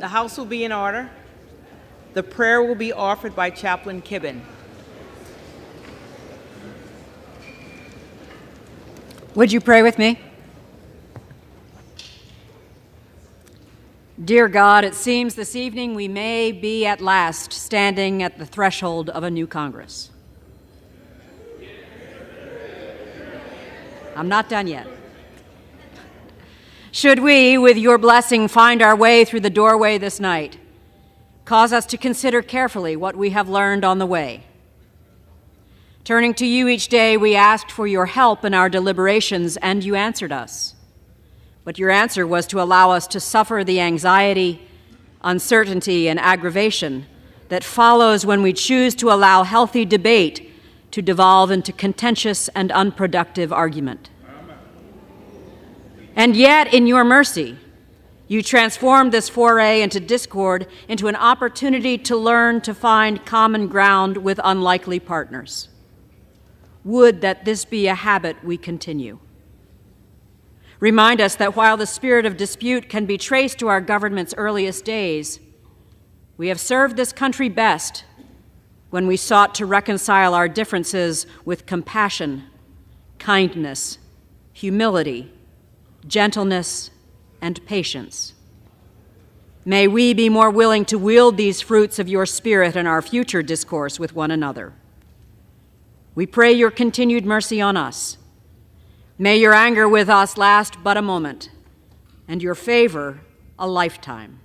The House will be in order. The prayer will be offered by Chaplain Kibben. Would you pray with me? Dear God, it seems this evening we may be at last standing at the threshold of a new Congress. I'm not done yet. Should we, with your blessing, find our way through the doorway this night, cause us to consider carefully what we have learned on the way. Turning to you each day, we asked for your help in our deliberations, and you answered us. But your answer was to allow us to suffer the anxiety, uncertainty, and aggravation that follows when we choose to allow healthy debate to devolve into contentious and unproductive argument. And yet, in your mercy, you transformed this foray into discord into an opportunity to learn to find common ground with unlikely partners. Would that this be a habit we continue. Remind us that while the spirit of dispute can be traced to our government's earliest days, we have served this country best when we sought to reconcile our differences with compassion, kindness, humility, gentleness, and patience. May we be more willing to wield these fruits of your Spirit in our future discourse with one another. We pray your continued mercy on us. May your anger with us last but a moment, and your favor a lifetime.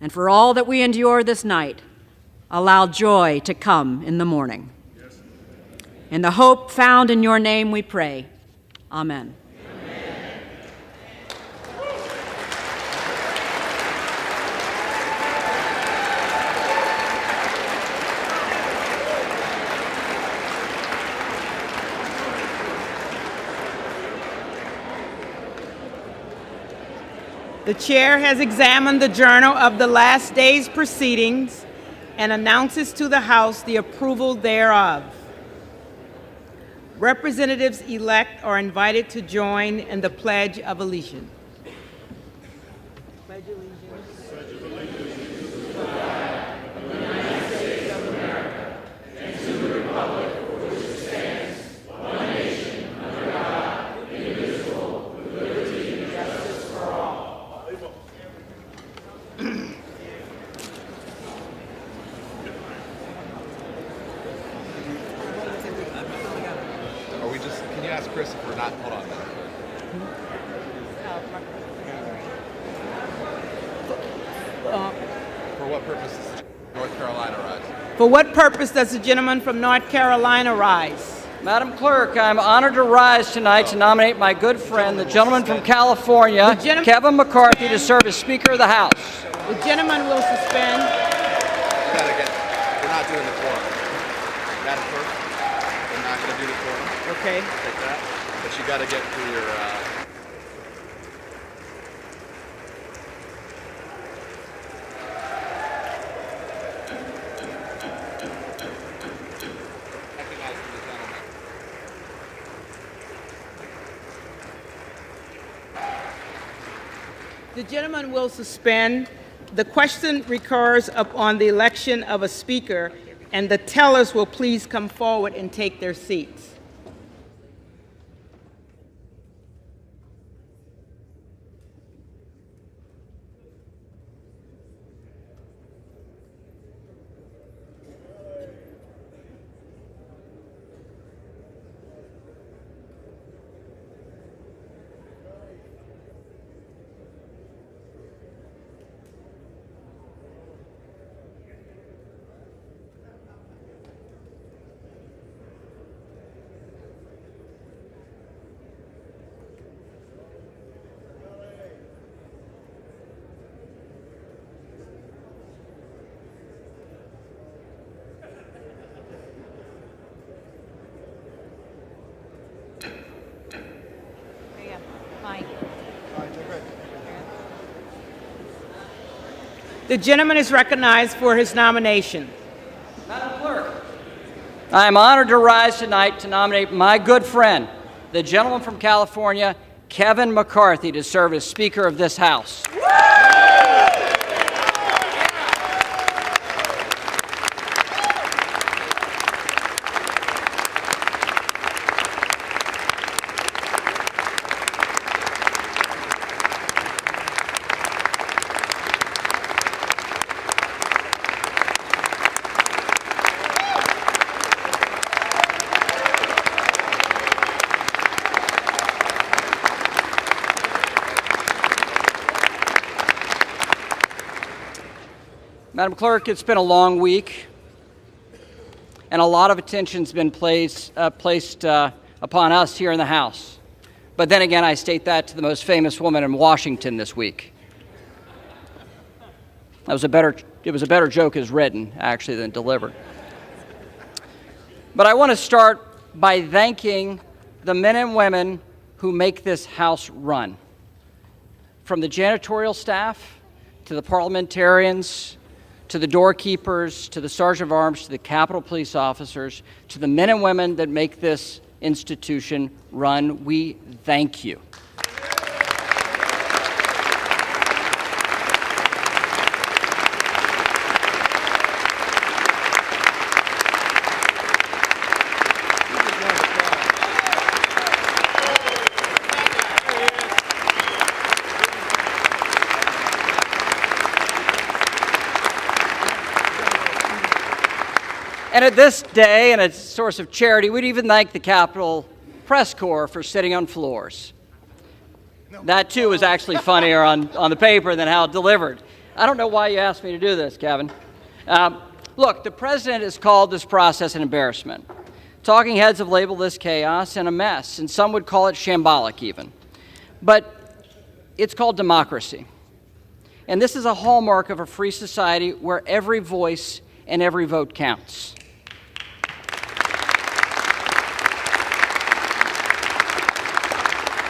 And for all that we endure this night, allow joy to come in the morning. In the hope found in your name we pray. Amen. The chair has examined the journal of the last day's proceedings and announces to the House the approval thereof. Representatives-elect are invited to join in the Pledge of Allegiance. Pledge allegiance. Chris, if we're not, hold on. For what purpose does North Carolina rise? For what purpose does the gentleman from North Carolina rise? Madam Clerk, I'm honored to rise tonight to nominate my good friend, the gentleman from California, Kevin McCarthy, to serve as Speaker of the House. The gentleman will suspend. We're not doing the quorum. Madam Clerk, we're not going to do the quorum. Okay. Take that. But you got to get through your... The gentleman will suspend. The question recurs upon the election of a speaker, and the tellers will please come forward and take their seats. The gentleman is recognized for his nomination. Madam Clerk, I am honored to rise tonight to nominate my good friend, the gentleman from California, Kevin McCarthy, to serve as Speaker of this House. Madam Clerk, it's been a long week, and a lot of attention's been placed upon us here in the House. But then again, I state that to the most famous woman in Washington this week. It was a better joke as written, actually, than delivered. But I want to start by thanking the men and women who make this House run. From the janitorial staff, to the parliamentarians, to the doorkeepers, to the sergeant of arms, to the Capitol Police officers, to the men and women that make this institution run, we thank you. And at this day, and a source of charity, we'd even thank the Capitol Press Corps for sitting on floors. That, too, was actually funnier on the paper than how it delivered. I don't know why you asked me to do this, Kevin. Look, the president has called this process an embarrassment. Talking heads have labeled this chaos and a mess, and some would call it shambolic even. But it's called democracy. And this is a hallmark of a free society where every voice and every vote counts.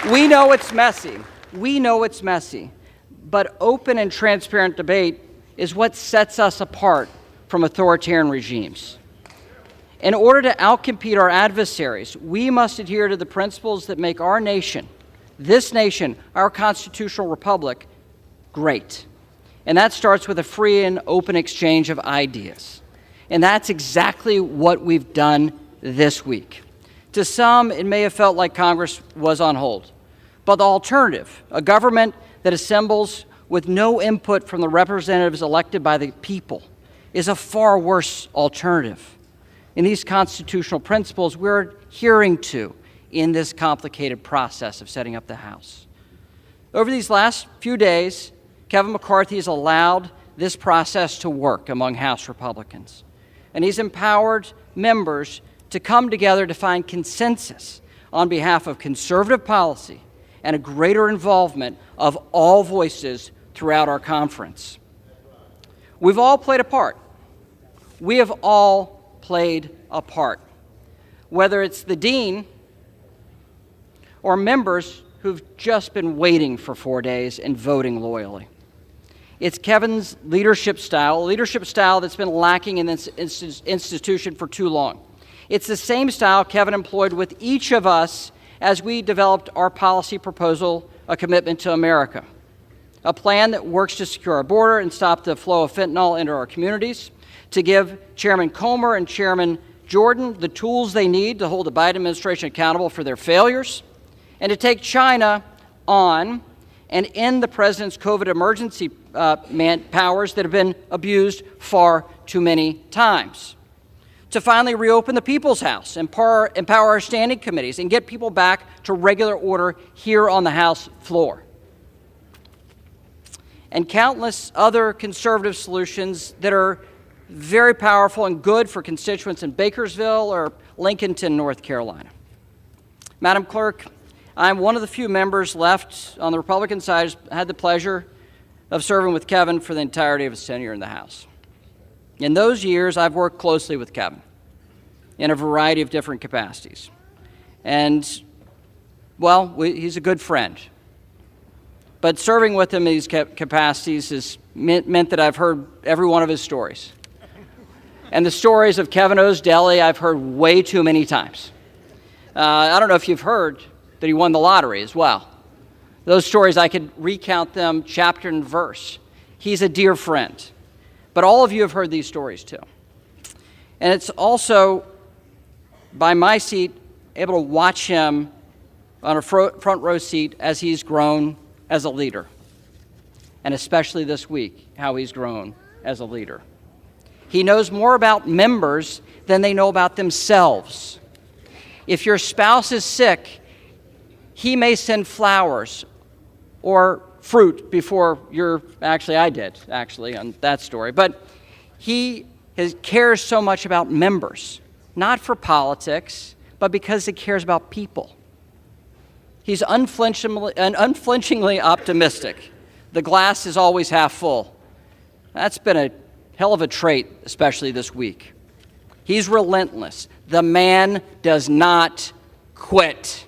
We know it's messy. We know it's messy. But open and transparent debate is what sets us apart from authoritarian regimes. In order to outcompete our adversaries, we must adhere to the principles that make our nation, this nation, our constitutional republic, great. And that starts with a free and open exchange of ideas. And that's exactly what we've done this week. To some, it may have felt like Congress was on hold. But the alternative, a government that assembles with no input from the representatives elected by the people, is a far worse alternative. And these constitutional principles we're adhering to in this complicated process of setting up the House. Over these last few days, Kevin McCarthy has allowed this process to work among House Republicans. And he's empowered members to come together to find consensus on behalf of conservative policy and a greater involvement of all voices throughout our conference. We've all played a part. We have all played a part. Whether it's the dean or members who've just been waiting for 4 days and voting loyally. It's Kevin's leadership style that's been lacking in this institution for too long. It's the same style Kevin employed with each of us as we developed our policy proposal, A Commitment to America, a plan that works to secure our border and stop the flow of fentanyl into our communities, to give Chairman Comer and Chairman Jordan the tools they need to hold the Biden administration accountable for their failures, and to take China on and end the president's COVID emergency powers that have been abused far too many times. To finally reopen the People's House, empower our standing committees, and get people back to regular order here on the House floor. And countless other conservative solutions that are very powerful and good for constituents in Bakersville or Lincolnton, North Carolina. Madam Clerk, I'm one of the few members left on the Republican side who's had the pleasure of serving with Kevin for the entirety of his tenure in the House. In those years, I've worked closely with Kevin in a variety of different capacities. And, well, he's a good friend. But serving with him in these capacities has meant that I've heard every one of his stories. And the stories of Kevin O's Deli I've heard way too many times. I don't know if you've heard that he won the lottery as well. Those stories, I could recount them chapter and verse. He's a dear friend. But all of you have heard these stories too. And it's also, by my seat, able to watch him on a front row seat as he's grown as a leader. And especially this week, how he's grown as a leader. He knows more about members than they know about themselves. If your spouse is sick, he may send flowers or fruit before I did, on that story. But he cares so much about members, not for politics, but because he cares about people. He's unflinchingly optimistic. The glass is always half full. That's been a hell of a trait, especially this week. He's relentless. The man does not quit.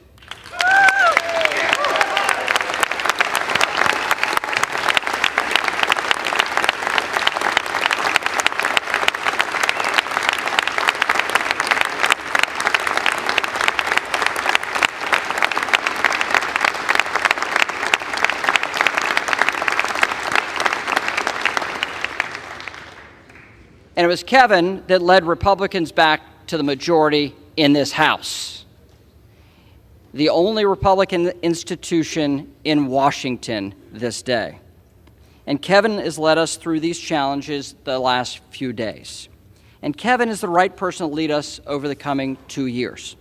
And it was Kevin that led Republicans back to the majority in this House, the only Republican institution in Washington this day. And Kevin has led us through these challenges the last few days. And Kevin is the right person to lead us over the coming 2 years.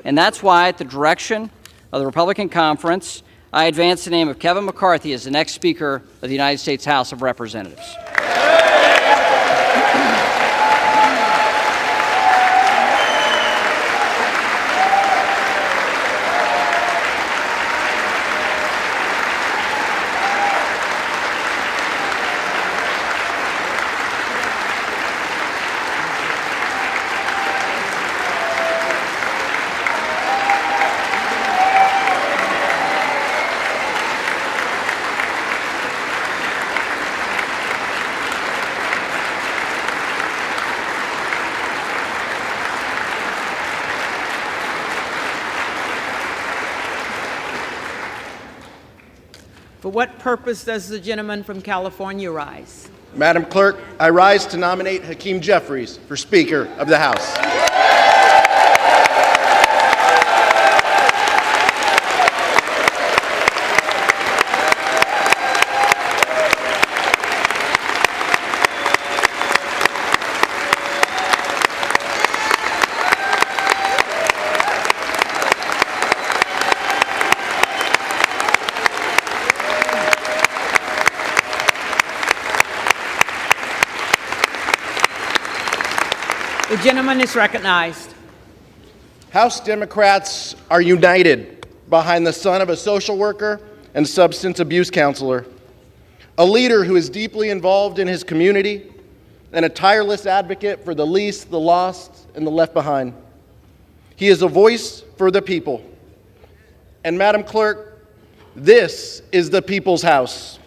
And that's why, at the direction of the Republican Conference, I advance the name of Kevin McCarthy as the next Speaker of the United States House of Representatives. For what purpose does the gentleman from California rise? Madam Clerk, I rise to nominate Hakeem Jeffries for Speaker of the House. The gentleman is recognized. House Democrats are united behind the son of a social worker and substance abuse counselor, a leader who is deeply involved in his community, and a tireless advocate for the least, the lost, and the left behind. He is a voice for the people. And Madam Clerk, this is the people's house.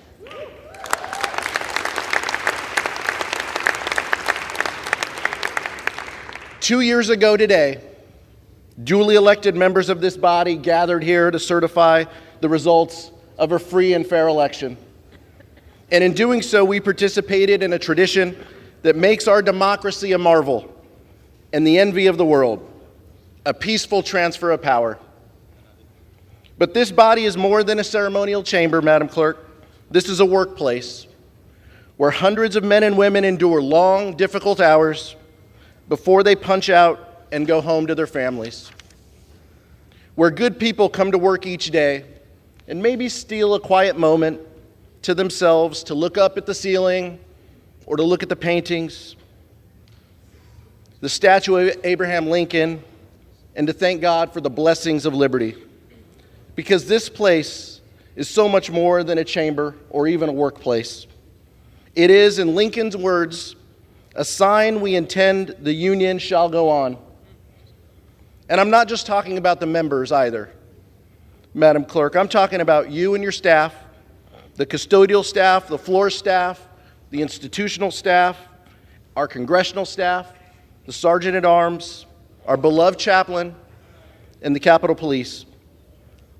Two years ago today, duly elected members of this body gathered here to certify the results of a free and fair election. And in doing so, we participated in a tradition that makes our democracy a marvel and the envy of the world, a peaceful transfer of power. But this body is more than a ceremonial chamber, Madam Clerk. This is a workplace where hundreds of men and women endure long, difficult hours before they punch out and go home to their families, where good people come to work each day and maybe steal a quiet moment to themselves to look up at the ceiling or to look at the paintings, the statue of Abraham Lincoln, and to thank God for the blessings of liberty. Because this place is so much more than a chamber or even a workplace. It is, in Lincoln's words, a sign we intend the Union shall go on. And I'm not just talking about the members either, Madam Clerk. I'm talking about you and your staff, the custodial staff, the floor staff, the institutional staff, our congressional staff, the Sergeant at Arms, our beloved chaplain, and the Capitol Police.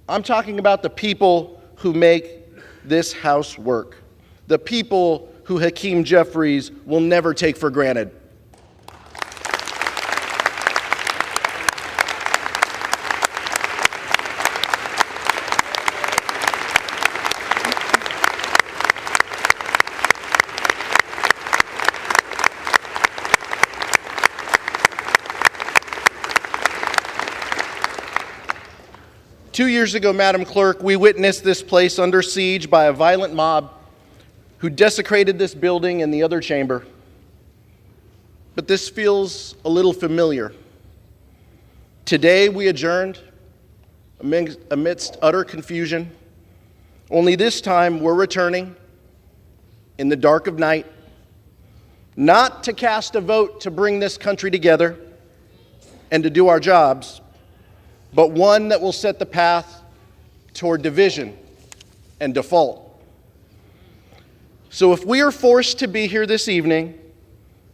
I'm talking about the people who make this House work, the people who Hakeem Jeffries will never take for granted. Two years ago, Madam Clerk, we witnessed this place under siege by a violent mob who desecrated this building and the other chamber. but this feels a little familiar. Today we adjourned amidst utter confusion, only this time we're returning in the dark of night, not to cast a vote to bring this country together and to do our jobs, but one that will set the path toward division and default. So if we are forced to be here this evening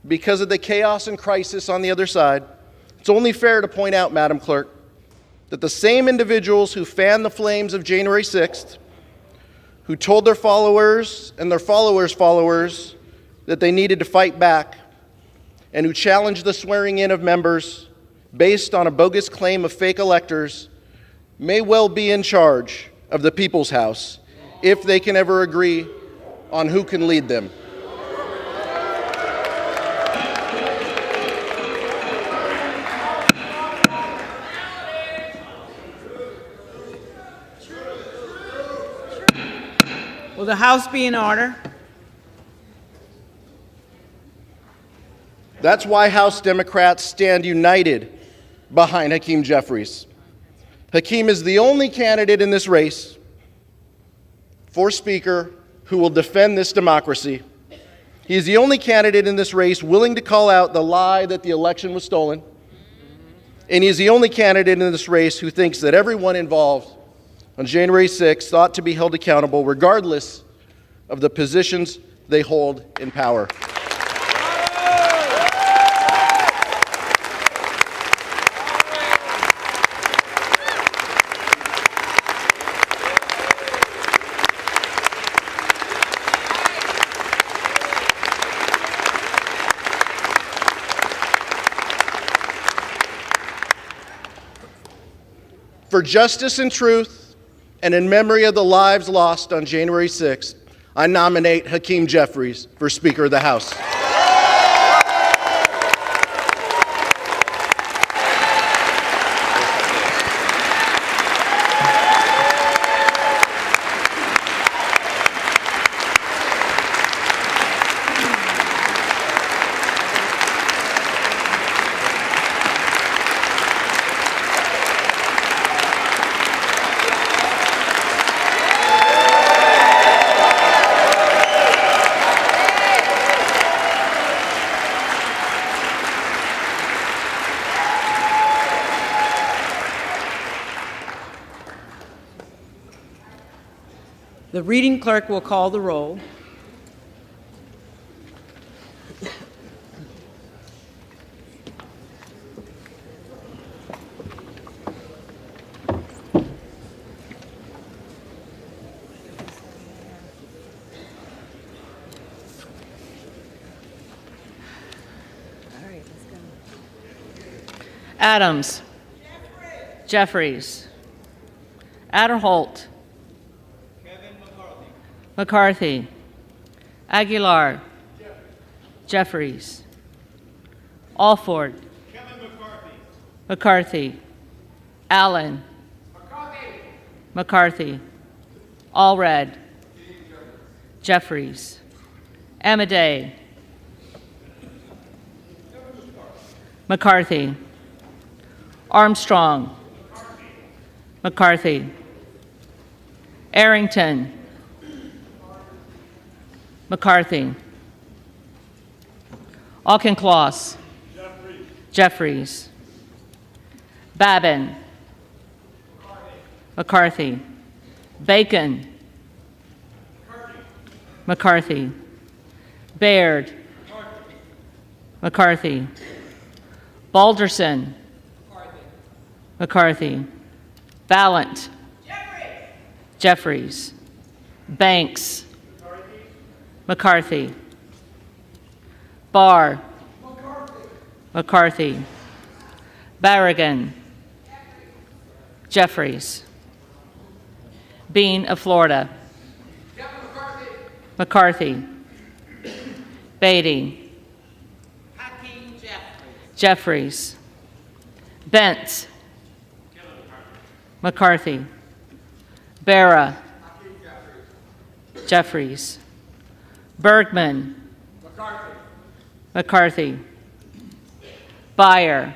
because of the chaos and crisis on the other side, it's only fair to point out, Madam Clerk, that the same individuals who fanned the flames of January 6th, who told their followers and their followers' followers that they needed to fight back, and who challenged the swearing in of members based on a bogus claim of fake electors, may well be in charge of the People's House if they can ever agree on who can lead them. Will the House be in order? That's why House Democrats stand united behind Hakeem Jeffries. Hakeem is the only candidate in this race for Speaker who will defend this democracy. He is the only candidate in this race willing to call out the lie that the election was stolen. And he is the only candidate in this race who thinks that everyone involved on January 6th ought to be held accountable regardless of the positions they hold in power. For justice and truth, and in memory of the lives lost on January 6th, I nominate Hakeem Jeffries for Speaker of the House. The reading clerk will call the roll. Adams. Jeffries. Aderholt. McCarthy. Aguilar. Jeffries. Alford. McCarthy. Allen. McCarthy. Allred. Jeffries. Amadei. McCarthy. Armstrong. McCarthy. Arrington. McCarthy. Auchincloss. Jeffries. Babin. McCarthy. Bacon. McCarthy. Baird. McCarthy. Balderson. McCarthy. Ballant. Jeffries. Banks. McCarthy. Barr. McCarthy. Barragan. Jeffries. Bean of Florida. McCarthy. Beatty. Jeffries. Bentz. McCarthy. Barra. Jeffries. Bergman. McCarthy. Byer.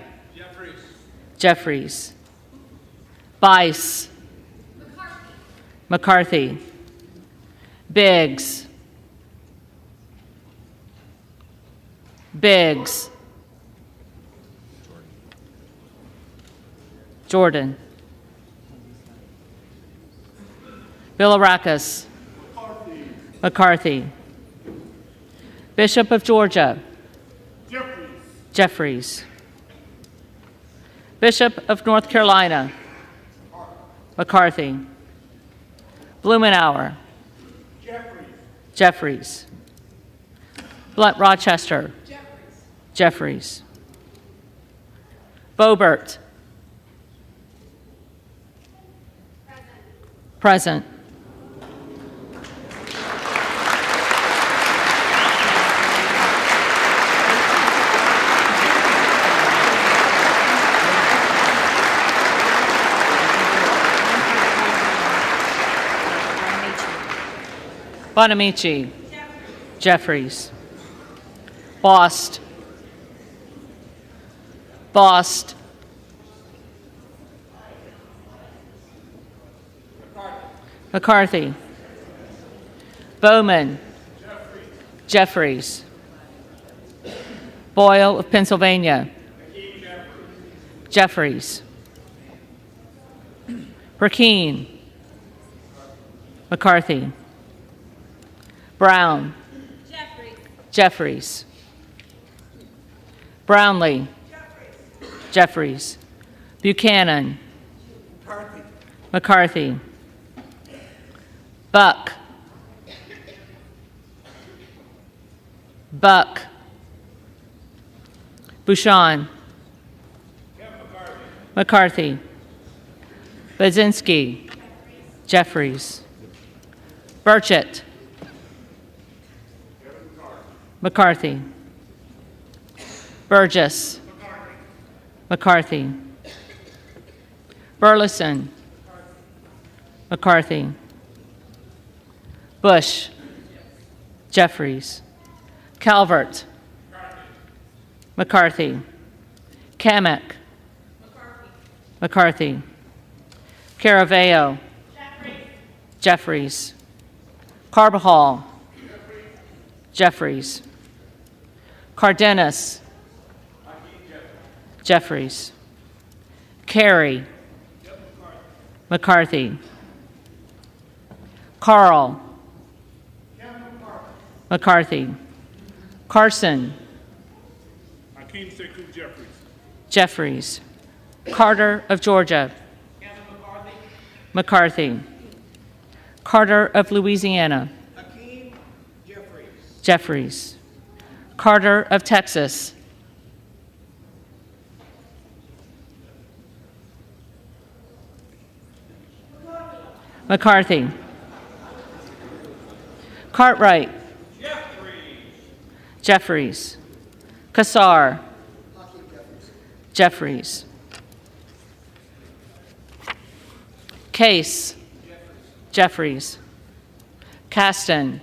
Jeffries. Bice. McCarthy. Biggs. Biggs. Jordan. Bilirakis. McCarthy. Bishop of Georgia. Jeffries. Bishop of North Carolina. McCarthy. Blumenauer. Jeffries. Blunt Rochester. Jeffries. Boebert. Present. Bonamici. Jeffries. Bost. Bost. McCarthy. Bowman. Jeffries. Boyle of Pennsylvania. Jeffries. Burkeen. McCarthy. Brown. Jeffries. Brownlee. Jeffries. Buchanan. McCarthy. Buck. Buck. Bouchon. McCarthy. Baczynski. Jeffries. Burchett. McCarthy. Burgess. McCarthy. Burleson. McCarthy. Bush. Jeffries. Calvert. McCarthy. Kamek. McCarthy. Caraveo. Jeffries. Carbajal. Jeffries. Cardenas. Jeffries. Carey. McCarthy. Carl. McCarthy. Carson. Jeffries. Carter of Georgia. McCarthy. Carter of Louisiana. Jeffries. Carter of Texas. McCarthy. Cartwright. Jeffries. Kassar. Jeffries. Case. Jeffries. Caston.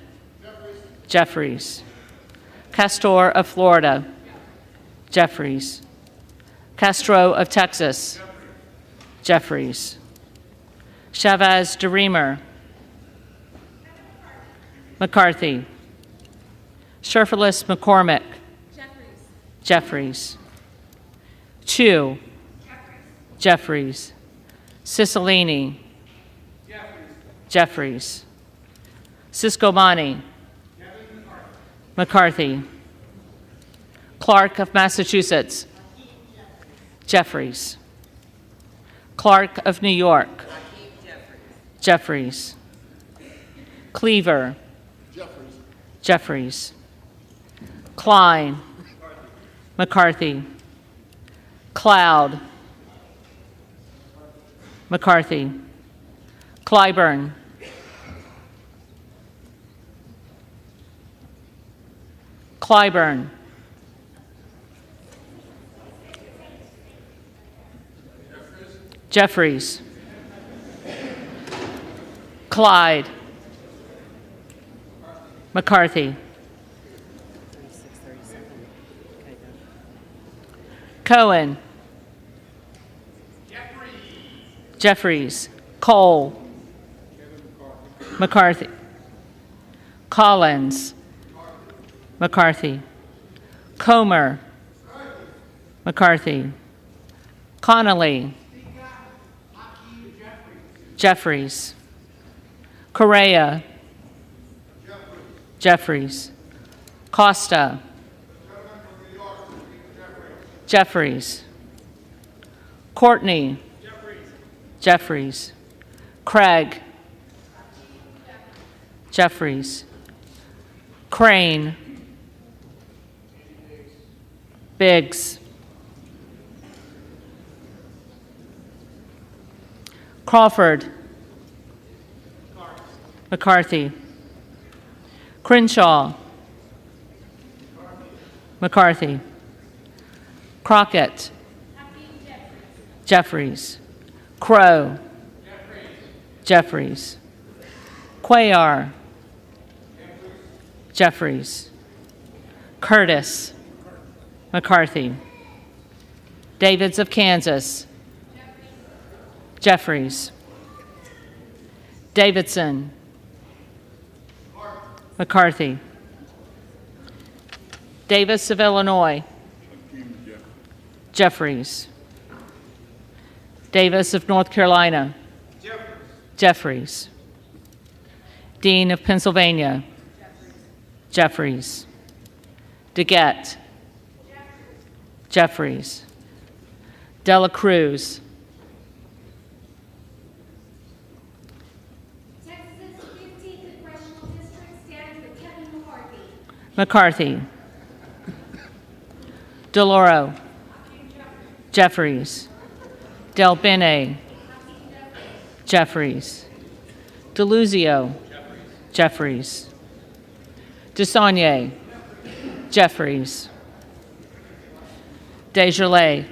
Jeffries. Castor of Florida. Jeffries. Castro of Texas. Jeffries. Chavez DeReamer. McCarthy. Sherfurless McCormick. Jeffries. Chu. Jeffries. Cicilline. Jeffries. Ciscomani. McCarthy. Clark of Massachusetts. Jeffries. Clark of New York. Jeffries. Cleaver. Jeffries. Klein. McCarthy. Cloud. McCarthy. Clyburn. Clyburn. Jeffries. Clyde. McCarthy. Cohen. Jeffries. Cole. McCarthy. Collins. McCarthy. Comer. McCarthy. Connolly. Jeffries. Correa. Jeffries. Costa. Jeffries. Courtney. Jeffries. Craig. Jeffries. Crane. Biggs. Crawford. McCarthy. Crenshaw. McCarthy. Crockett. Jeffries. Crow. Jeffries. Cuellar. Jeffries. Curtis. McCarthy. Davids of Kansas. Jeffries. Davidson. McCarthy. Davis of Illinois. Jeffries. Davis of North Carolina. Jeffries. Dean of Pennsylvania. Jeffries. DeGette. Jeffries. Dela Cruz. Texas's 15th congressional district stands with Kevin McCarthy. McCarthy. DeLauro. Jeffries. Del Bene. Jeffries. DeLuzio. Jeffries. DeSaulnier. Jeffries. Desjardins.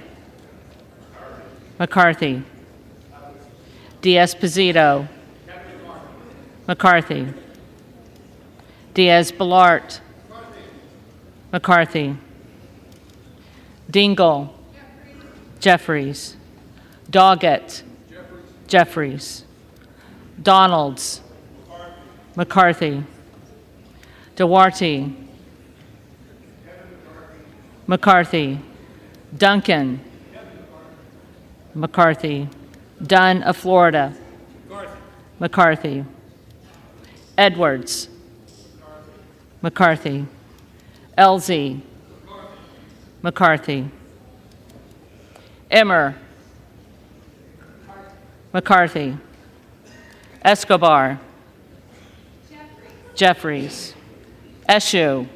McCarthy. Diaz-Pizito. McCarthy. Diaz-Balart. McCarthy. Dingle. Jeffries. Doggett. Jeffries. Donalds. McCarthy. Duarte. McCarthy. Duncan. McCarthy. Dunn of Florida. McCarthy. Edwards. McCarthy. Elsie. McCarthy. Emmer. McCarthy. Escobar. Jeffries. Eshu.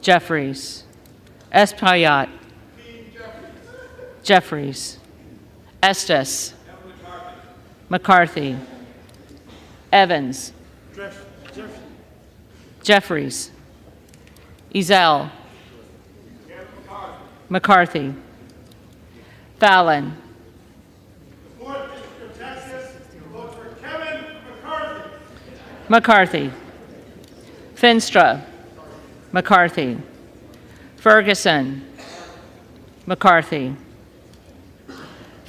Jeffries. Espaillat. Jeffries. Estes. McCarthy. Evans. Jeffries. Ezell. McCarthy. Fallon. The 4th District of Texas votes for Kevin McCarthy. McCarthy. Finstra. McCarthy. Ferguson. McCarthy.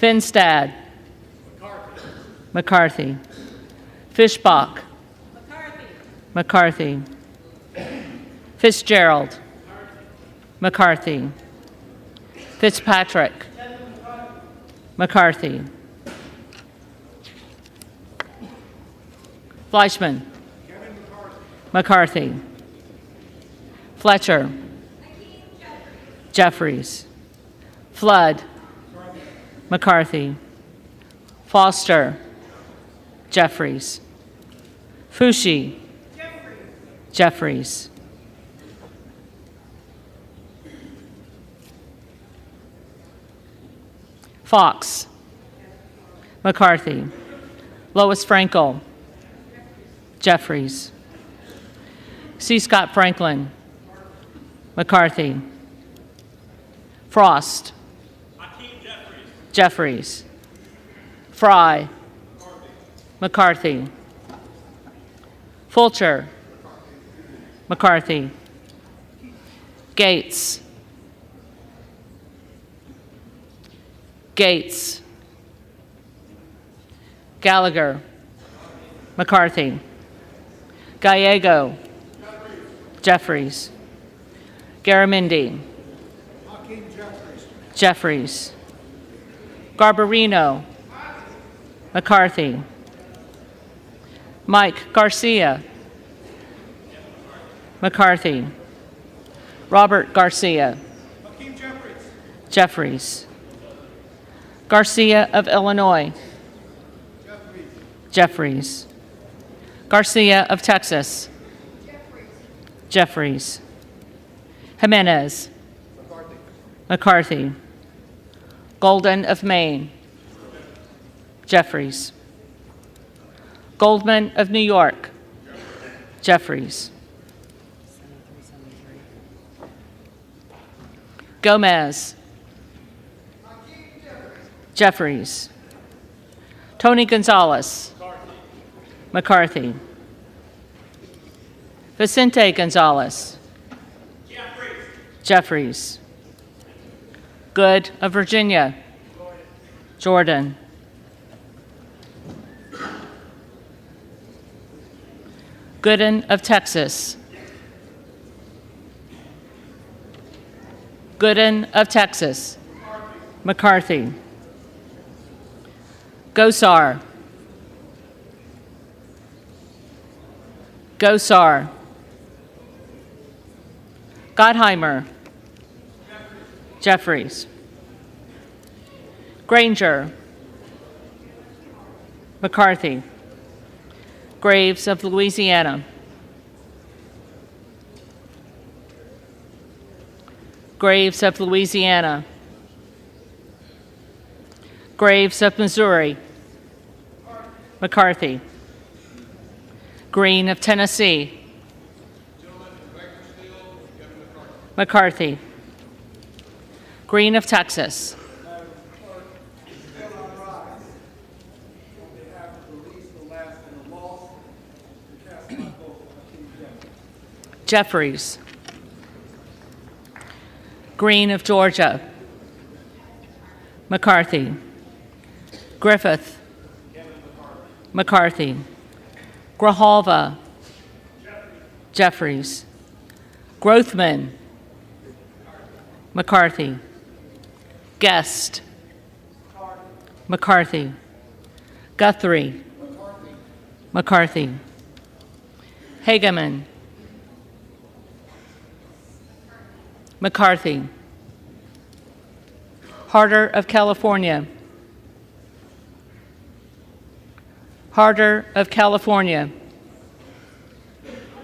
Finstad. McCarthy. Fishbach. McCarthy. Fitzgerald. McCarthy. Fitzpatrick. McCarthy. Fleischman. McCarthy. Fletcher. Jeffries. Flood. McCarthy. Foster. Jeffries. Fushi. Jeffries. Fox. McCarthy. Lois Frankel. Jeffries. C. Scott Franklin. McCarthy. Frost. Jeffries. Fry. McCarthy. Fulcher. McCarthy. Gates. Gates, Gallagher, McCarthy, Gallego, Jeffries, Garamendi, Jeffries, Garbarino, McCarthy, Mike Garcia, McCarthy, Robert Garcia, Jeffries, Garcia of Illinois, Jeffries, Garcia of Texas, Jeffries, Jimenez, McCarthy, Golden of Maine, Jeffries, Goldman of New York, Jeffries, Gomez, Jeffries, Tony Gonzalez, McCarthy, Vicente Gonzalez, Jeffries, Good of Virginia, Jordan, Gooden of Texas, Gooden of Texas, McCarthy, Gosar, Gosar, Gottheimer, Jeffries, Granger, McCarthy, Graves of Louisiana, Graves of Louisiana, Graves of Missouri, McCarthy, Green of Tennessee, McCarthy, Green of Texas, Jeffries, Green of Georgia, McCarthy, Griffith, McCarthy, Grijalva, Jeffries, Grothman, McCarthy, Guest, McCarthy, Guthrie, McCarthy, Hageman, McCarthy, Harder of California, Harder of California,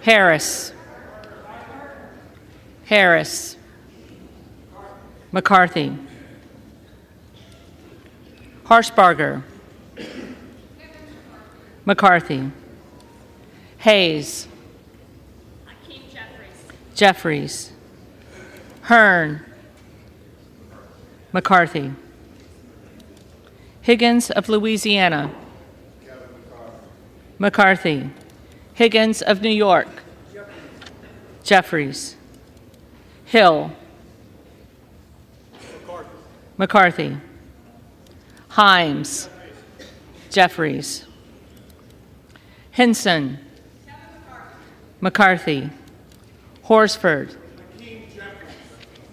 Harris, Harris, McCarthy, Harshbarger, McCarthy, Hayes, Jeffries, Hearn, McCarthy, Higgins of Louisiana, McCarthy, Higgins of New York, Jeffries, Hill, McCarthy, Himes, Jeffries, Hinson, McCarthy, Horsford,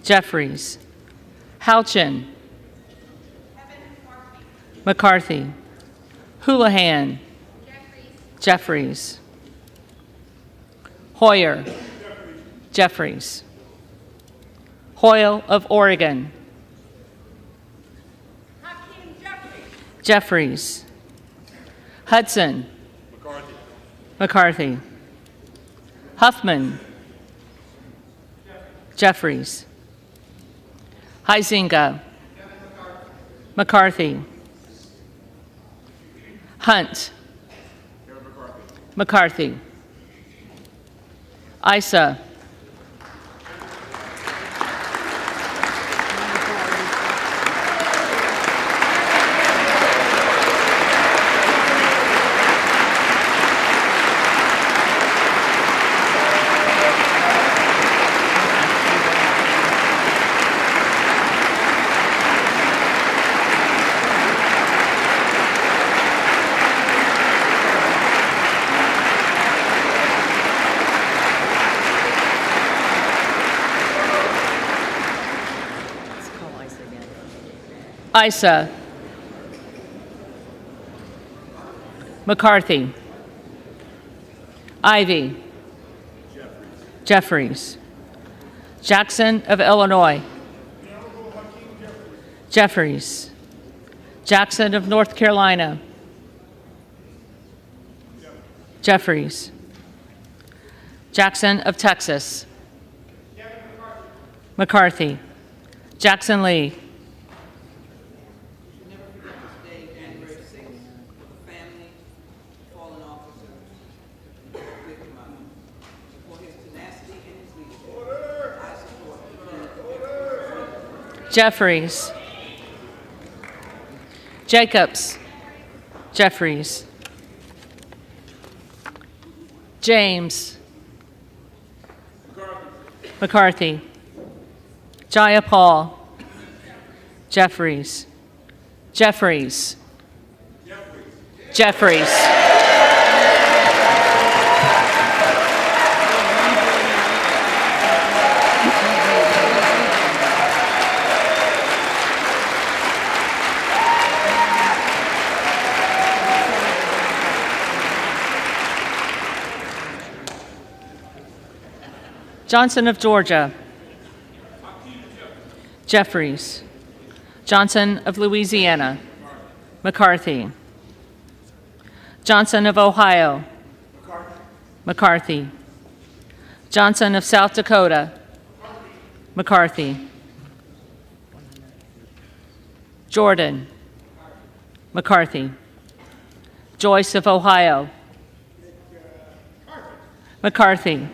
Jeffries, Houchin, McCarthy, Houlihan, Jeffries, Hoyer, Jeffries, Hoyle of Oregon, Jeffries, Hudson, McCarthy, Huffman, Jeffries, Huizinga, McCarthy, Hunt, McCarthy, Issa, Issa. McCarthy. Ivy. Jeffries. Jackson of Illinois. Jeffries. Jackson of North Carolina. Jeffries. Jackson of Texas. McCarthy. Jackson Lee. Jeffries. Jacobs. Jeffries. James. McCarthy. Jayapal. Jeffries. Jeffries. Jeffries. Johnson of Georgia. Jeffries. Johnson of Louisiana. McCarthy. Johnson of Ohio. McCarthy. Johnson of South Dakota. McCarthy. Jordan. McCarthy. Joyce of Ohio. McCarthy.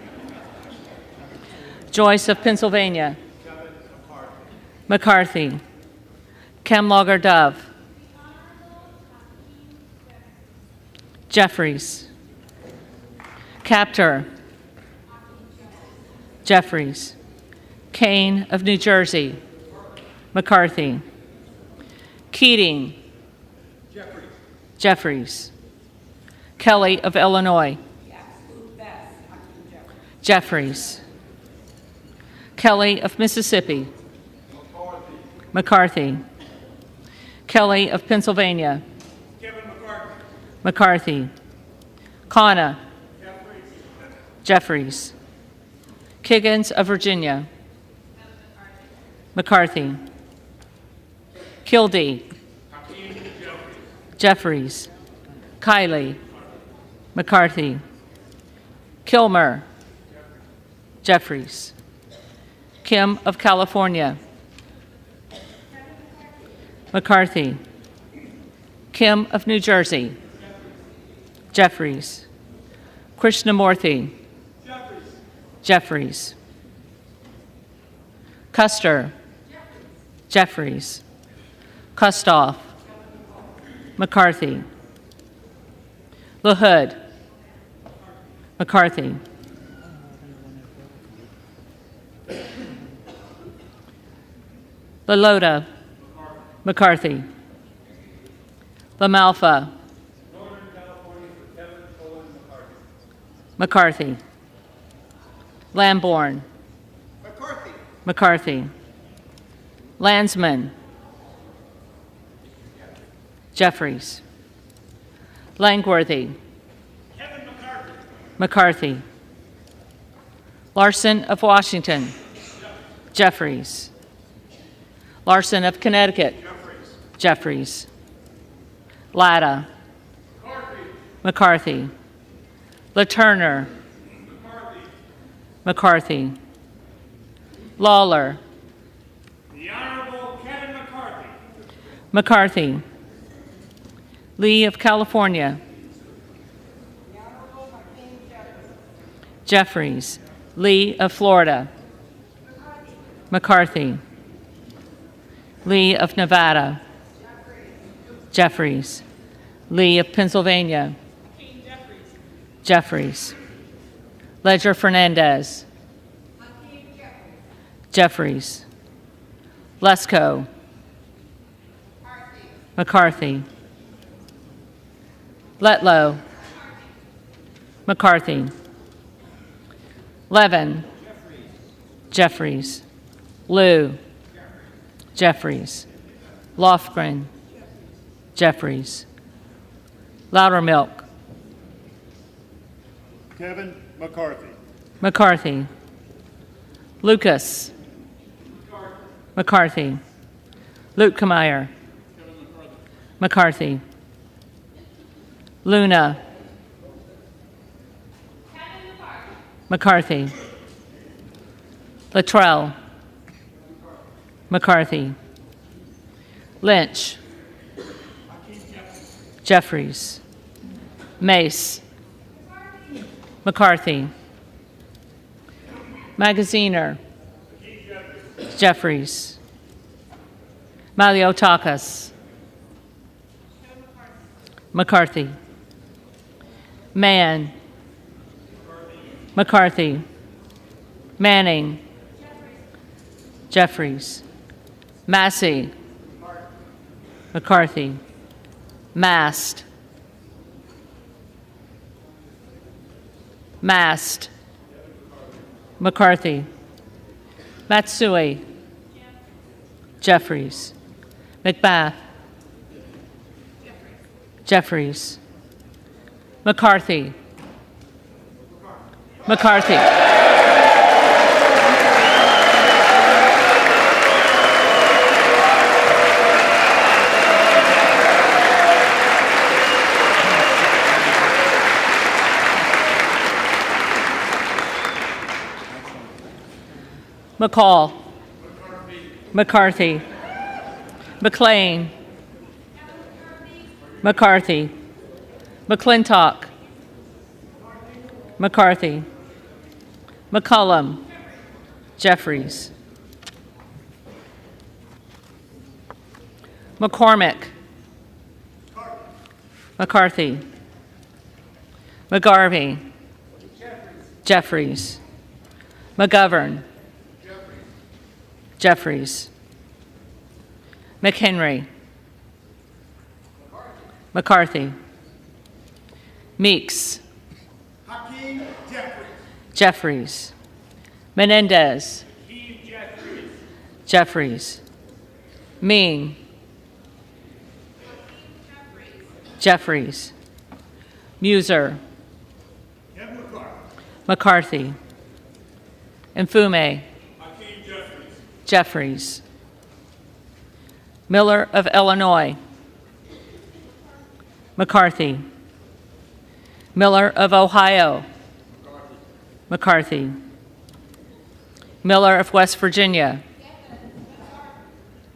Joyce of Pennsylvania. McCarthy. Kemlogger Dove. Jeffries. Capter. Jeffries. Kane of New Jersey. McCarthy. Keating. Jeffries. Kelly of Illinois. Jeffries. Kelly of Mississippi. McCarthy. Kelly of Pennsylvania. McCarthy. Kana. Jeffries. Kiggins of Virginia. McCarthy. Kildee. Jeffries. Kiley. McCarthy. Kilmer. Jeffries. Kim of California. McCarthy. Kim of New Jersey. Jeffries. Krishnamurthy. Jeffries. Custer. Jeffries. Kustoff. McCarthy. LaHood. McCarthy. LaLota. McCarthy. LaMalfa. McCarthy. Lamborn. McCarthy. Landsman. Jeffries. Langworthy. McCarthy. Larson of Washington. Jeffries. Larson of Connecticut. Jeffries. Latta. McCarthy. LaTurner. McCarthy. Lawler. The Honorable Kevin McCarthy. McCarthy. Lee of California. Jeffries. Lee of Florida. McCarthy. Lee of Nevada. Jeffries. Lee of Pennsylvania. Jeffries. Ledger Fernandez. Jeffries. Lesko. McCarthy. Letlow. McCarthy. Levin. Jeffries. Liu. Jeffries. Lofgren. Jeffries. Loudermilk. Kevin McCarthy. McCarthy. Lucas. McCarthy. Luetkemeyer. McCarthy. Luna. McCarthy. Luttrell. McCarthy. Lynch. Jeffries. Mace. McCarthy. Magaziner. Jeffries. Maliotakis. McCarthy. Mann. McCarthy. Manning. Jeffries. Massey. McCarthy. Mast. Mast. McCarthy. Matsui. Jeffries. McBath. Jeffries. McCarthy. McCarthy. McCall. McCarthy. McLean. McCarthy. McClintock. McCarthy. McCullum. Jeffries. McCormick. McCarthy. McGarvey. Jeffries. McGovern. Jeffries. McHenry. McCarthy. Meeks. Hakeem Jeffries. Jeffries. Menendez. Jeffries. Ming. Jeffries. Muser. Kevin McCarthy. McCarthy. Mfume. Hakeem Jeffries. Jeffries. Miller of Illinois. McCarthy. Miller of Ohio. McCarthy. Miller of West Virginia.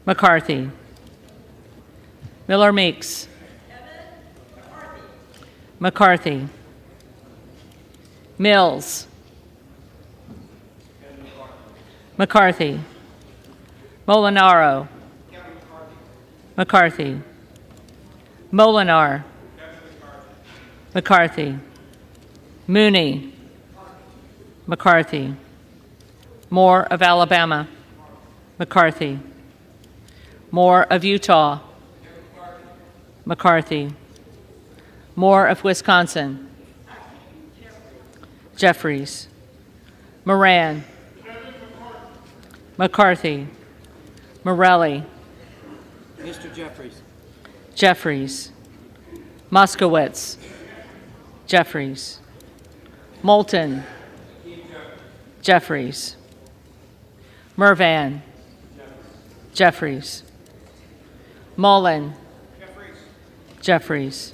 McCarthy. Miller Meeks. McCarthy. Mills. McCarthy. Molinaro. McCarthy. Molinar. McCarthy. Mooney. McCarthy. Moore of Alabama. McCarthy. Moore of Utah. McCarthy. Moore of Wisconsin. Jeffries. Moran. McCarthy. Morelli. Mr. Jeffries. Jeffries. Moskowitz. Jeffries. Moulton. Jeffries. Mervan. Jeffries. Mullen. Jeffries.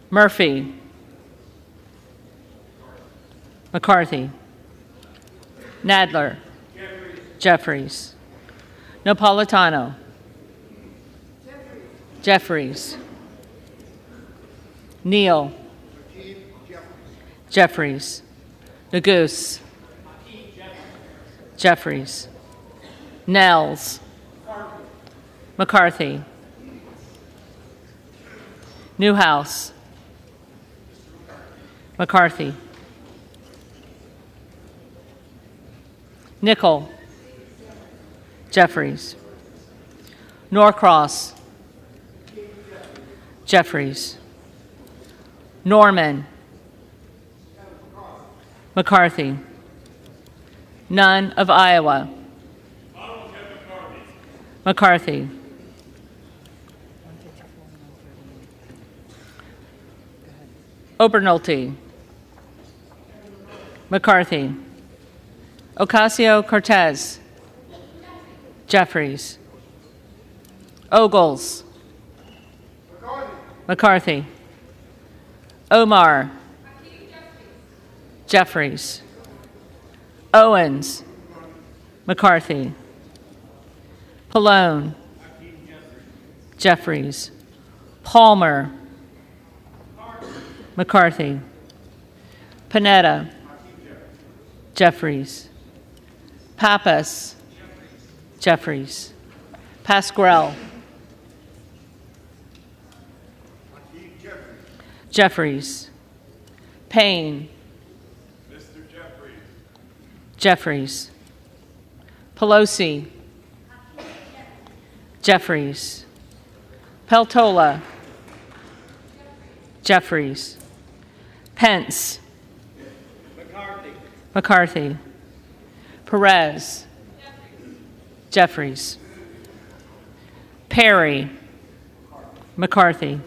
Murphy. McCarthy. Nadler. Jeffries. Napolitano. Jeffries. Neal. Jeffries. Nagoose. Jeffries. Nels. McCarthy. Newhouse. McCarthy. Nickel. Jeffries. Norcross. Jeffries. Norman. McCarthy. Nunn of Iowa. McCarthy. Obernolte, McCarthy, Ocasio-Cortez, Jeffries, Ogles, McCarthy, Omar, Jeffries, Owens, McCarthy, Pallone, Jeffries, Palmer, McCarthy, Panetta, Jeffries, Pappas, Jeffries, Pasquarel, Jeffries, Payne, Jeffries, Pelosi, Jeffries, Peltola, Jeffries, Pence, McCarthy, Perez, Jeffries, Perry, McCarthy,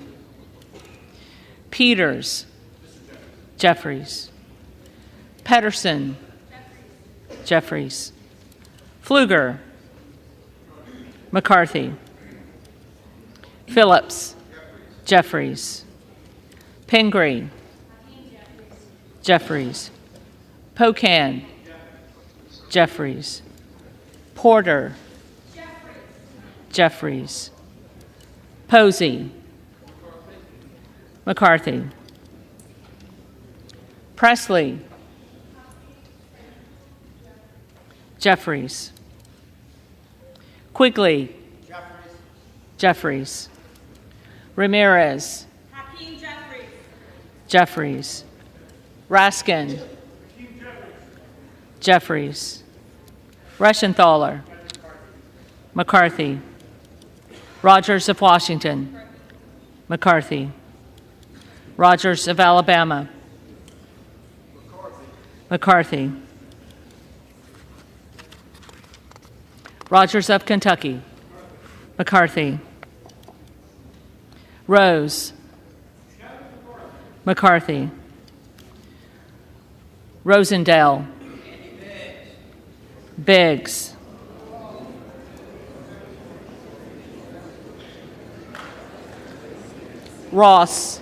Peters, Jeffries, Pedersen, Jeffries, Pfluger, McCarthy, Phillips, Jeffries, Pingree, Jeffries, Pocan, Jeffries, Porter, Jeffries, Posey, McCarthy, Presley, Jeffries, Quigley, Jeffries, Ramirez, Jeffries, Raskin, Jeffries, Reschenthaler, McCarthy, Rogers of Washington, McCarthy, Rogers of Alabama, McCarthy, Rogers of Kentucky, McCarthy, Rose, McCarthy, Rosendale, Biggs, Ross,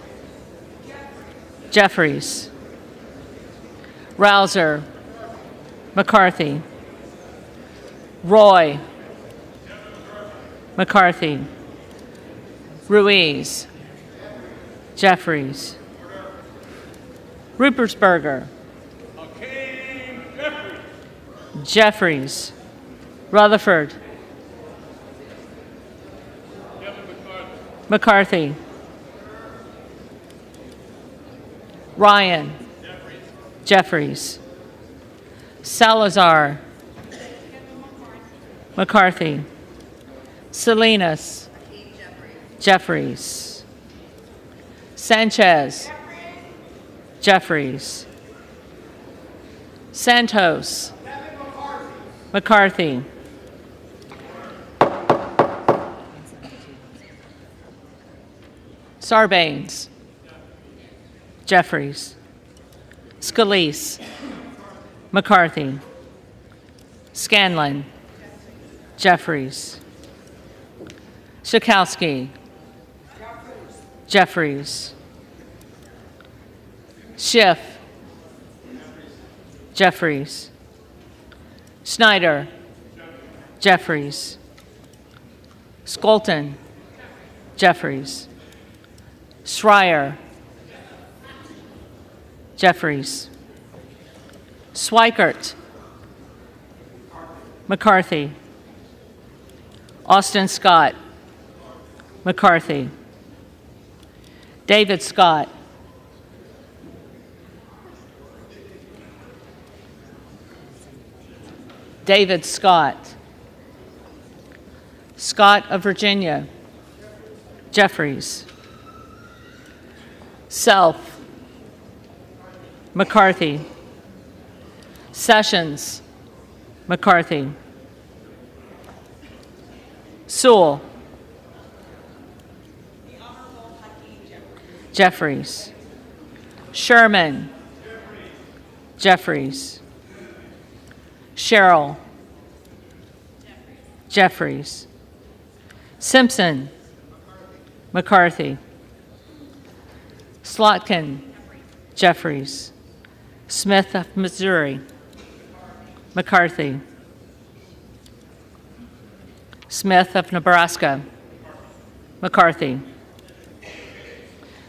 Jeffries, Rouser, McCarthy, Roy, McCarthy, Ruiz, Jeffries, Rupersberger, Jeffries, Rutherford, McCarthy, Ryan, Jeffries, Salazar, McCarthy, Salinas, Jeffries, Sanchez, Jeffries, Santos, McCarthy, Sarbanes, Jeffries, Scalise, McCarthy, Scanlon, Jeffries, Schakowsky, Jeffries, Schiff, Jeffries, Snyder, Jeffries, Skolton, Jeffries, Schreier, Jeffries, Swikert, McCarthy, Austin Scott, McCarthy, David Scott, David Scott, Scott of Virginia, Jeffries, Self, McCarthy, Sessions, McCarthy, Sewell, Jeffries, Sherman. Jeffries. Sherrill. Jeffries. Simpson. McCarthy. Slotkin. Jeffries. Smith of Missouri. McCarthy. Smith of Nebraska. McCarthy.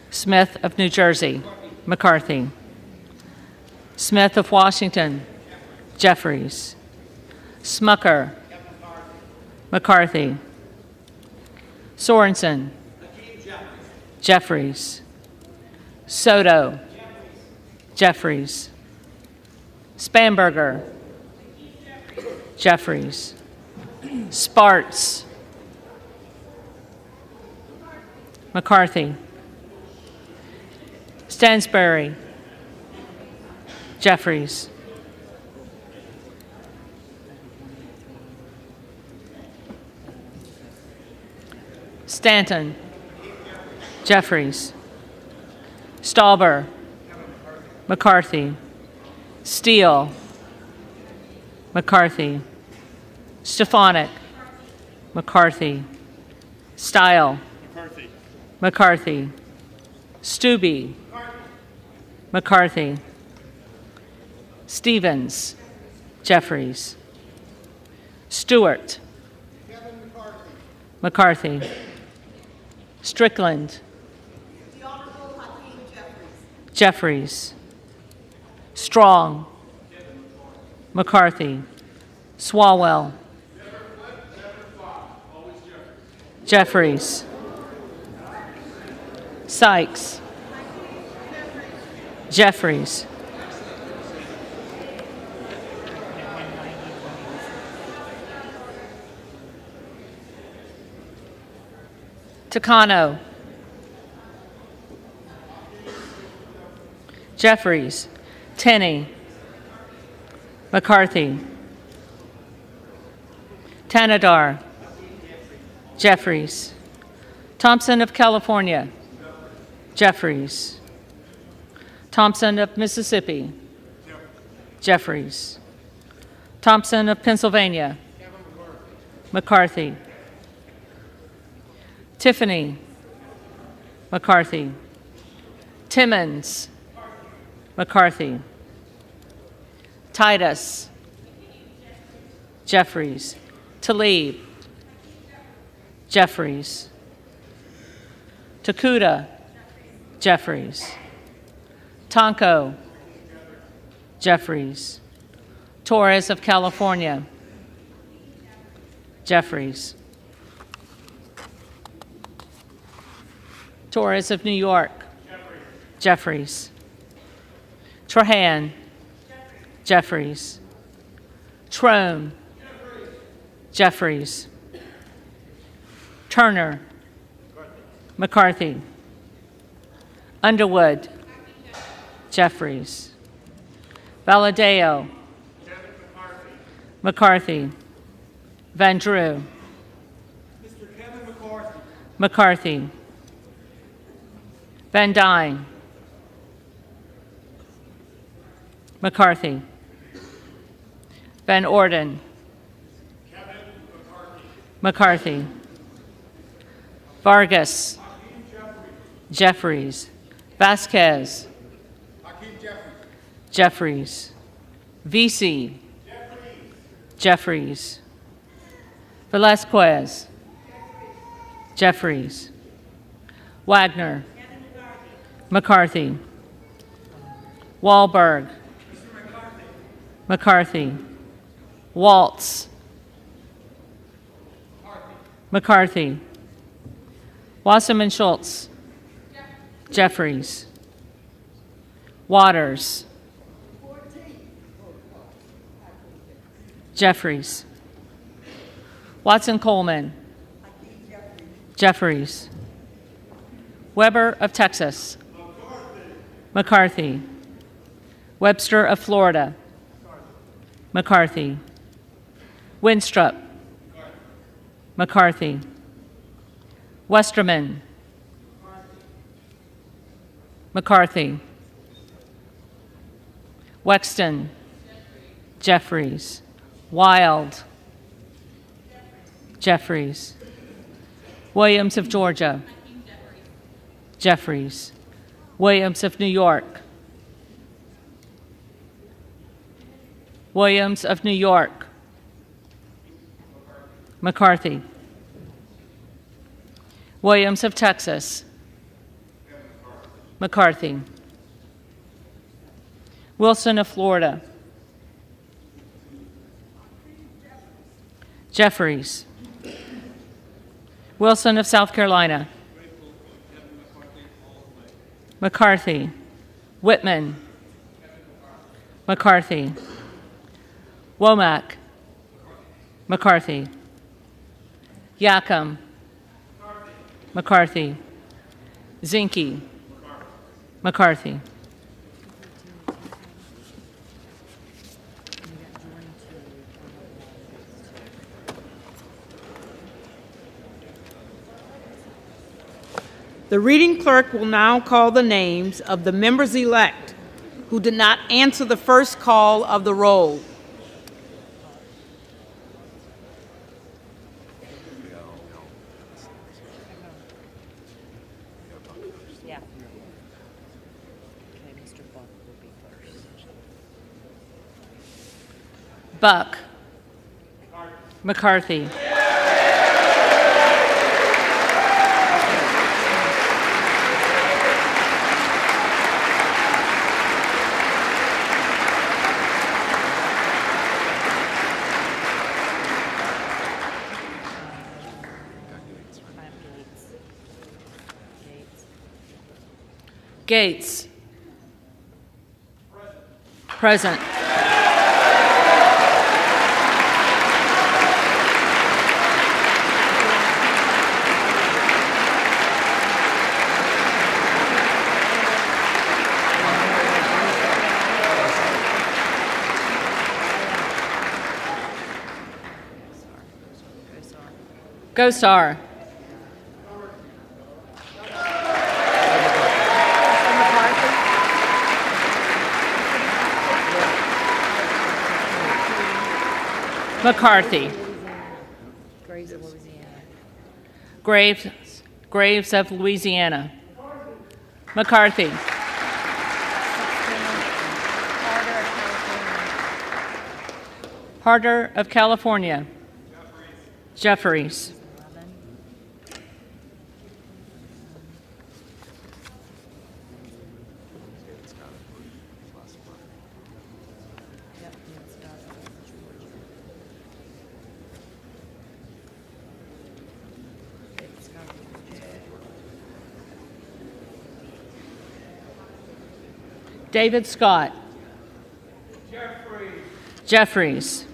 Smith of New Jersey. McCarthy. Smith of Washington. Jeffries. Smucker. McCarthy. Sorensen. Jeffries. Soto. Jeffries. Spanberger. Jeffries. Sparts. McCarthy. Stansbury. Jeffries. Stanton. Jeffries. Stauber. McCarthy. Steele. McCarthy. Stefanik. McCarthy. Style. McCarthy. Stubbe. McCarthy. Stevens. Jeffries. Stewart. McCarthy. Strickland. Jeffries. Strong. McCarthy. Swalwell. Jeffries. Sykes. Jeffries. Takano. Jeffries. Tenney. McCarthy. Tanadar. Jeffries. Thompson of California. Jeffries. Thompson of Mississippi. Jeffries. Thompson of Pennsylvania. McCarthy. Tiffany. McCarthy. Timmons. McCarthy. Titus. Jeffries. Tlaib. Jeffries. Takuda. Jeffries. Tonko. Jeffries. Torres of California. Jeffries. Torres of New York. Jeffries. Trahan. Jeffries. Trone. Jeffries. Turner. McCarthy. Underwood. Jeffries. Valadeo. McCarthy. Van Drew. Mr. Kevin McCarthy. McCarthy. Van Dyne. McCarthy. Van Orden. Kevin McCarthy. McCarthy. Vargas. Jeffries. Vasquez. Jeffries. VC. Jeffries. Velasquez. Jeffries. Wagner. McCarthy. Wahlberg. McCarthy. Waltz. McCarthy. Wasserman Schultz. Jeffries. Waters. Jeffries. Watson Coleman. Jeffries. Weber of Texas. McCarthy. Webster of Florida. McCarthy. Winstrup. McCarthy. Westerman. McCarthy. Wexton, Jeffries, Wild, Jeffries, Williams of Georgia, Jeffries, Williams of New York, Williams of New York, McCarthy, Williams of Texas, McCarthy, Wilson of Florida, Jeffries, Wilson of South Carolina, McCarthy, Whitman, McCarthy, Womack, McCarthy, Yackham, McCarthy, Zinke, McCarthy. The reading clerk will now call the names of the members-elect who did not answer the first call of the roll. Buck, McCarthy, Gates, present. Gosar, McCarthy, Graves of Louisiana, McCarthy, Harder of California, Jeffries, David Scott, Jeffries,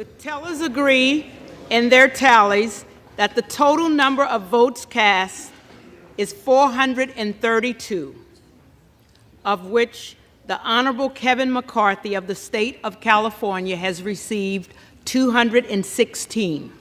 The tellers agree in their tallies that the total number of votes cast is 432, of which the Honorable Kevin McCarthy of the state of California has received 216.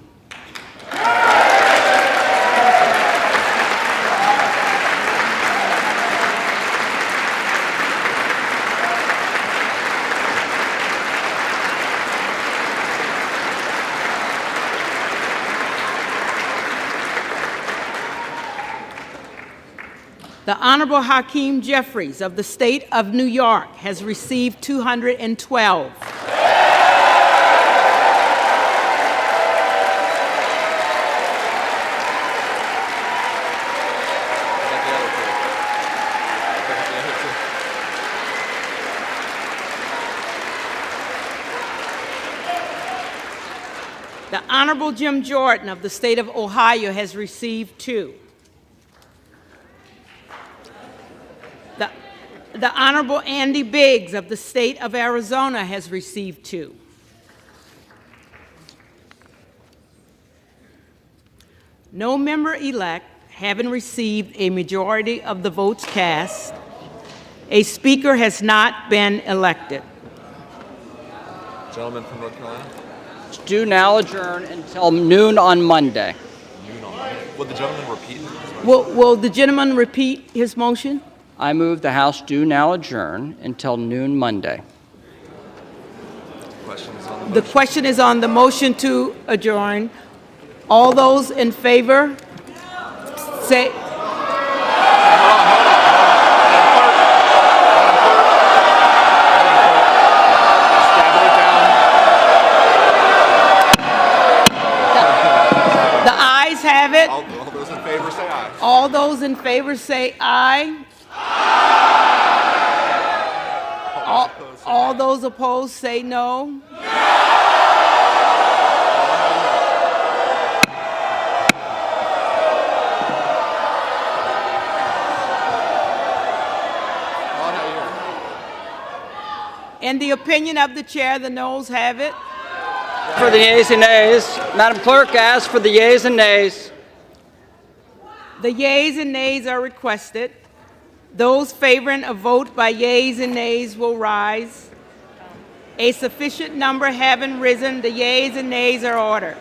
The Honorable Hakeem Jeffries of the state of New York has received 212. The Honorable Jim Jordan of the state of Ohio has received 2. The Honorable Andy Biggs of the state of Arizona has received 2. No member-elect having received a majority of the votes cast, a speaker has not been elected. Gentleman from North Carolina. Do now adjourn until noon on Monday. Noon on Monday. Will the gentleman repeat? Will the gentleman repeat his motion? I move the House do now adjourn until noon Monday. The question is on the motion to adjourn. All those in favor say. The ayes have it. All those in favor say aye. All those in favor say aye. All those opposed say no. In the opinion of the chair, the noes have it. For the yeas and nays, Madam Clerk, ask for the yeas and nays. The yeas and nays are requested. Those favoring a vote by yeas and nays will rise. A sufficient number having risen, the yeas and nays are ordered.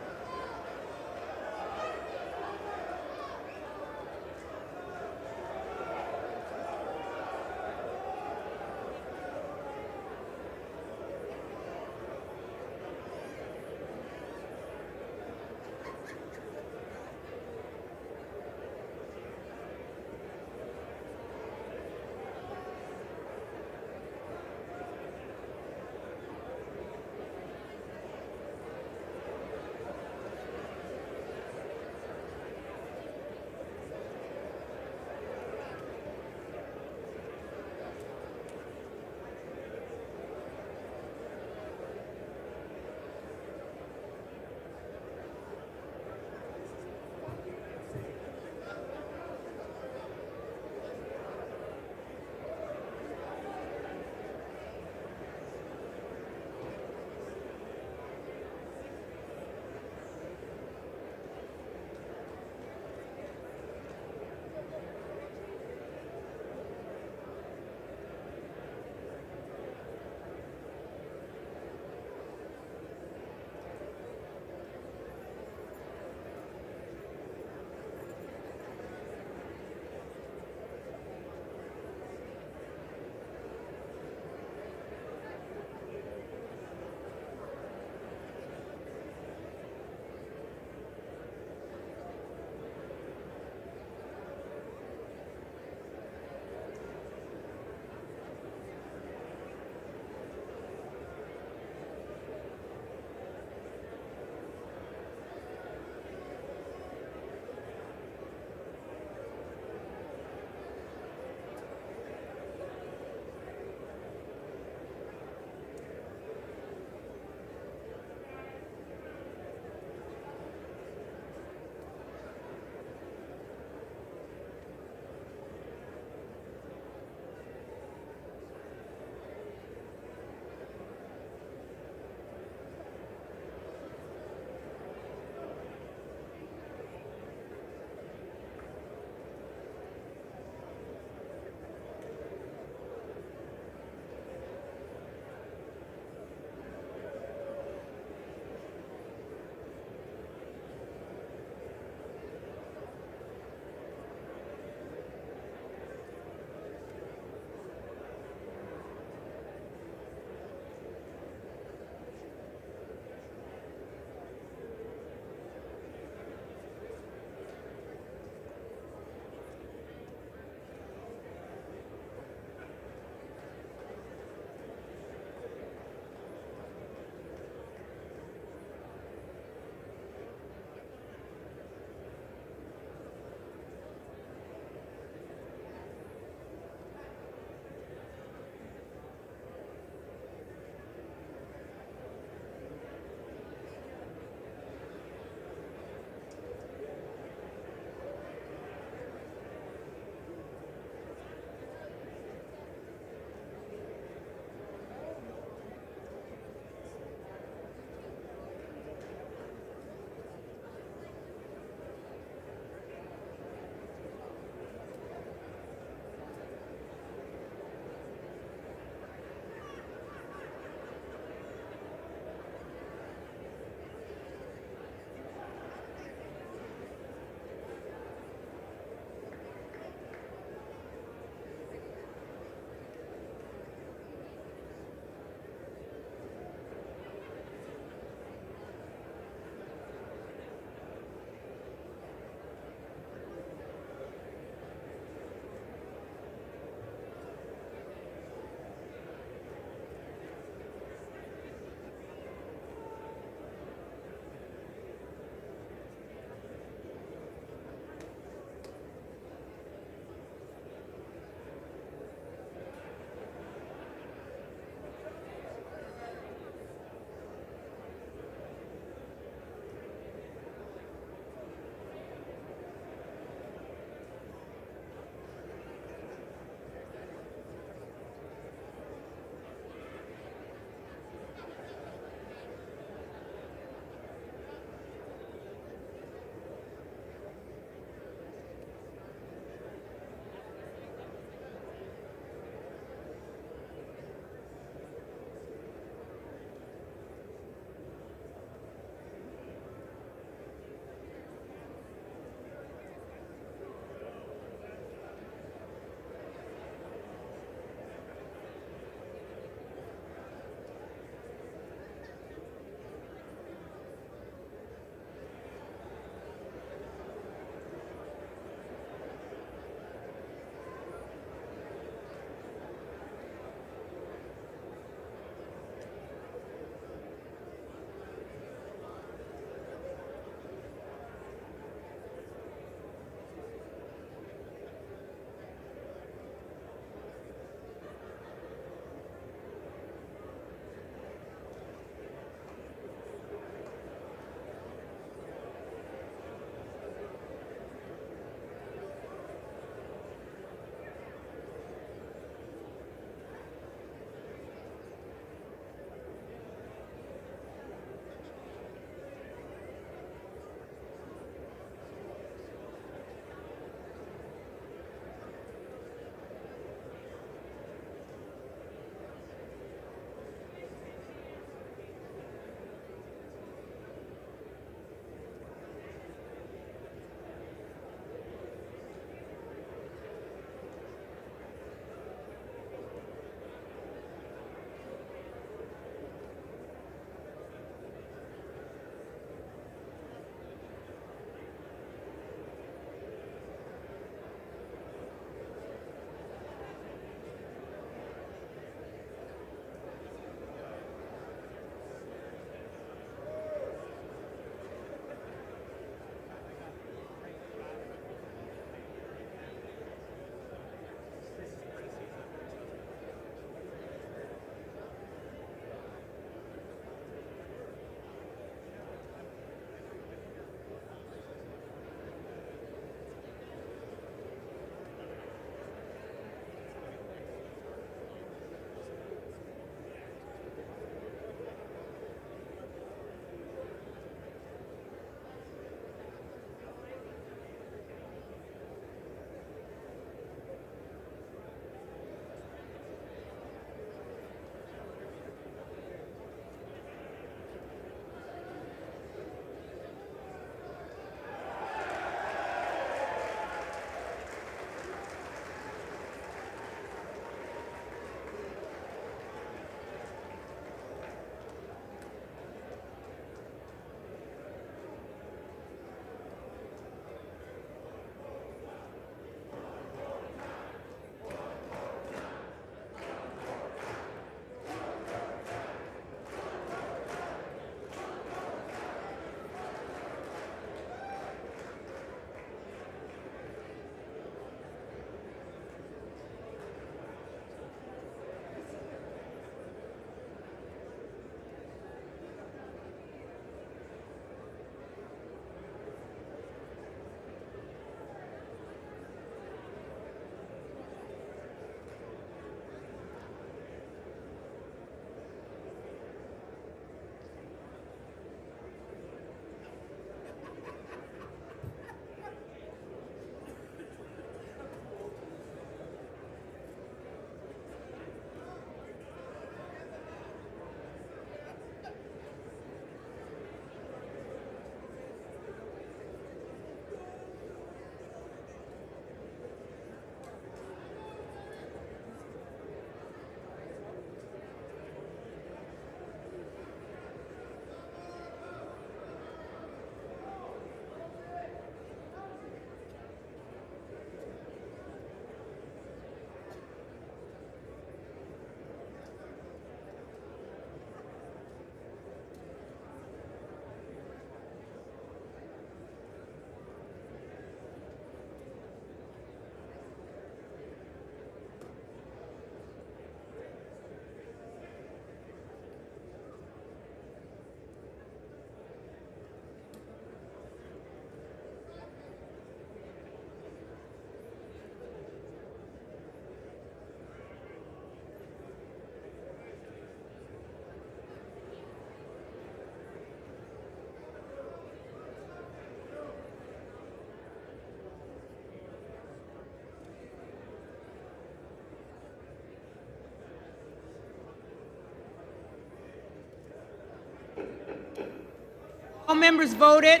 members voted?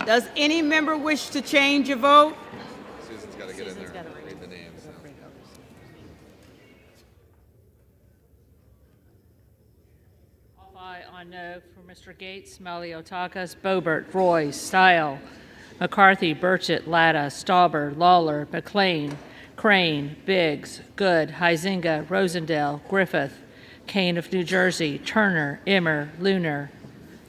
Does any member wish to change a vote? Susan's got to get in there and read the names. Off aye on no for Mr. Gates, Maliotakis, Boebert, Roy, Stile, McCarthy, Burchett, Latta, Stauber, Lawler, McLean, Crane, Biggs, Good, Huizinga, Rosendale, Griffith, Kane of New Jersey, Turner, Immer, Lunar,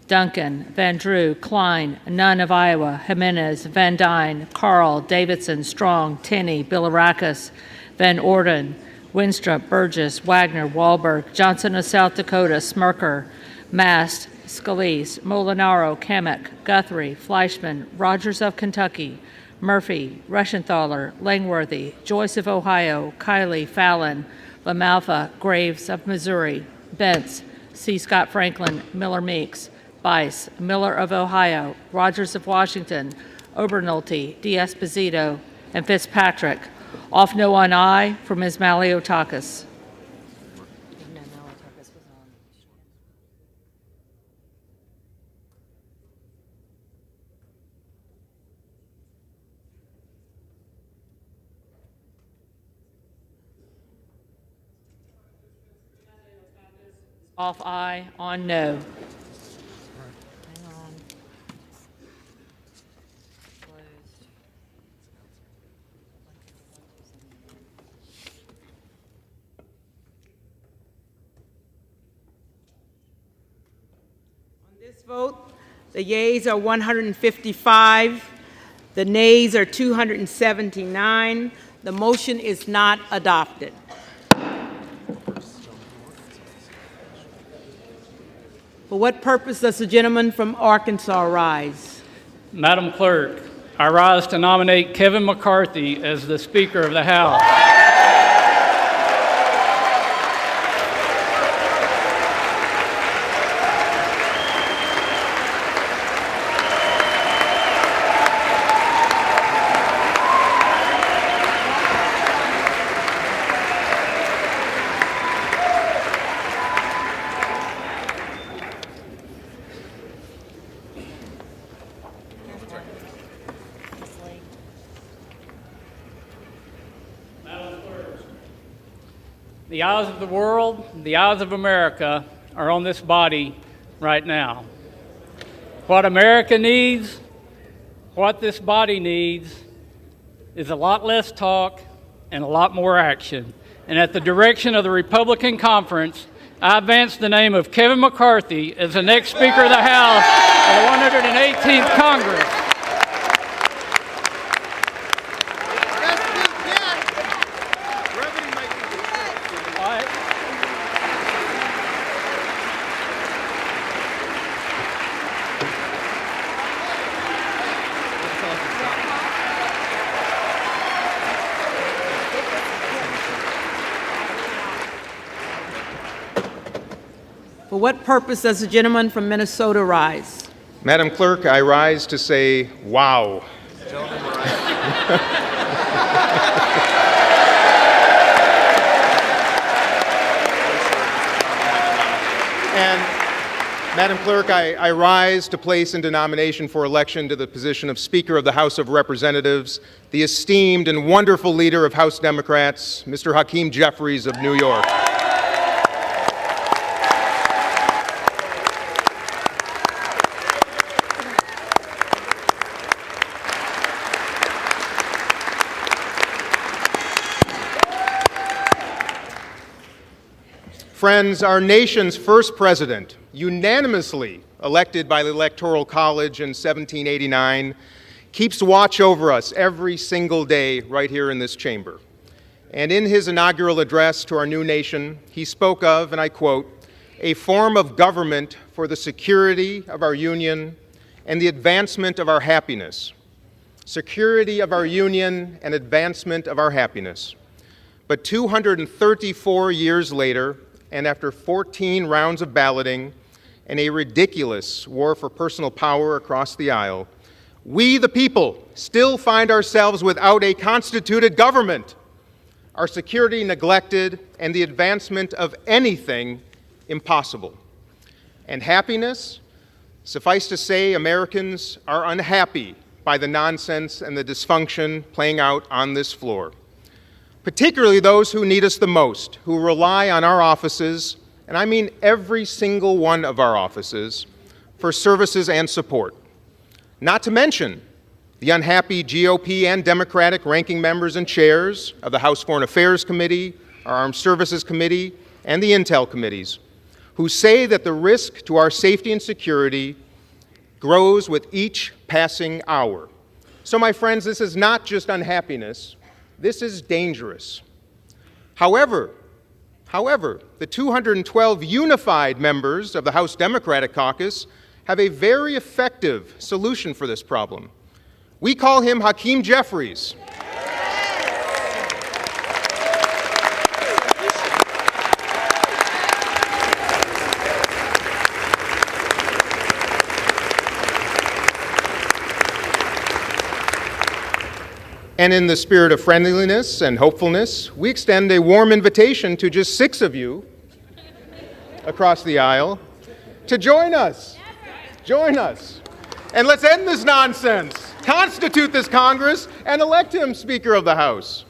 Duncan, Van Drew, Klein, Nunn of Iowa, Jimenez, Van Dyne, Carl, Davidson, Strong, Tenney, Bilirakis, Van Orden, Winstrup, Burgess, Wagner, Wahlberg, Johnson of South Dakota, Smirker, Mast, Scalise, Molinaro, Kamek, Guthrie, Fleischman, Rogers of Kentucky, Murphy, Rushenthaler, Langworthy, Joyce of Ohio, Kiley, Fallon, LaMalfa, Graves of Missouri, Bentz, C. Scott Franklin, Miller Meeks, Bice, Miller of Ohio, Rogers of Washington, Obernolte, D'Esposito, and Fitzpatrick. Off no on aye for Ms. Maliotakis. Off aye on no. Hang on. Closed. On this vote, the yeas are 155, the nays are 279. The motion is not adopted. For what purpose does the gentleman from Arkansas rise? Madam Clerk, I rise to nominate Kevin McCarthy as the Speaker of the House. The eyes of the world, the eyes of America are on this body right now. What America needs, what this body needs, is a lot less talk and a lot more action. And at the direction of the Republican Conference, I advance the name of Kevin McCarthy as the next Speaker of the House of the 118th Congress. For what purpose does the gentleman from Minnesota rise? Madam Clerk, I rise to say, wow. And Madam Clerk, I rise to place into nomination for election to the position of Speaker of the House of Representatives the esteemed and wonderful leader of House Democrats, Mr. Hakeem Jeffries of New York. Friends, our nation's first president, unanimously elected by the Electoral College in 1789, keeps watch over us every single day right here in this chamber. And in his inaugural address to our new nation, he spoke of, and I quote, a form of government for the security of our union and the advancement of our happiness. Security of our union and advancement of our happiness. But 234 years later, and after 14 rounds of balloting and a ridiculous war for personal power across the aisle, we, the people, still find ourselves without a constituted government, our security neglected, and the advancement of anything impossible. And happiness? Suffice to say, Americans are unhappy by the nonsense and the dysfunction playing out on this floor, particularly those who need us the most, who rely on our offices, and I mean every single one of our offices, for services and support. Not to mention the unhappy GOP and Democratic ranking members and chairs of the House Foreign Affairs Committee, our Armed Services Committee, and the Intel Committees, who say that the risk to our safety and security grows with each passing hour. So, my friends, this is not just unhappiness, this is dangerous. However, the 212 unified members of the House Democratic Caucus have a very effective solution for this problem. We call him Hakeem Jeffries. And in the spirit of friendliness and hopefulness, we extend a warm invitation to just 6 of you across the aisle to join us. Join us. And let's end this nonsense, constitute this Congress, and elect him Speaker of the House.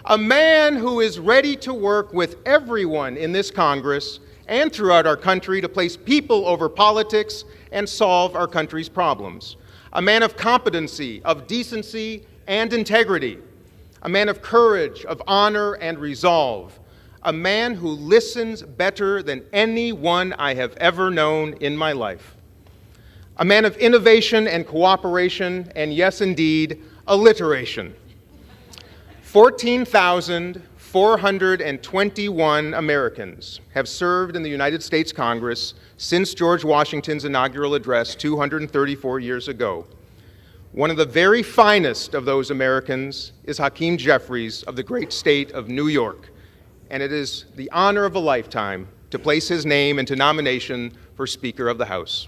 A man who is ready to work with everyone in this Congress and throughout our country to place people over politics and solve our country's problems. A man of competency, of decency, and integrity, a man of courage, of honor, and resolve, a man who listens better than anyone I have ever known in my life, a man of innovation and cooperation, and yes, indeed, alliteration. 14,421 Americans have served in the United States Congress since George Washington's inaugural address 234 years ago. One of the very finest of those Americans is Hakeem Jeffries of the great state of New York, and it is the honor of a lifetime to place his name into nomination for Speaker of the House.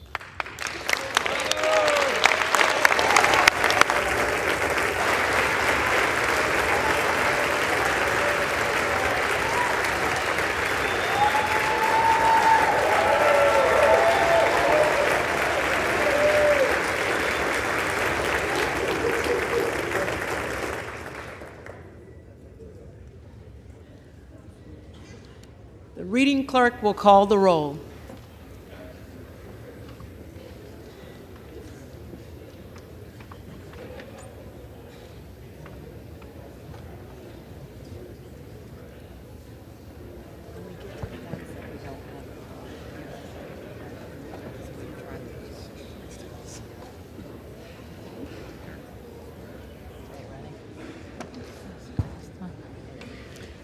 The reading clerk will call the roll.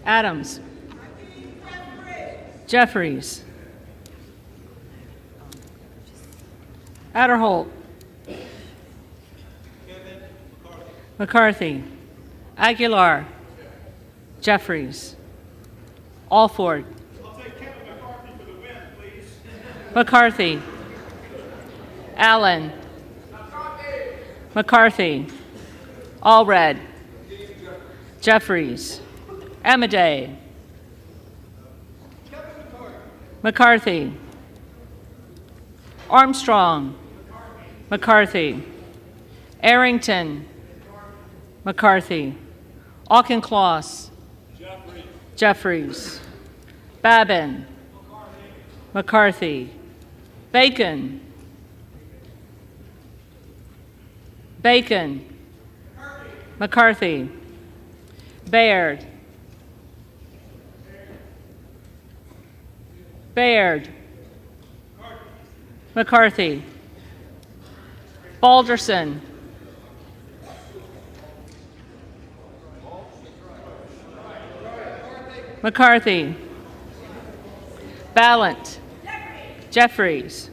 Adams. Jeffries. Adderholt. McCarthy. Aguilar. Jeffries. Alford. I'll take Kevin McCarthy for the win, please. McCarthy. Allen. McCarthy. Allred. Jeffries. Amadei. McCarthy. Armstrong. McCarthy. Arrington. McCarthy. Auchincloss. Jeffries. Babin. McCarthy. Bacon. Bacon. McCarthy. Baird. Baird. McCarthy. Balderson. McCarthy. Ballant. Jeffries.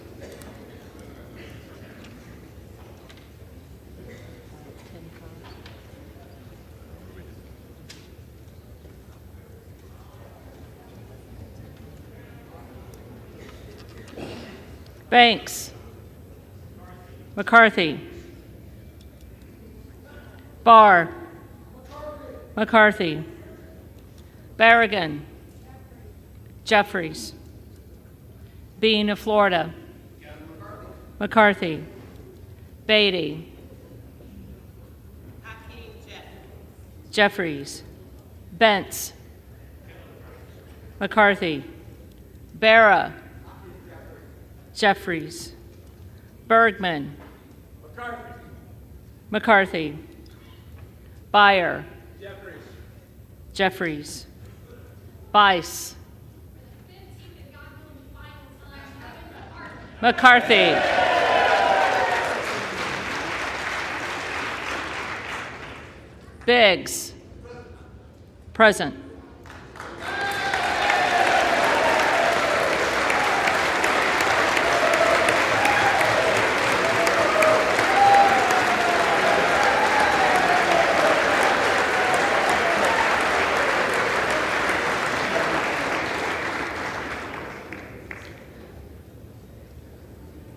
Banks. McCarthy. Barr. McCarthy. Barragan. Jeffries. Bean of Florida. McCarthy. Beatty. Jeffries. Bentz. McCarthy. Barra. Jeffries. Bergman. McCarthy. Beyer. Jeffries. Bice. McCarthy. Biggs. Present.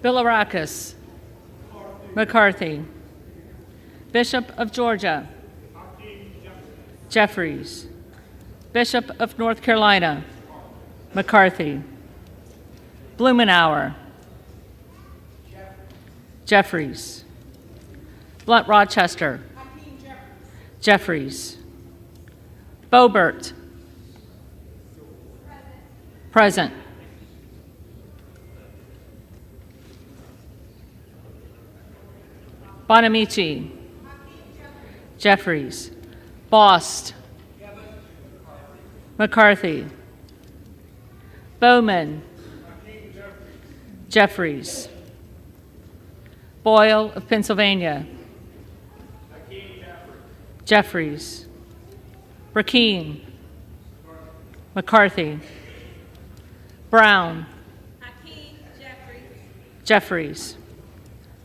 Bilirakis. McCarthy. Bishop of Georgia. Jeffries. Bishop of North Carolina. McCarthy. Blumenauer. Jeffries. Blunt Rochester. Jeffries. Boebert. Present. Bonamici. Jeffries. Bost. McCarthy. Bowman. Jeffries. Boyle of Pennsylvania. Jeffries. Brackeen. McCarthy. Brown. Jeffries.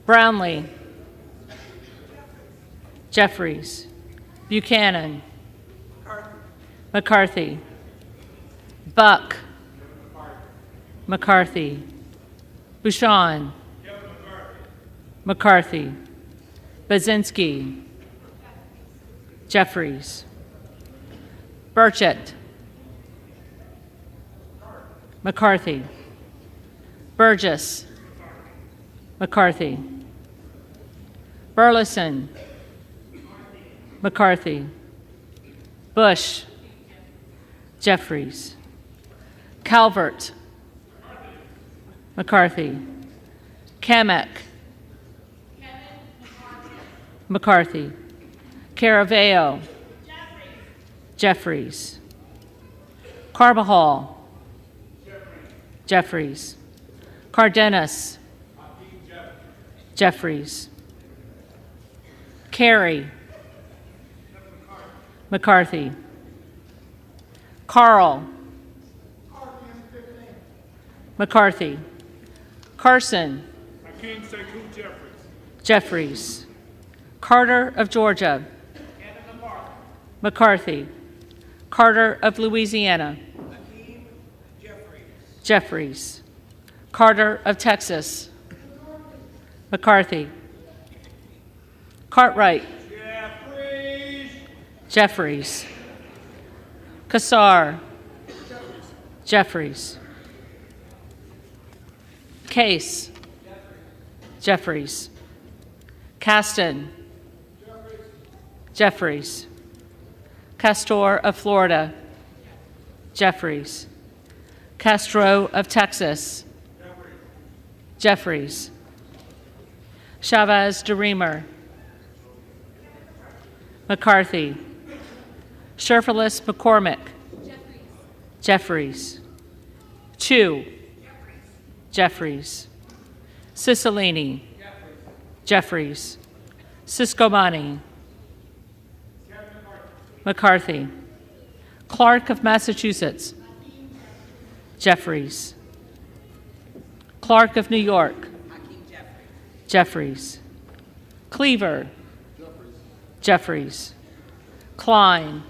Brownlee. Jeffries. Buchanan. McCarthy. Buck. McCarthy. Bouchon. McCarthy. Bazinski. Jeffries. Burchett. McCarthy. Burgess. McCarthy. Burleson. McCarthy. Bush. Jeffries. Calvert. McCarthy. Kamek. McCarthy. Caraveo. Jeffries. Carbajal. Jeffries. Cardenas. Jeffries. Carey. McCarthy. Carl. McCarthy. Carson. Jeffries. Carter of Georgia. McCarthy. Carter of Louisiana. Jeffries. Carter of Texas. McCarthy. Cartwright. Jeffries. Kassar. Jeffries. Case. Jeffries. Caston. Jeffries. Castor of Florida. Jeffries. Castro of Texas. Jeffries. Chavez de Reamer. McCarthy. Sherfilis McCormick. Jeffries. Chu. Jeffries. Cicilline. Jeffries. Siscomani. McCarthy. Clark of Massachusetts. Jeffries. Clark of New York. Jeffries. Cleaver. Jeffries. Klein.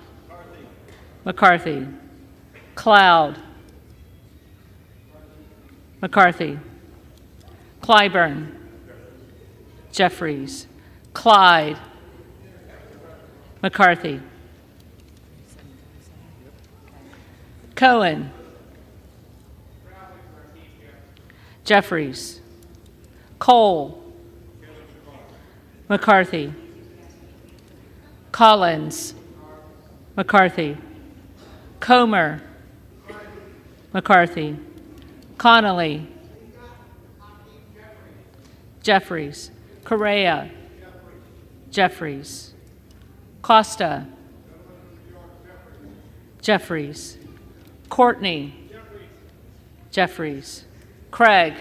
McCarthy. Cloud. McCarthy. Clyburn. Jeffries. Clyde. McCarthy. Cohen. Jeffries. Cole, McCarthy, Collins, McCarthy, Comer, McCarthy, Connolly, Jeffries, Correa, Jeffries, Costa, Jeffries, Courtney, Jeffries, Craig,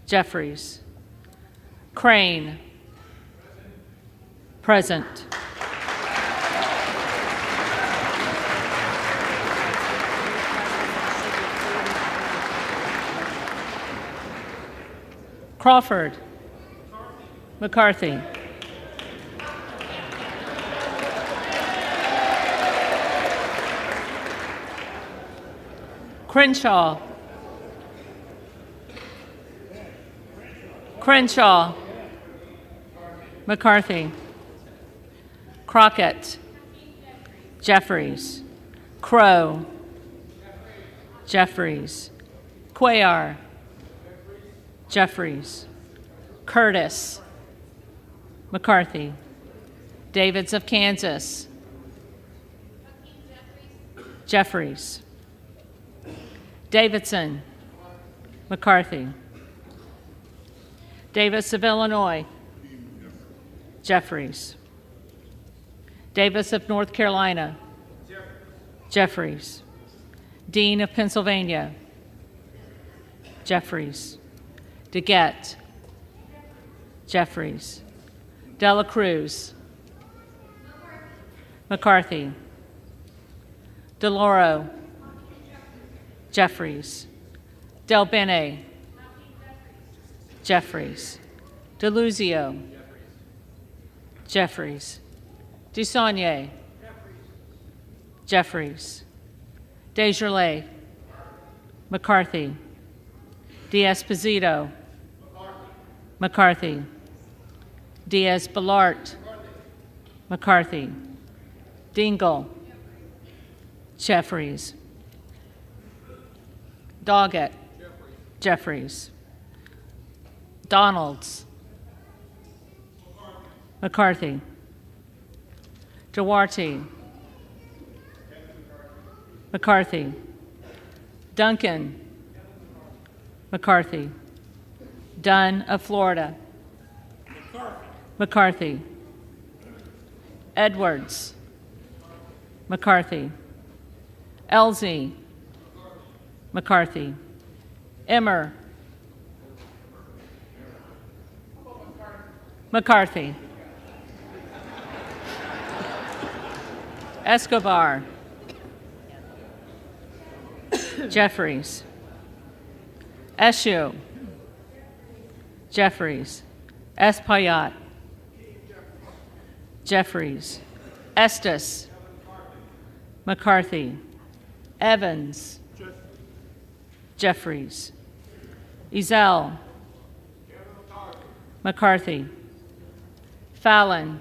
Jeffries, Crane, present. Crawford, McCarthy, Crenshaw, McCarthy, Crockett, Jeffries, Crow, Jeffries, Cuellar, Jeffries, Curtis, McCarthy, Davids of Kansas, Jeffries, Davidson, McCarthy, Davis of Illinois, Jeffries, Davis of North Carolina, Jeffries, Dean of Pennsylvania, Jeffries, DeGette, Jeffries, Dela Cruz, McCarthy, DeLauro, Jeffries, Del Bene, Jeffries, DeLuzio, Jeffries, Dusaunier, Jeffries, Desjardins, McCarthy, Diaz-Pizito, McCarthy, Diaz-Balart, McCarthy, Dingle, Jeffries, Doggett, Jeffries, Donalds, McCarthy, Duarte, McCarthy, Duncan, McCarthy, Dunn of Florida, McCarthy, Edwards, McCarthy, Elsie, McCarthy, Emmer, McCarthy, Escobar, Jeffries, Eshoo, Jeffries, Espaillat, Jeffries, Estes, McCarthy, Evans, Jeffries, Ezell, McCarthy, Fallon,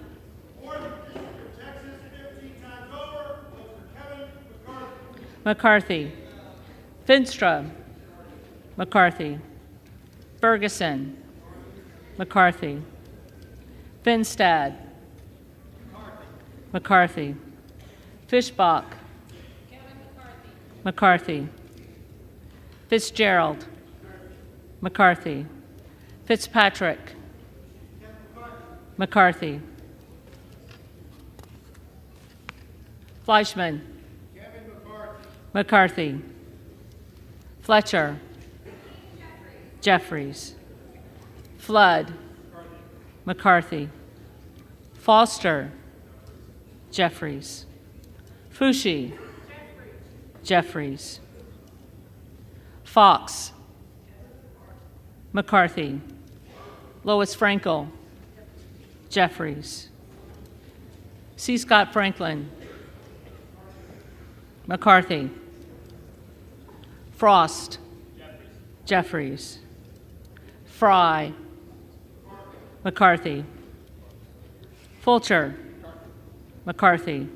McCarthy, Finstra, McCarthy, Ferguson, McCarthy, Finstad, McCarthy, Fishbach, McCarthy, Fitzgerald, McCarthy, Fitzpatrick, McCarthy, Fleischman, McCarthy, Fletcher, Jeffries, Flood, McCarthy, Foster, Jeffries, Fushi, Jeffries, Fox, McCarthy, Lois Frankel, Jeffries, C. Scott Franklin, McCarthy, Frost, Jeffries, Fry, McCarthy, Fulcher, McCarthy,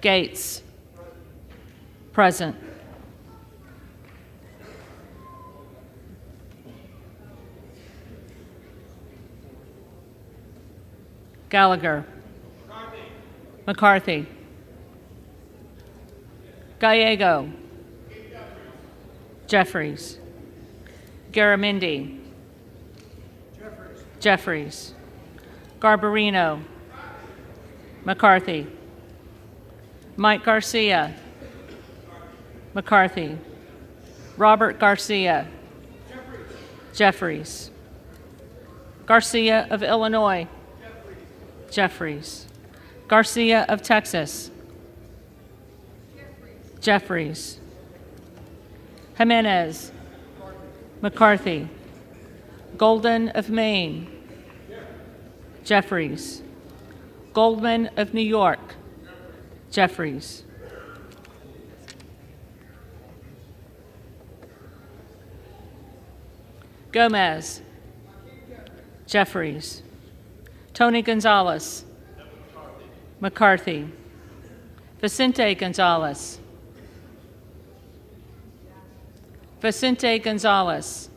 Gates, present. Gallagher. McCarthy. Gallego. Jeffries. Garamendi. Jeffries. Garbarino. McCarthy. Mike Garcia. McCarthy. Robert Garcia. Jeffries. Garcia of Illinois. Jeffries. Garcia of Texas. Jeffries. Jimenez. McCarthy. Golden of Maine. Jeffries. Goldman of New York. Jeffries. Gomez. Jeffries. Tony Gonzalez. McCarthy. Vicente Gonzalez. Vicente Gonzalez.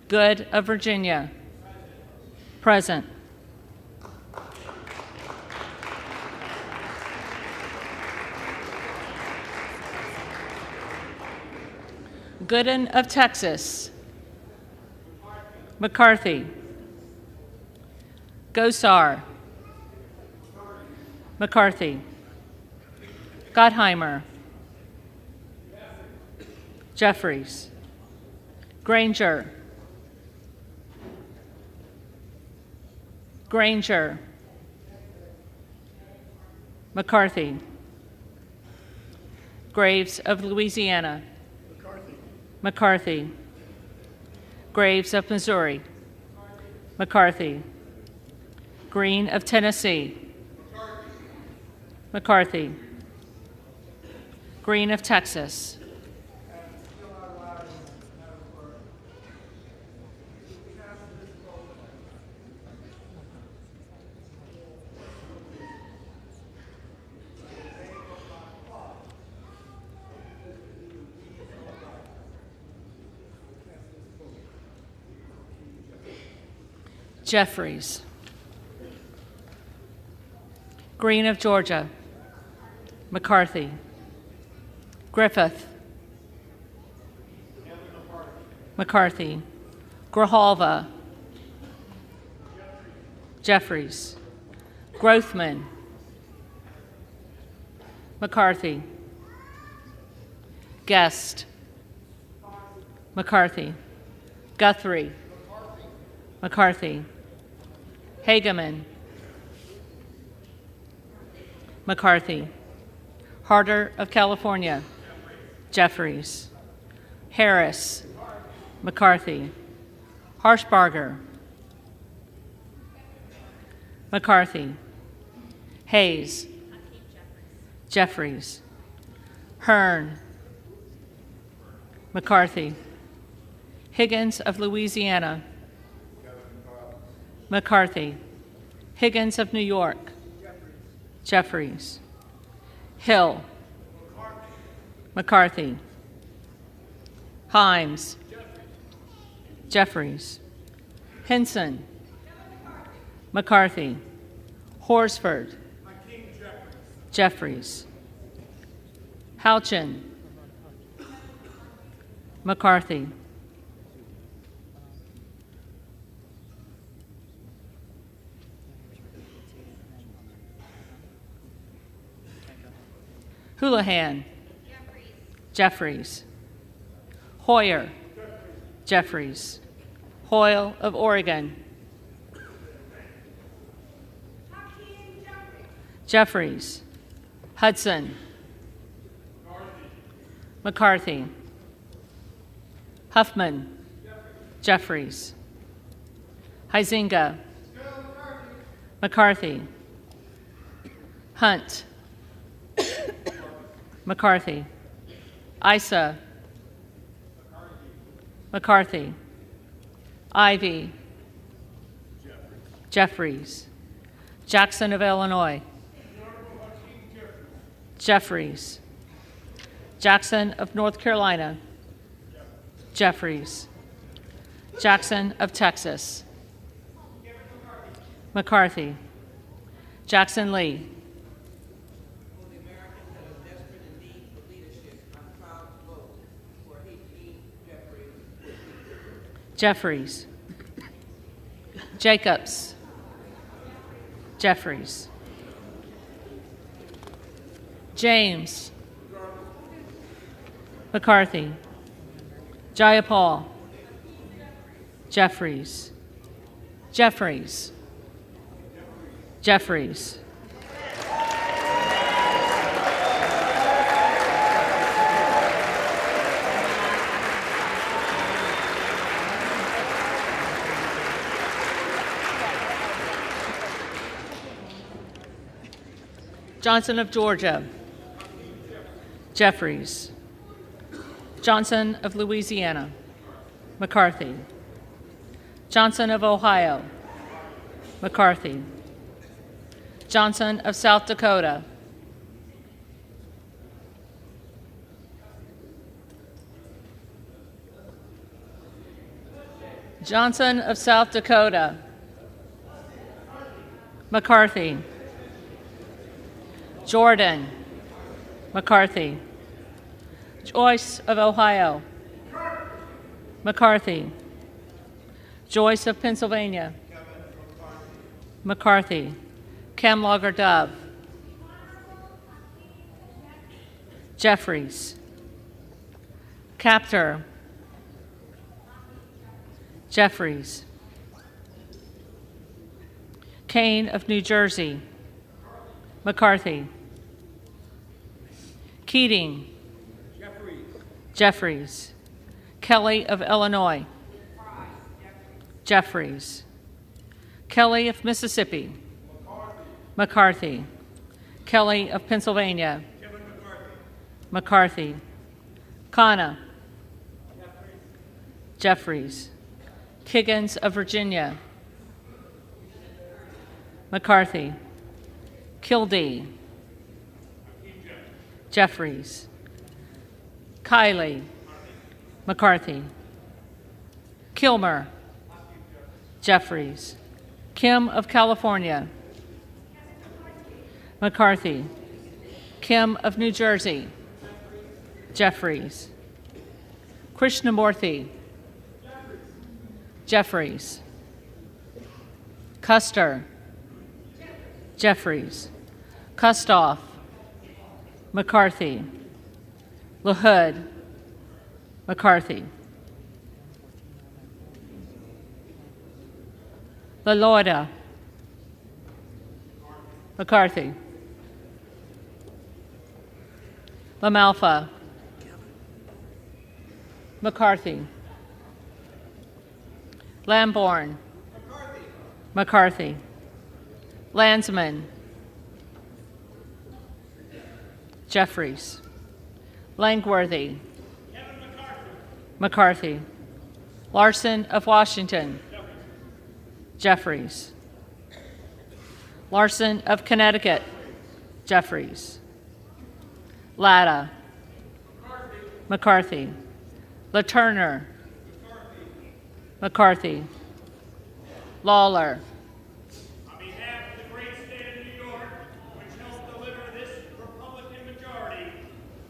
Good of Virginia. Present. Gooden of Texas. McCarthy. Gosar. McCarthy. Gottheimer. Jeffries. Granger. Granger. McCarthy. Graves of Louisiana. McCarthy. Graves of Missouri. McCarthy. Green of Tennessee. McCarthy. Green of Texas. Jeffries. Green of Georgia. McCarthy. Griffith. McCarthy. Grijalva. Jeffries. Grothman. McCarthy. Guest. McCarthy. Guthrie. McCarthy. Hageman. McCarthy. Harder of California. Jeffries. Harris. McCarthy. Harshbarger. McCarthy. Hayes. Jeffries. Hearn. McCarthy. Higgins of Louisiana. McCarthy. Higgins of New York. Jeffries. Hill. McCarthy. Himes. Jeffries. Henson. McCarthy. Horsford. Jeffries. Houchin. McCarthy. Houlihan. Jeffries. Hoyer. Jeffries. Hoyle of Oregon. Jeffries. Hudson. McCarthy. Huffman. Jeffries. Huizinga. McCarthy. Hunt. McCarthy. Isa. McCarthy. Ivy. Jeffries. Jackson of Illinois. Jeffries. Jackson of North Carolina. Jeffries. Jackson of Texas. McCarthy. Jackson Lee. Jeffries. Jacobs. Jeffries. James. McCarthy. Jayapal. Jeffries. Jeffries. Jeffries. Johnson of Georgia. Jeffries. Johnson of Louisiana. McCarthy. Johnson of Ohio. McCarthy. Johnson of South Dakota. Johnson of South Dakota. McCarthy. Jordan. McCarthy. Joyce of Ohio. McCarthy. Joyce of Pennsylvania. McCarthy. Camlogger Dove. Jeffries. Captor. Jeffries. Kane of New Jersey. McCarthy. Keating. Jeffries. Kelly of Illinois. Jeffries. Kelly of Mississippi. McCarthy. Kelly of Pennsylvania. McCarthy. Khanna. Jeffries. Kiggins of Virginia. McCarthy. Kildee. Jeffries. Kiley. McCarthy. Kilmer. Jeffries. Kim of California. McCarthy. Kim of New Jersey. Jeffries. Krishnamurthy. Jeffries. Custer. Jeffries. Kustoff. McCarthy. LaHood. McCarthy. LaLorda. McCarthy. LaMalfa. McCarthy. Lamborn. McCarthy. Landsman. Jeffries. Langworthy. McCarthy. Larson of Washington. Jeffries. Larson of Connecticut. Jeffries. Latta. McCarthy. LaTurner. McCarthy. Lawler. On behalf of the great state of New York, which helped deliver this Republican majority,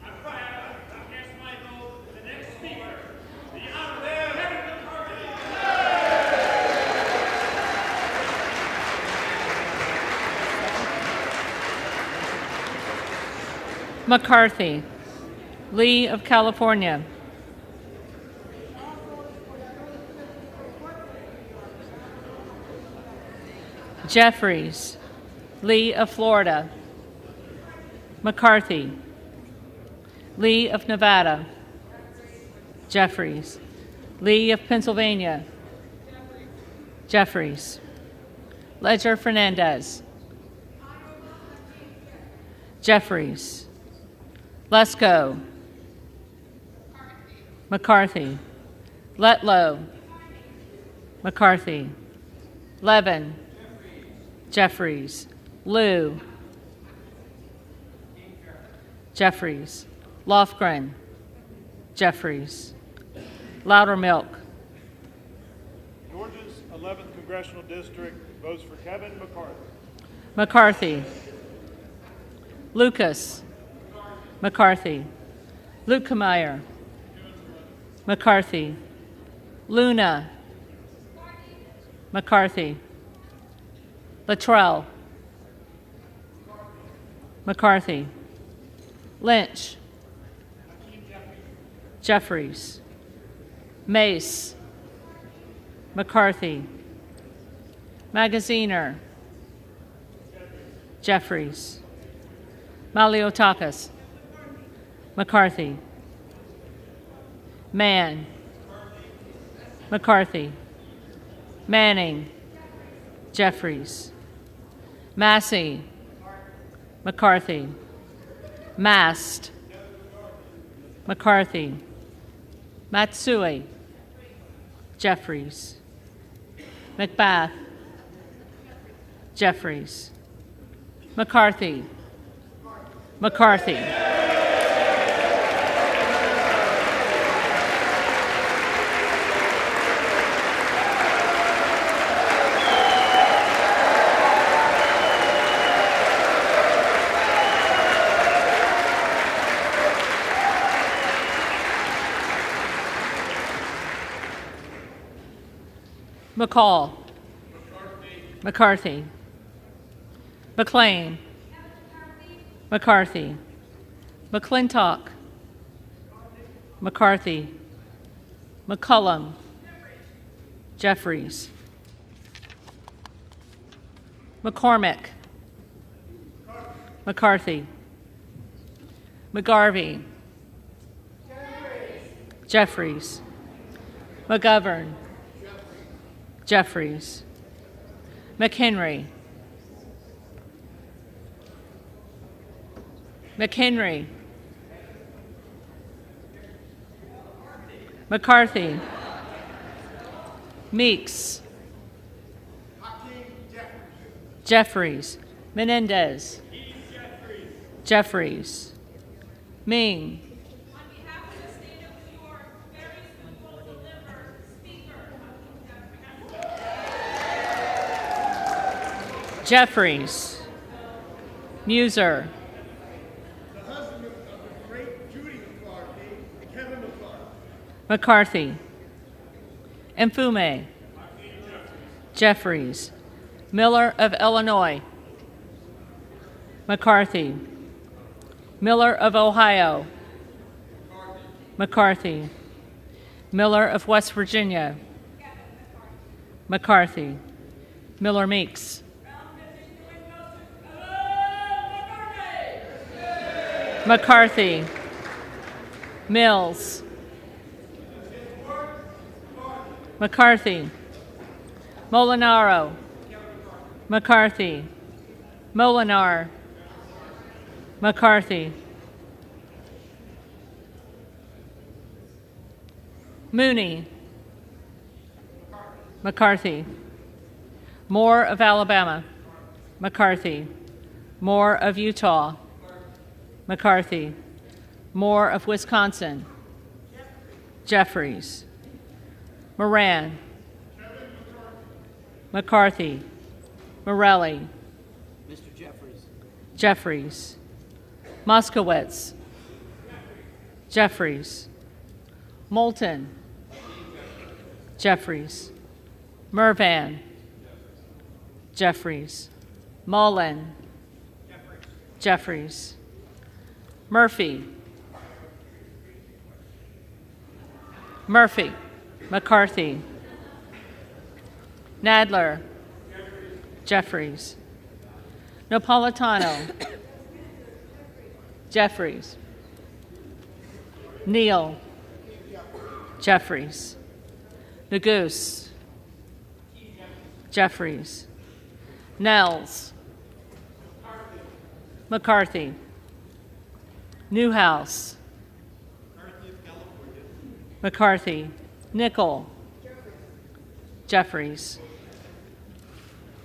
I'm proud to cast my vote for the next speaker, the Honorable Kevin McCarthy. McCarthy. Lee of California. Jeffries. Lee of Florida. McCarthy. Lee of Nevada. Jeffries. Lee of Pennsylvania. Jeffries. Ledger Fernandez. Jeffries. Lesko. McCarthy. Letlow. McCarthy. Levin. Jeffries. Liu. Jeffries. Lofgren. Jeffries. Loudermilk. Georgia's 11th Congressional District votes for Kevin McCarthy. McCarthy. Lucas. McCarthy. Lukemeyer. McCarthy. Luna. McCarthy. Luttrell. McCarthy. Lynch. Jeffries. Mace. McCarthy. Magaziner. Jeffries. Maliotakis. McCarthy. Mann. McCarthy. Manning. Jeffries. Massey. McCarthy. Mast. McCarthy. Matsui. Jeffries. McBath. Jeffries. McCarthy. McCarthy. McCall. McCarthy. McLean. McCarthy. McClintock. McCarthy. McCullum. Jeffries. McCormick. McCarthy. McGarvey. Jeffries. McGovern. Jeffries. McHenry. McHenry. McCarthy. Meeks. Jeffries. Menendez. Jeffries. Ming. On behalf of the state of New York, Berries will deliver Speaker Jeffries. Muser. The husband of the great Judy McCarthy, Kevin McCarthy. McCarthy. Mfume. Jeffries. Miller of Illinois. McCarthy. Miller of Ohio. McCarthy. Miller of West Virginia. McCarthy. Miller Meeks. McCarthy. Mills. McCarthy. Molinaro. McCarthy. Molinar. McCarthy. Mooney. McCarthy. Moore of Alabama. McCarthy. Moore of Utah. McCarthy. Moore of Wisconsin. Jeffries. Moran. McCarthy. Morelli. Mr. Jeffries. Jeffries. Moskowitz. Jeffries. Moulton. Jeffries. Mervan. Jeffries. Mullen. Jeffries. Murphy. Murphy. McCarthy. Nadler. Jeffries. Napolitano. Jeffries. Neal. Jeffries. Nagoose. Jeffries. Nels. McCarthy. Newhouse. McCarthy. Nickel. Jeffries.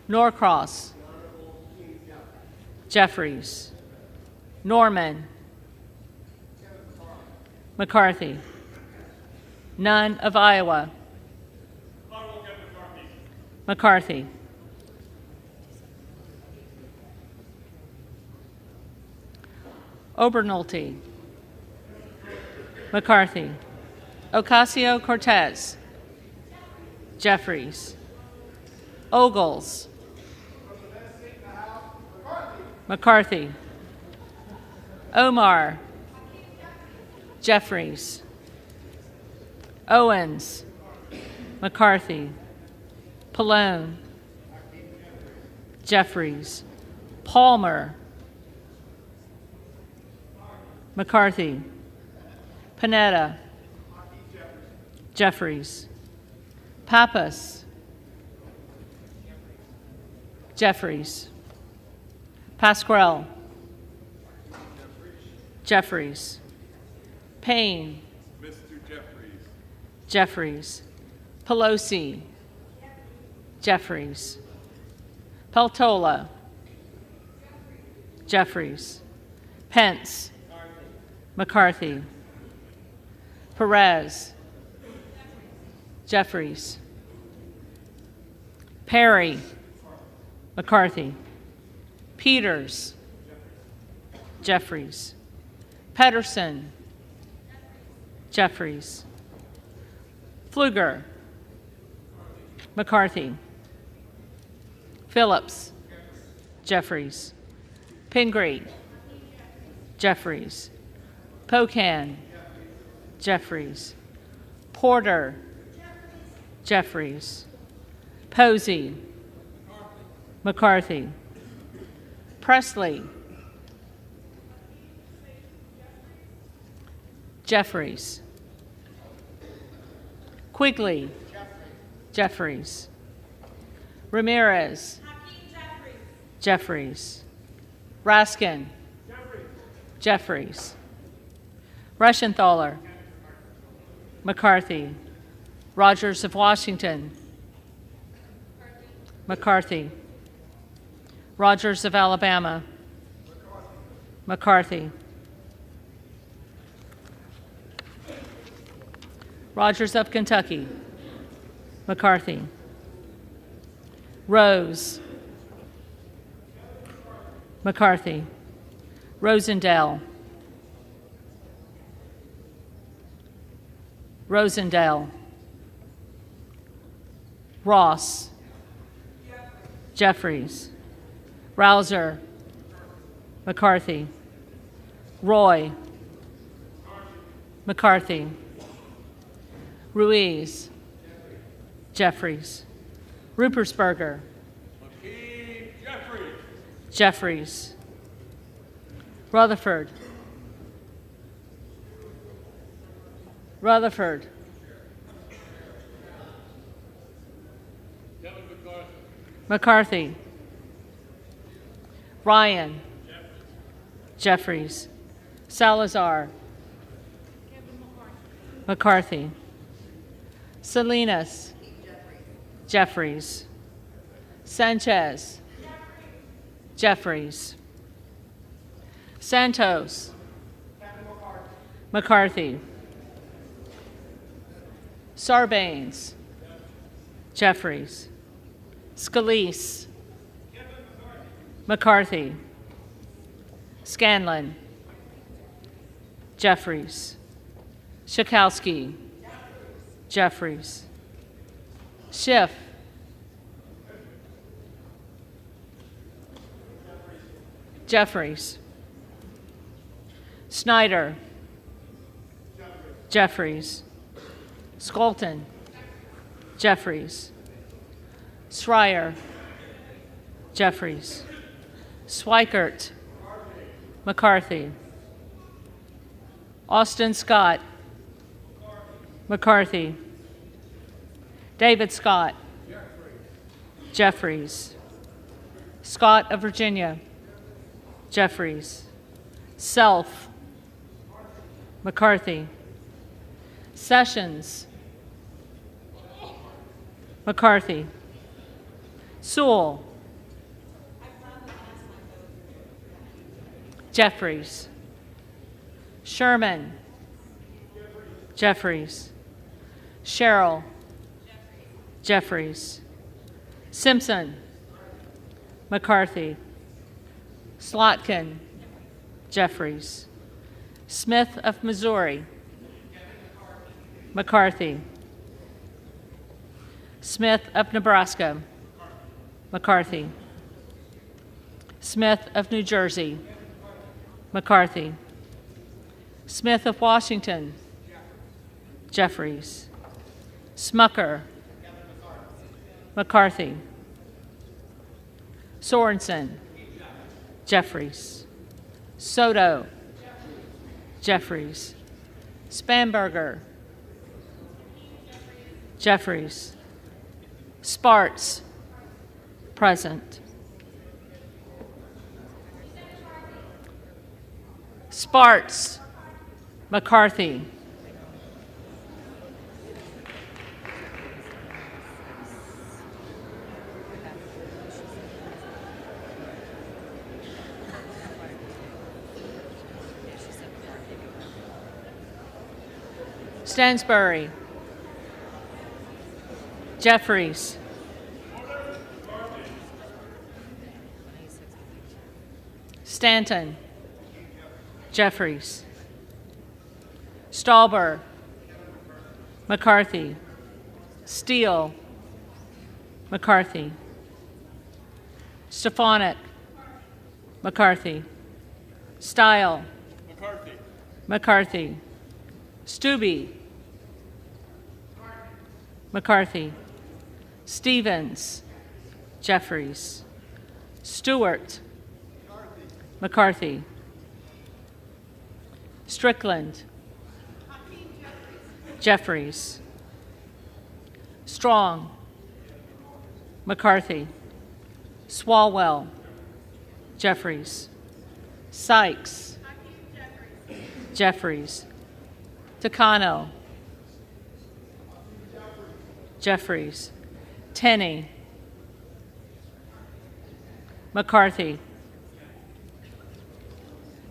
Norcross. Jeffries. Norman. McCarthy. Nunn of Iowa. McCarthy. Obernolte. McCarthy. Ocasio-Cortez. Jeffries. Ogles. McCarthy. Omar. Jeffries. Owens. McCarthy. Pallone. Jeffries. Palmer. McCarthy. Panetta. Jeffries. Pappas. Jeffries. Pasquale. Jeffries. Payne. Mr. Jeffries. Jeffries. Pelosi. Jeffries. Peltola. Jeffries. Pence. McCarthy. Perez. Jeffries. Perry. McCarthy. Peters. Jeffries. Pedersen. Jeffries. Pfluger. McCarthy. Phillips. Jeffries. Pingree. Jeffries. Pocan. Jeffries. Porter. Jeffries. Posey. McCarthy. Presley. Jeffries. Quigley. Jeffries. Ramirez. Jeffries. Raskin. Jeffries. Reschenthaler. McCarthy. Rogers of Washington. McCarthy. Rogers of Alabama. McCarthy. Rogers of Kentucky. McCarthy. Rose. McCarthy. Rosendale. Rosendale. Ross. Jeffries. Rouser. McCarthy. Roy. McCarthy. Ruiz. Jeffries. Rupersberger. Jeffries. Rutherford. Rutherford. McCarthy. Ryan. Jeffries. Salazar. McCarthy. Salinas. Jeffries. Sanchez. Jeffries. Santos. McCarthy. Sarbanes. Jeffries. Scalise. McCarthy. Scanlon. Jeffries. Schakowsky. Jeffries. Schiff. Jeffries. Snyder. Jeffries. Skolton. Jeffries. Schreier. Jeffries. Swikert. McCarthy. Austin Scott. McCarthy. David Scott. Jeffries. Scott of Virginia. Jeffries. Self. McCarthy. Sessions. McCarthy. Sewell. Jeffries. Sherman. Jeffries. Sherrill. Jeffries. Simpson, McCarthy, Slotkin, Jeffries, Smith of Missouri, McCarthy, Smith of Nebraska, McCarthy, Smith of New Jersey, McCarthy, Smith of Washington, Jeffries, Smucker, McCarthy, Sorensen, Jeffries, Soto, Jeffries, Spanberger, Jeffries, Sparts, present. Sparts, McCarthy. Stansbury, Jeffries, Stanton, Jeffries, Stauber, McCarthy, Steele, McCarthy, Stefanik, McCarthy, Stile, McCarthy, Stubbe, McCarthy, Stevens, Jeffries, Stewart, McCarthy, Strickland, Jeffries, Strong, McCarthy, Swalwell, Jeffries, Sykes, Jeffries, Takano, Jeffries, Tenney, McCarthy,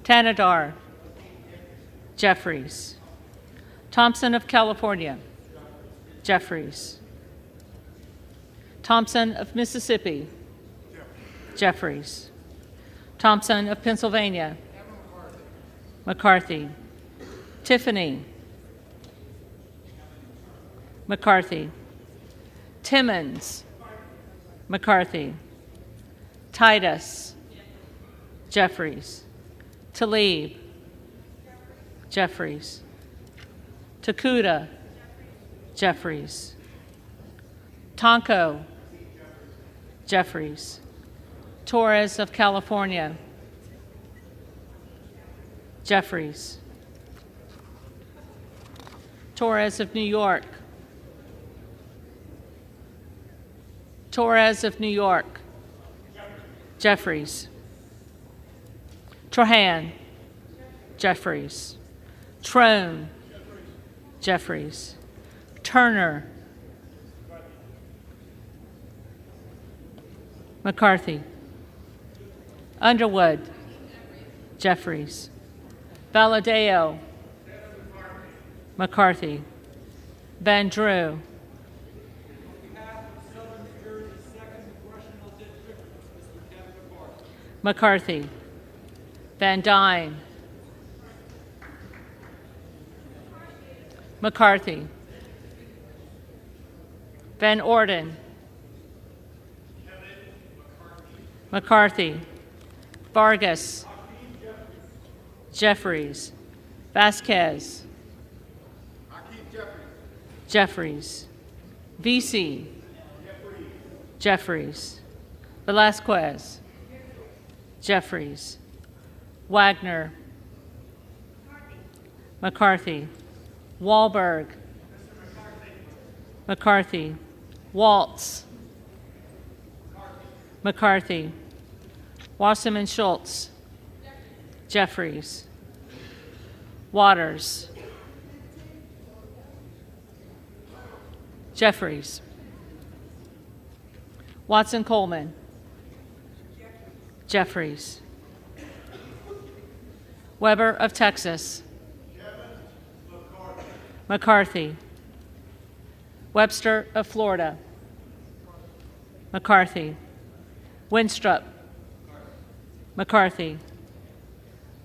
Tanadar, Jeffries, Thompson of California, Jeffries, Thompson of Mississippi, Jeffries, Thompson of Pennsylvania, McCarthy, Tiffany, McCarthy, Timmons, McCarthy, Titus, Jeffries, Tlaib, Jeffries, Takuda, Jeffries, Tonko, Jeffries, Torres of California, Jeffries, Torres of New York, Torres of New York, Jeffries, Trahan, Jeffries, Trone, Jeffries, Turner, McCarthy, Underwood, Jeffries, Valadeo, McCarthy, Van Drew, McCarthy, Van Dyne, McCarthy, Van Orden, McCarthy, Vargas, Jeffries, Vasquez, Jeffries, VC, Jeffries, Velasquez, Jeffries, Wagner, McCarthy, Wahlberg, McCarthy, Waltz, McCarthy, Wasserman Schultz, Jeffries, Waters, Jeffries, Watson Coleman, Jeffries, Weber of Texas, McCarthy, Webster of Florida, McCarthy. Winstrup. McCarthy.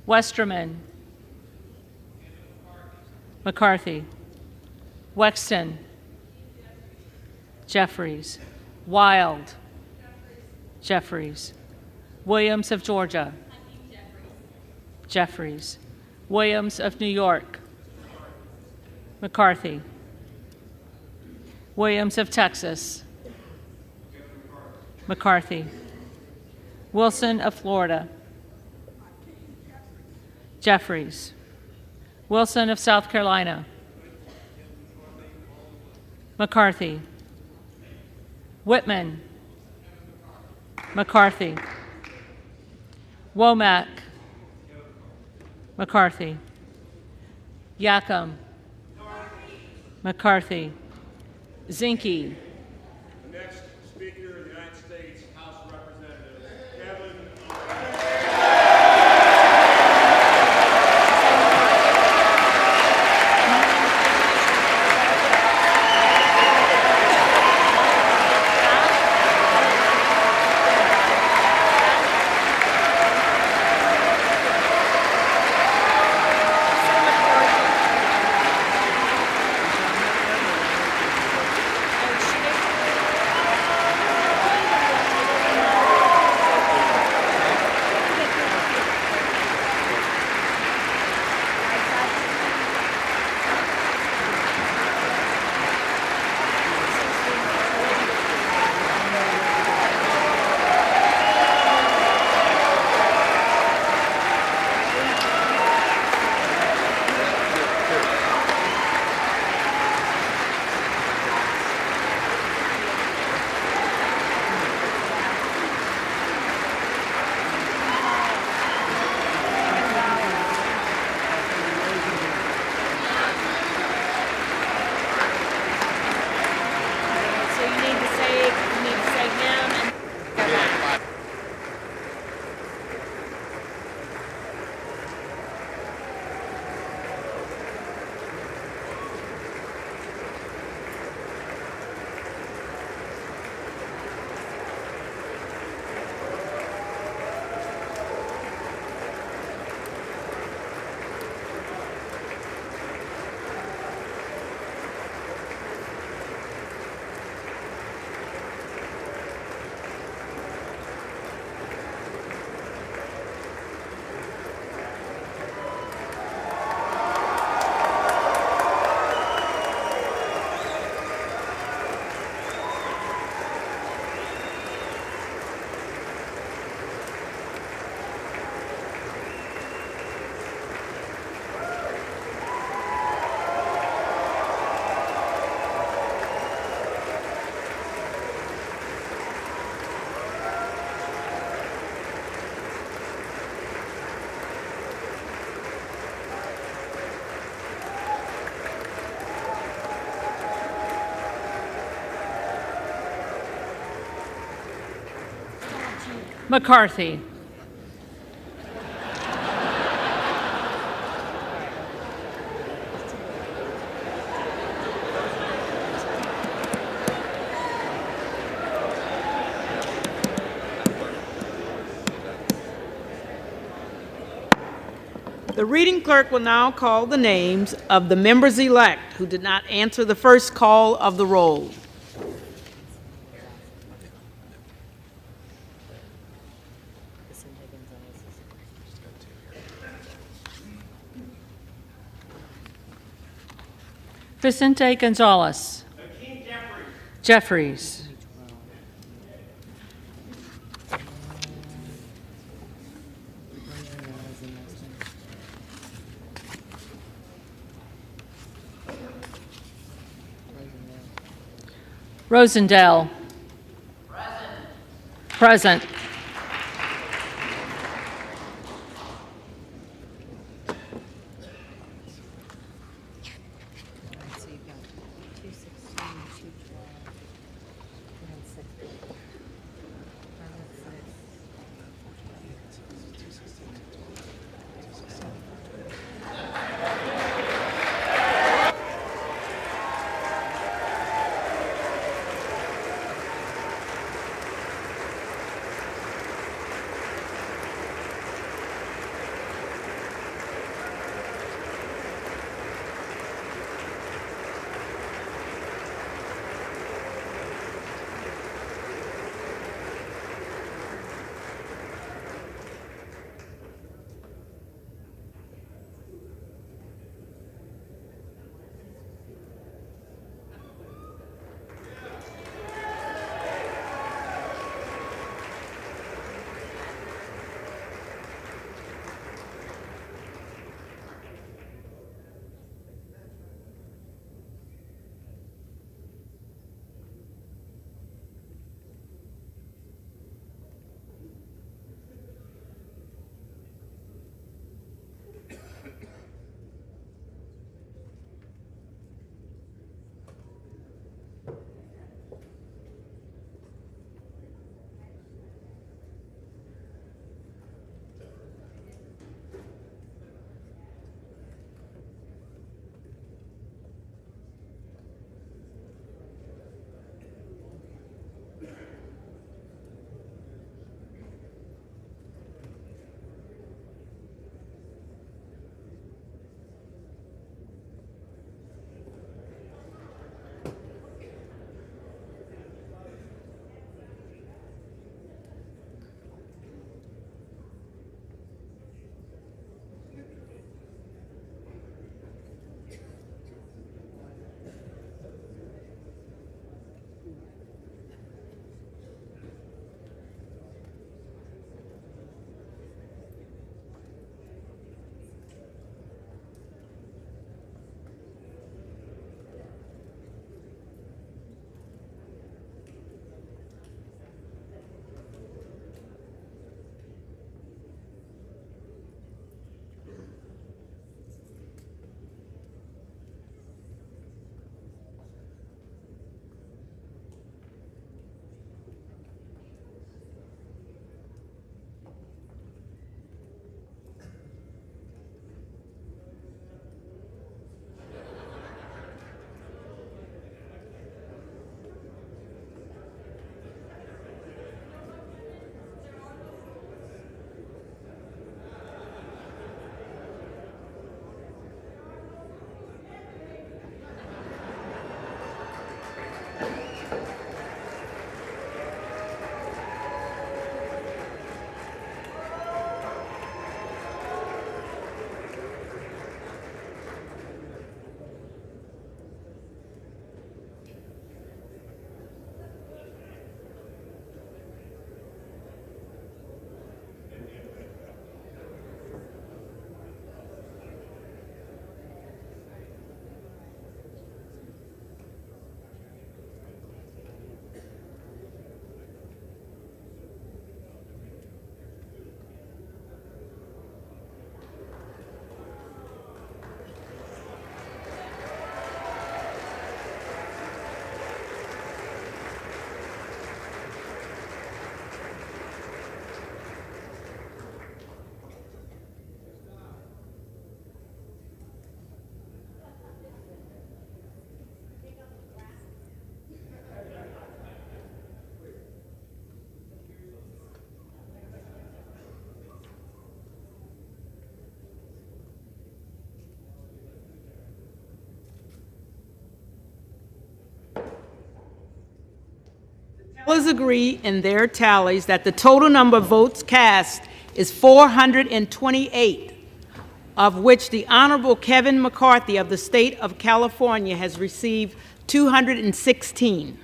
Westerman. McCarthy. Wexton. Jeffries. Wild. Jeffries. Williams of Georgia. Jeffries. Williams of New York. McCarthy. Williams of Texas. McCarthy. Wilson of Florida. Jeffries. Wilson of South Carolina. McCarthy. Whitman. McCarthy. Womack. McCarthy. Yackham. McCarthy. Zinke. The next Speaker of the United States House of Representatives, Kevin. McCarthy. The reading clerk will now call the names of the members-elect who did not answer the first call of the roll. Vicente Gonzalez. Jeffries. Rosendale. Present. agree in their tallies that the total number of votes cast is 428, of which the Honorable Kevin McCarthy of the state of California has received 216.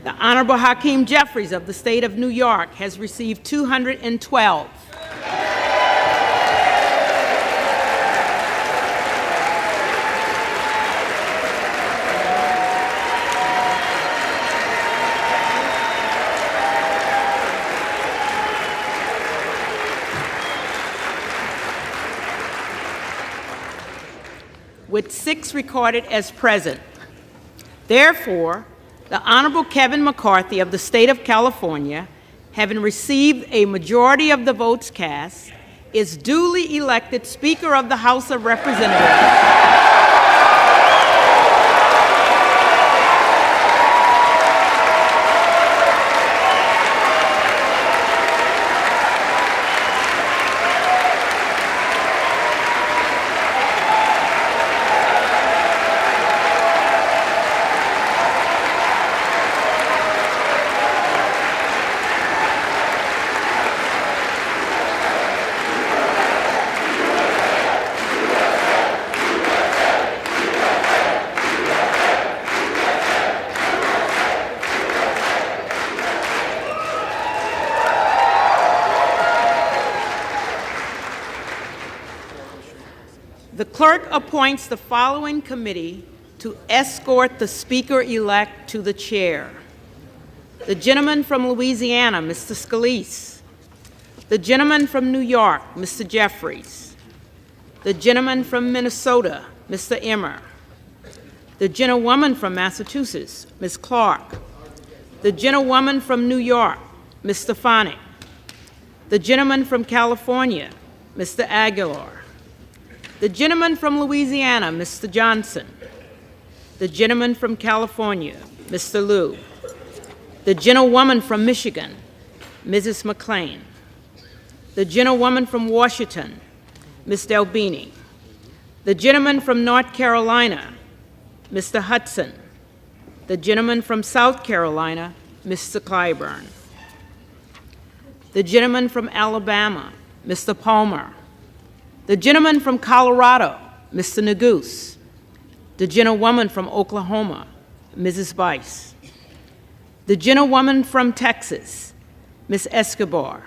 The Honorable Hakeem Jeffries of the state of New York has received 212. With 6 recorded as present. Therefore, the Honorable Kevin McCarthy of the state of California, having received a majority of the votes cast, is duly elected Speaker of the House of Representatives. The clerk appoints the following committee to escort the Speaker-elect to the chair. The gentleman from Louisiana, Mr. Scalise. The gentleman from New York, Mr. Jeffries. The gentleman from Minnesota, Mr. Emmer. The gentlewoman from Massachusetts, Ms. Clark. The gentlewoman from New York, Ms. Stefanik. The gentleman from California, Mr. Aguilar. The gentleman from Louisiana, Mr. Johnson. The gentleman from California, Mr. Liu. The gentlewoman from Michigan, Mrs. McClain. The gentlewoman from Washington, Ms. Delbini. The gentleman from North Carolina, Mr. Hudson. The gentleman from South Carolina, Mr. Clyburn. The gentleman from Alabama, Mr. Palmer. The gentleman from Colorado, Mr. Neguse. The gentlewoman from Oklahoma, Mrs. Bice. The gentlewoman from Texas, Ms. Escobar.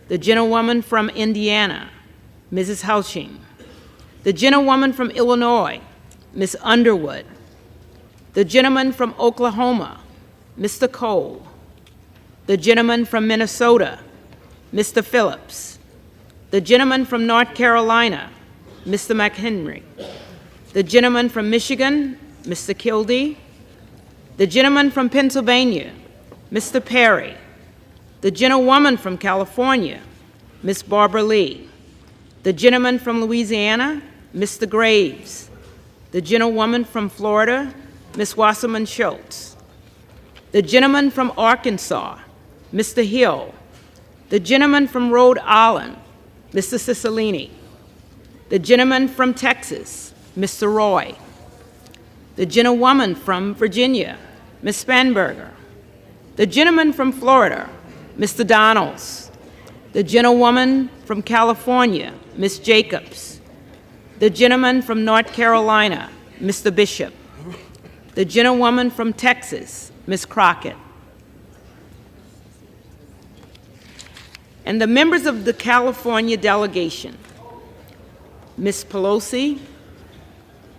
The gentlewoman from Indiana, Mrs. Houching. The gentlewoman from Illinois, Ms. Underwood. The gentleman from Oklahoma, Mr. Cole. The gentleman from Minnesota, Mr. Phillips. The gentleman from North Carolina, Mr. McHenry. The gentleman from Michigan, Mr. Kildee. The gentleman from Pennsylvania, Mr. Perry. The gentlewoman from California, Ms. Barbara Lee. The gentleman from Louisiana, Mr. Graves. The gentlewoman from Florida, Ms. Wasserman Schultz. The gentleman from Arkansas, Mr. Hill. The gentleman from Rhode Island, Mr. Cicilline. The gentleman from Texas, Mr. Roy. The gentlewoman from Virginia, Ms. Spanberger. The gentleman from Florida, Mr. Donalds. The gentlewoman from California, Ms. Jacobs. The gentleman from North Carolina, Mr. Bishop. The gentlewoman from Texas, Ms. Crockett. And the members of the California delegation, Ms. Pelosi,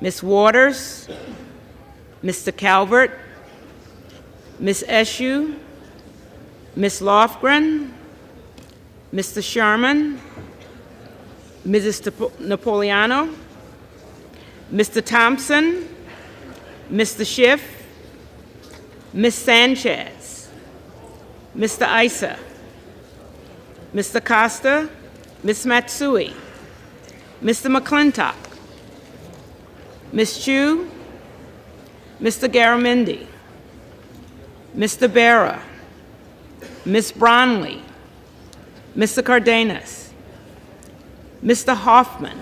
Ms. Waters, Mr. Calvert, Ms. Eshoo, Ms. Lofgren, Mr. Sherman, Mrs. Napoleano, Mr. Thompson, Mr. Schiff, Ms. Sanchez, Mr. Issa, Mr. Costa, Ms. Matsui, Mr. McClintock, Ms. Chu, Mr. Garamendi, Mr. Barra, Ms. Bronley, Mr. Cardenas, Mr. Hoffman,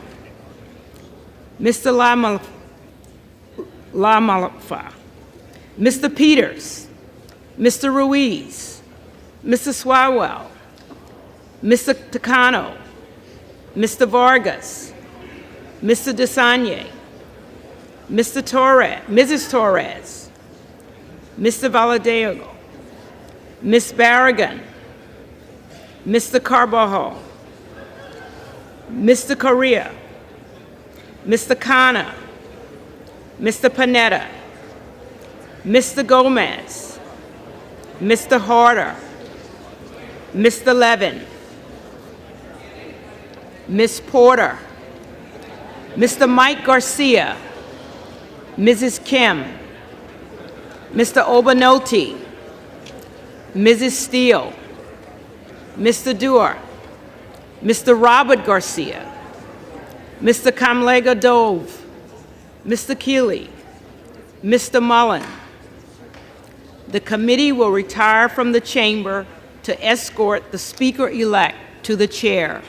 Mr. Lamalfa, Mr. Peters, Mr. Ruiz, Mr. Swalwell, Mr. Takano, Mr. Vargas, Mr. Desanye, Mr. Torres, Mrs. Torres, Mr. Valadego, Ms. Barragan, Mr. Carbajal, Mr. Correa, Mr. Khanna, Mr. Panetta, Mr. Gomez, Mr. Harder, Mr. Levin, Ms. Porter, Mr. Mike Garcia, Mrs. Kim, Mr. Obanoti, Mrs. Steele, Mr. Dewar, Mr. Robert Garcia, Mr. Kamlega Dove, Mr. Keeley, Mr. Mullen. The committee will retire from the chamber to escort the speaker-elect to the chair.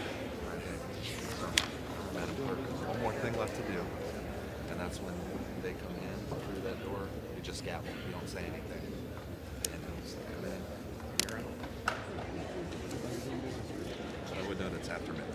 Madam Clerk, one more thing left to do, and that's when they come in through that door, you just gavel, you don't say anything. And those that come in, you're out. But I would note it's after midnight.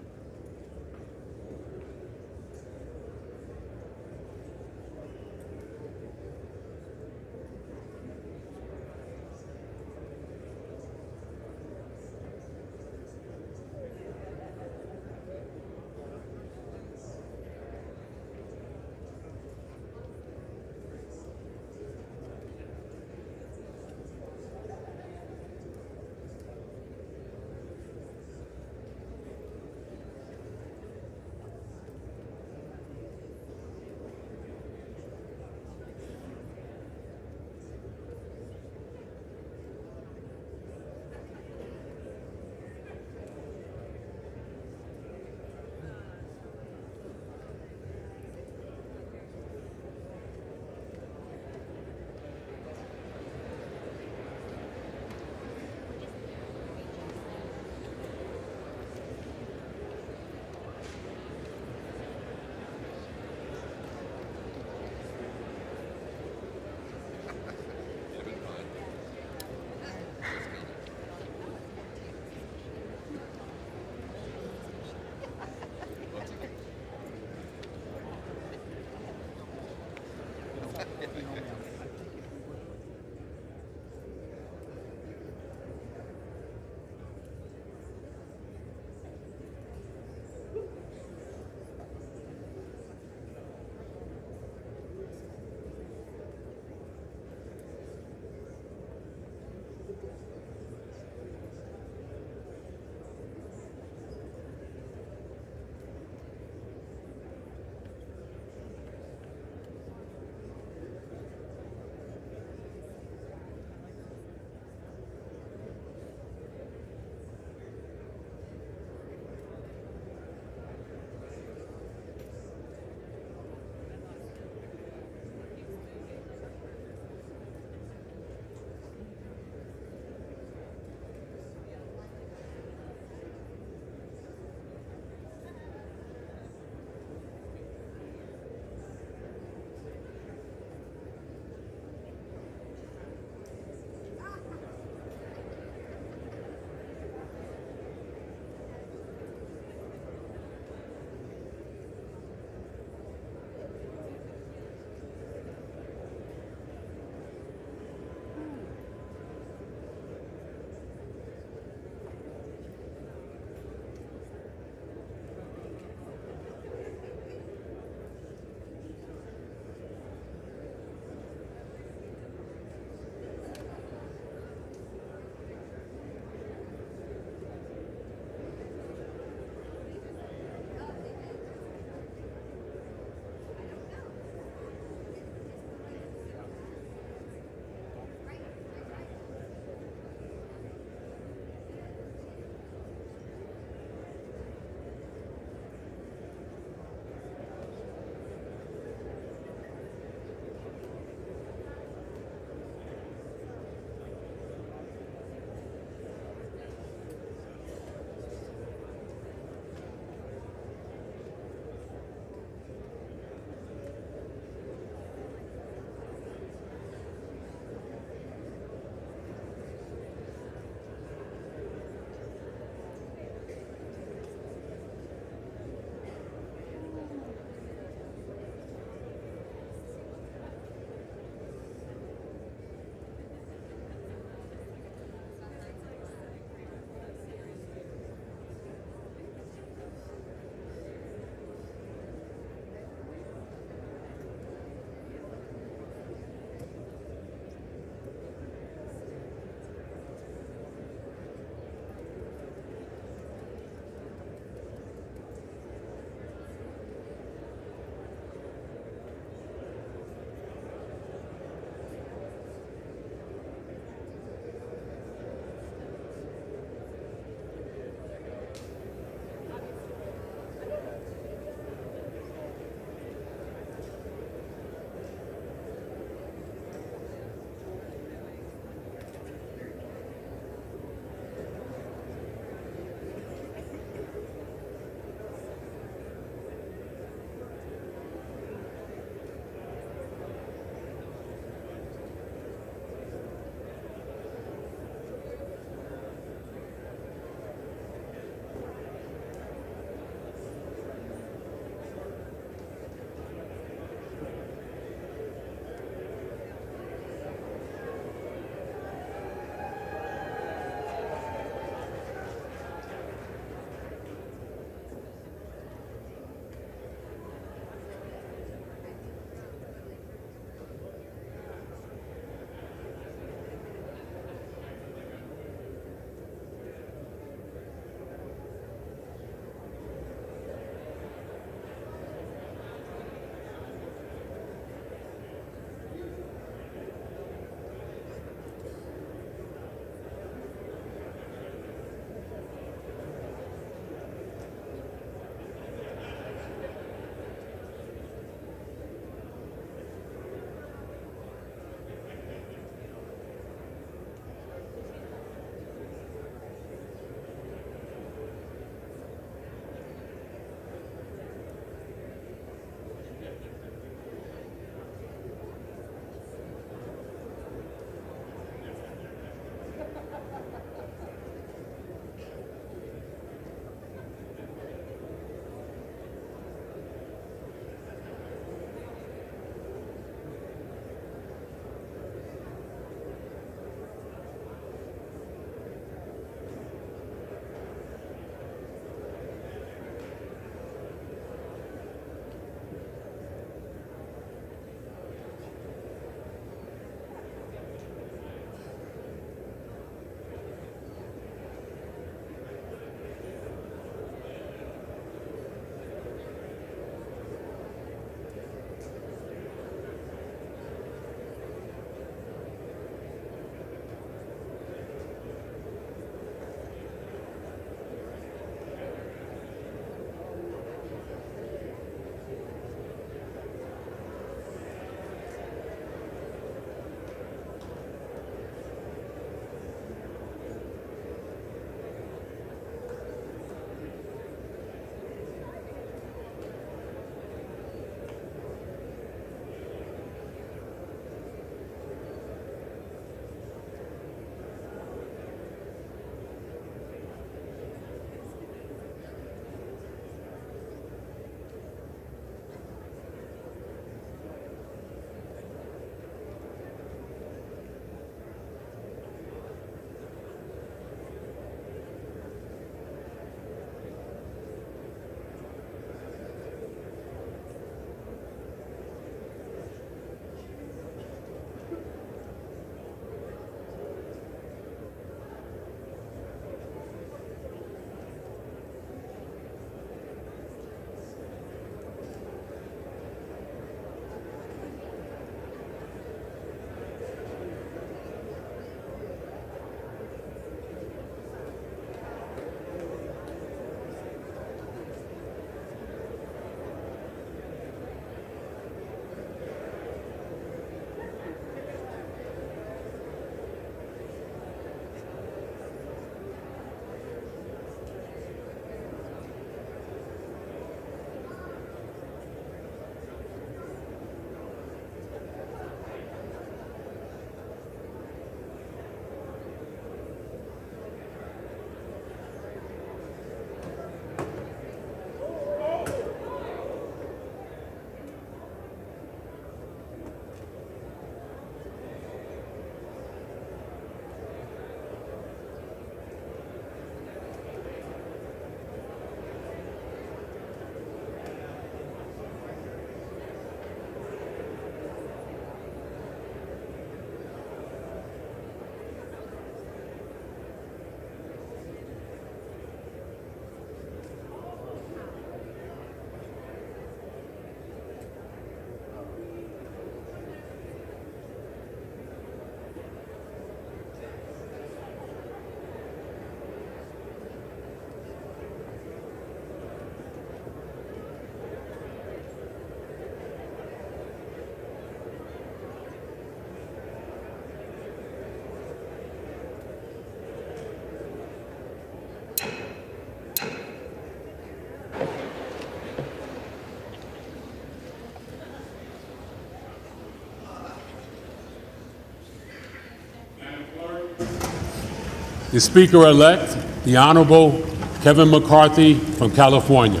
The Speaker-elect, the Honorable Kevin McCarthy from California.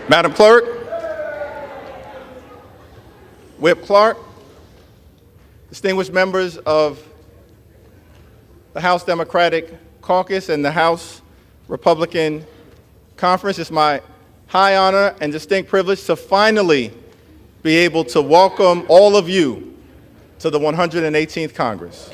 Madam Clerk, Whip Clark, distinguished members of the House Democratic Caucus and the House Republican Conference, it's my high honor and distinct privilege to finally be able to welcome all of you to the 118th Congress.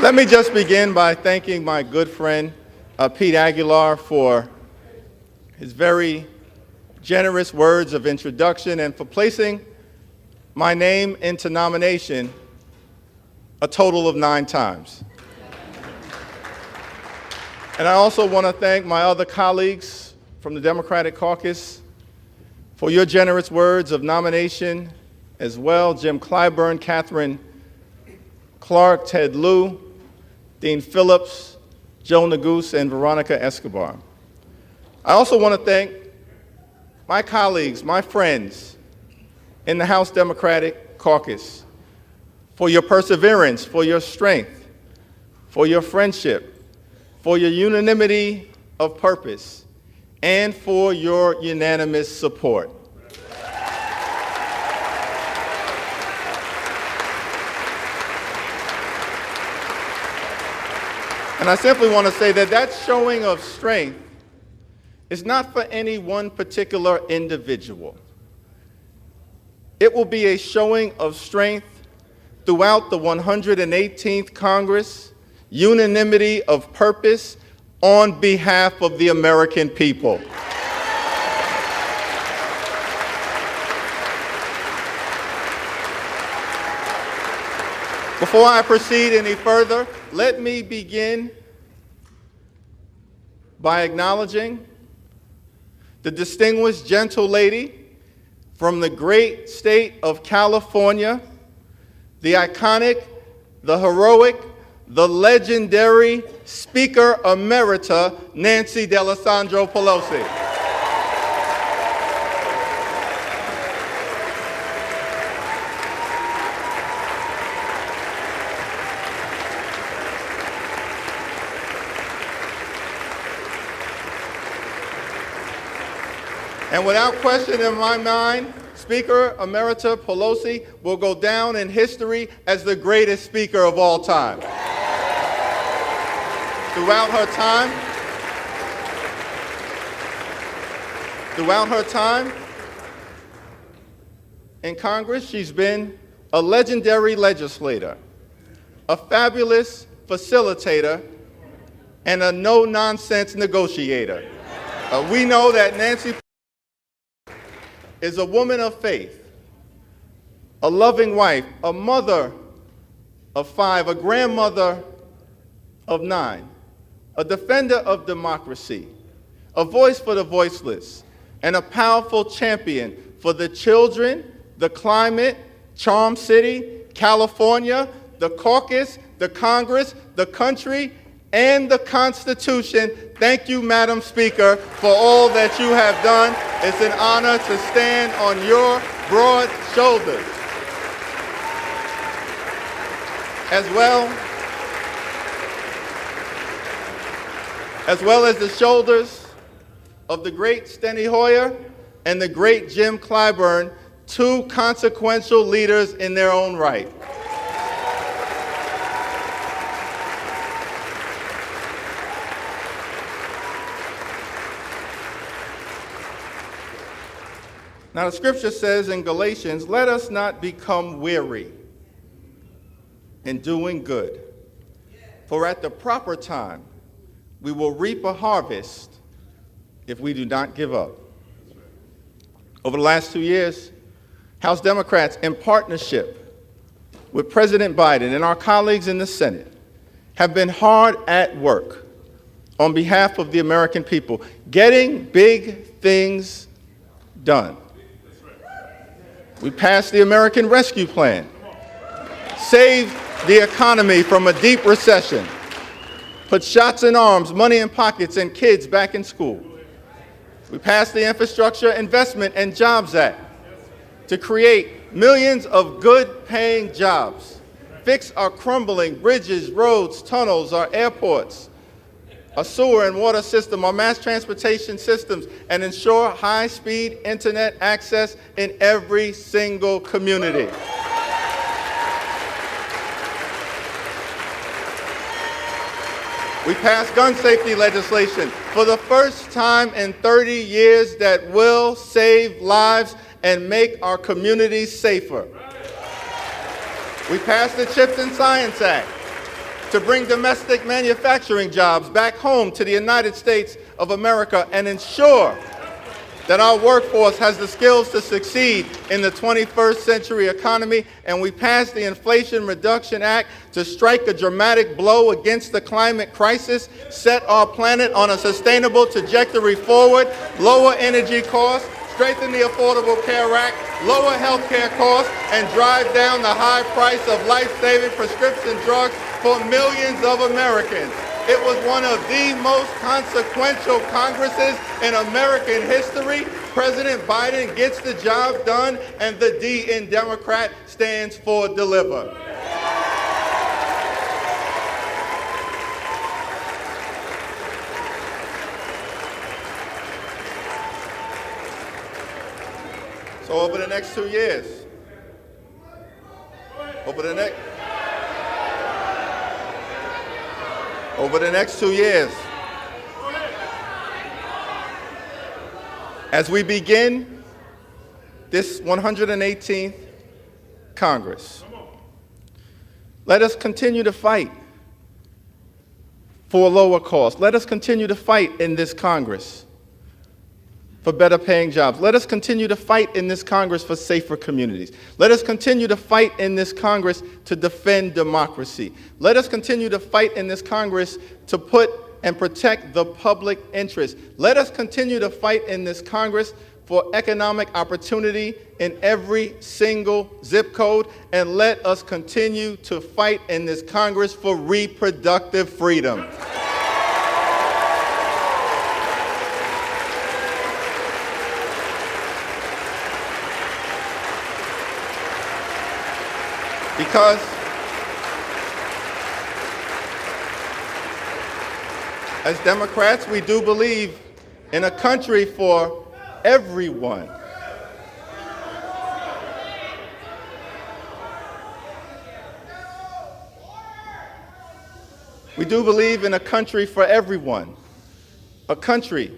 Let me just begin by thanking my good friend, Pete Aguilar, for his very generous words of introduction and for placing my name into nomination a total of 9 times. And I also want to thank my other colleagues from the Democratic Caucus for your generous words of nomination as well. Jim Clyburn, Catherine Clark, Ted Lieu, Dean Phillips, Joe Neguse, and Veronica Escobar. I also want to thank my colleagues, my friends in the House Democratic Caucus for your perseverance, for your strength, for your friendship, for your unanimity of purpose, and for your unanimous support. And I simply want to say that that showing of strength is not for any one particular individual. It will be a showing of strength throughout the 118th Congress, unanimity of purpose on behalf of the American people. Before I proceed any further, let me begin by acknowledging the distinguished gentle lady from the great state of California, the iconic, the heroic, the legendary Speaker Emerita, Nancy D'Alessandro Pelosi. And without question in my mind, Speaker Emerita Pelosi will go down in history as the greatest speaker of all time. Throughout her time in Congress, she's been a legendary legislator, a fabulous facilitator, and a no-nonsense negotiator. We know that Nancy is a woman of faith, a loving wife, a mother of 5, a grandmother of 9, a defender of democracy, a voice for the voiceless, and a powerful champion for the children, the climate, Charm City, California, the caucus, the Congress, the country, and the Constitution. Thank you, Madam Speaker, for all that you have done. It's an honor to stand on your broad shoulders. As well as the shoulders of the great Steny Hoyer and the great Jim Clyburn, 2 consequential leaders in their own right. Now, the scripture says in Galatians, let us not become weary in doing good, for at the proper time we will reap a harvest if we do not give up. Over the last 2 years, House Democrats, in partnership with President Biden and our colleagues in the Senate, have been hard at work on behalf of the American people, getting big things done. We passed the American Rescue Plan, saved the economy from a deep recession, put shots in arms, money in pockets, and kids back in school. We passed the Infrastructure Investment and Jobs Act to create millions of good-paying jobs, fix our crumbling bridges, roads, tunnels, our airports, a sewer and water system, our mass transportation systems, and ensure high-speed internet access in every single community. We passed gun safety legislation for the first time in 30 years that will save lives and make our communities safer. We passed the Chips and Science Act to bring domestic manufacturing jobs back home to the United States of America and ensure that our workforce has the skills to succeed in the 21st century economy. And we passed the Inflation Reduction Act to strike a dramatic blow against the climate crisis, set our planet on a sustainable trajectory forward, lower energy costs, strengthen the Affordable Care Act, lower health care costs, and drive down the high price of life-saving prescription drugs for millions of Americans. It was one of the most consequential Congresses in American history. President Biden gets the job done, and the D in Democrat stands for deliver. So over the next 2 years, over the next 2 years, as we begin this 118th Congress, let us continue to fight for lower costs. Let us continue to fight in this Congress for better paying jobs. Let us continue to fight in this Congress for safer communities. Let us continue to fight in this Congress to defend democracy. Let us continue to fight in this Congress to put and protect the public interest. Let us continue to fight in this Congress for economic opportunity in every single zip code. And let us continue to fight in this Congress for reproductive freedom. Because as Democrats, we do believe in a country for everyone. We do believe in a country for everyone, a country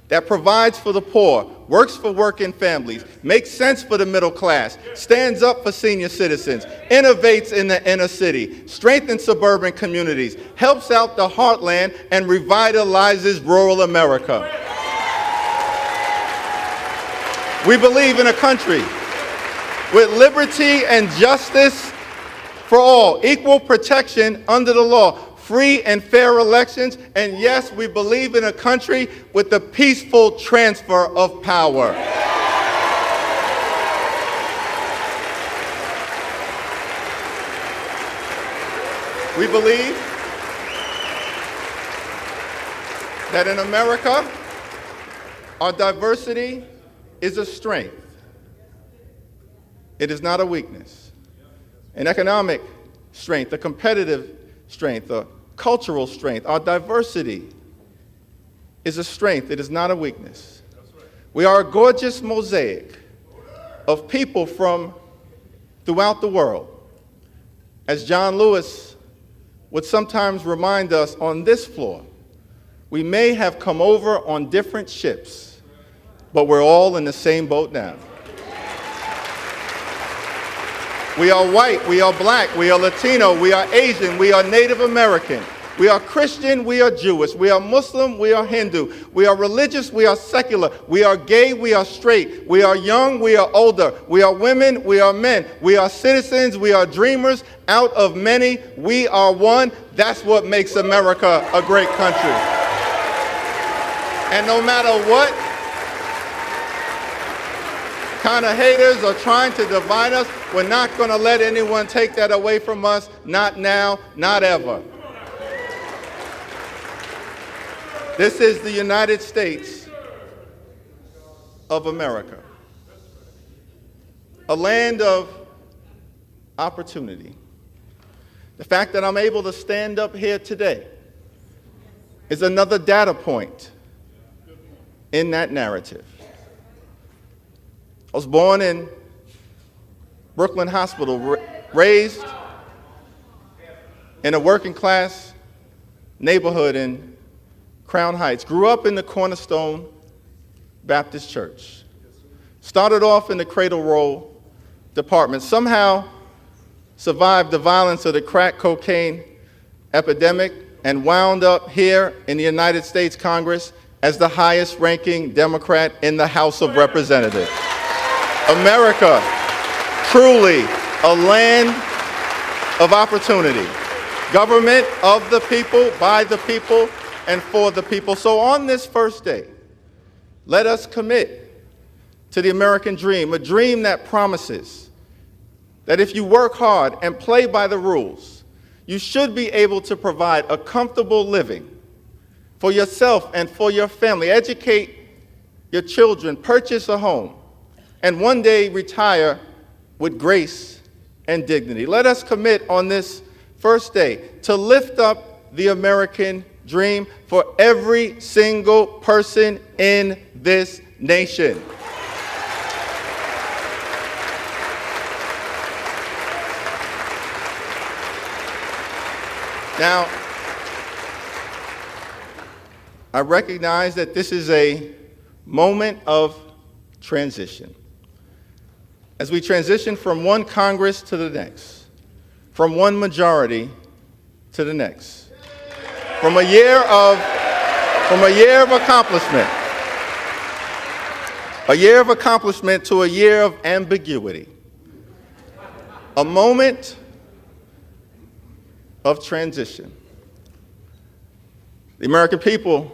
that provides for the poor, works for working families, makes sense for the middle class, stands up for senior citizens, innovates in the inner city, strengthens suburban communities, helps out the heartland, and revitalizes rural America. We believe in a country with liberty and justice for all, equal protection under the law, free and fair elections, and yes, we believe in a country with the peaceful transfer of power. We believe that in America, our diversity is a strength. It is not a weakness. An economic strength, a competitive strength, a cultural strength. Our diversity is a strength. It is not a weakness. We are a gorgeous mosaic of people from throughout the world. As John Lewis would sometimes remind us on this floor, we may have come over on different ships, but we're all in the same boat now. We are white, we are black, we are Latino, we are Asian, we are Native American, we are Christian, we are Jewish, we are Muslim, we are Hindu, we are religious, we are secular, we are gay, we are straight, we are young, we are older, we are women, we are men, we are citizens, we are dreamers. Out of many, we are one. That's what makes America a great country. And no matter what kind of haters are trying to divide us, we're not going to let anyone take that away from us. Not now, not ever. This is the United States of America, a land of opportunity. The fact that I'm able to stand up here today is another data point in that narrative. I was born in Brooklyn Hospital, raised in a working class neighborhood in Crown Heights, grew up in the Cornerstone Baptist Church, started off in the cradle roll department, somehow survived the violence of the crack cocaine epidemic, and wound up here in the United States Congress as the highest ranking Democrat in the House of Representatives. America, truly a land of opportunity. Government of the people, by the people, and for the people. So on this first day, let us commit to the American dream, a dream that promises that if you work hard and play by the rules, you should be able to provide a comfortable living for yourself and for your family, educate your children, purchase a home, and one day retire with grace and dignity. Let us commit on this first day to lift up the American dream for every single person in this nation. Now, I recognize that this is a moment of transition. As we transition from one Congress to the next, from one majority to the next, from a year of accomplishment to a year of ambiguity, a moment of transition. The American people,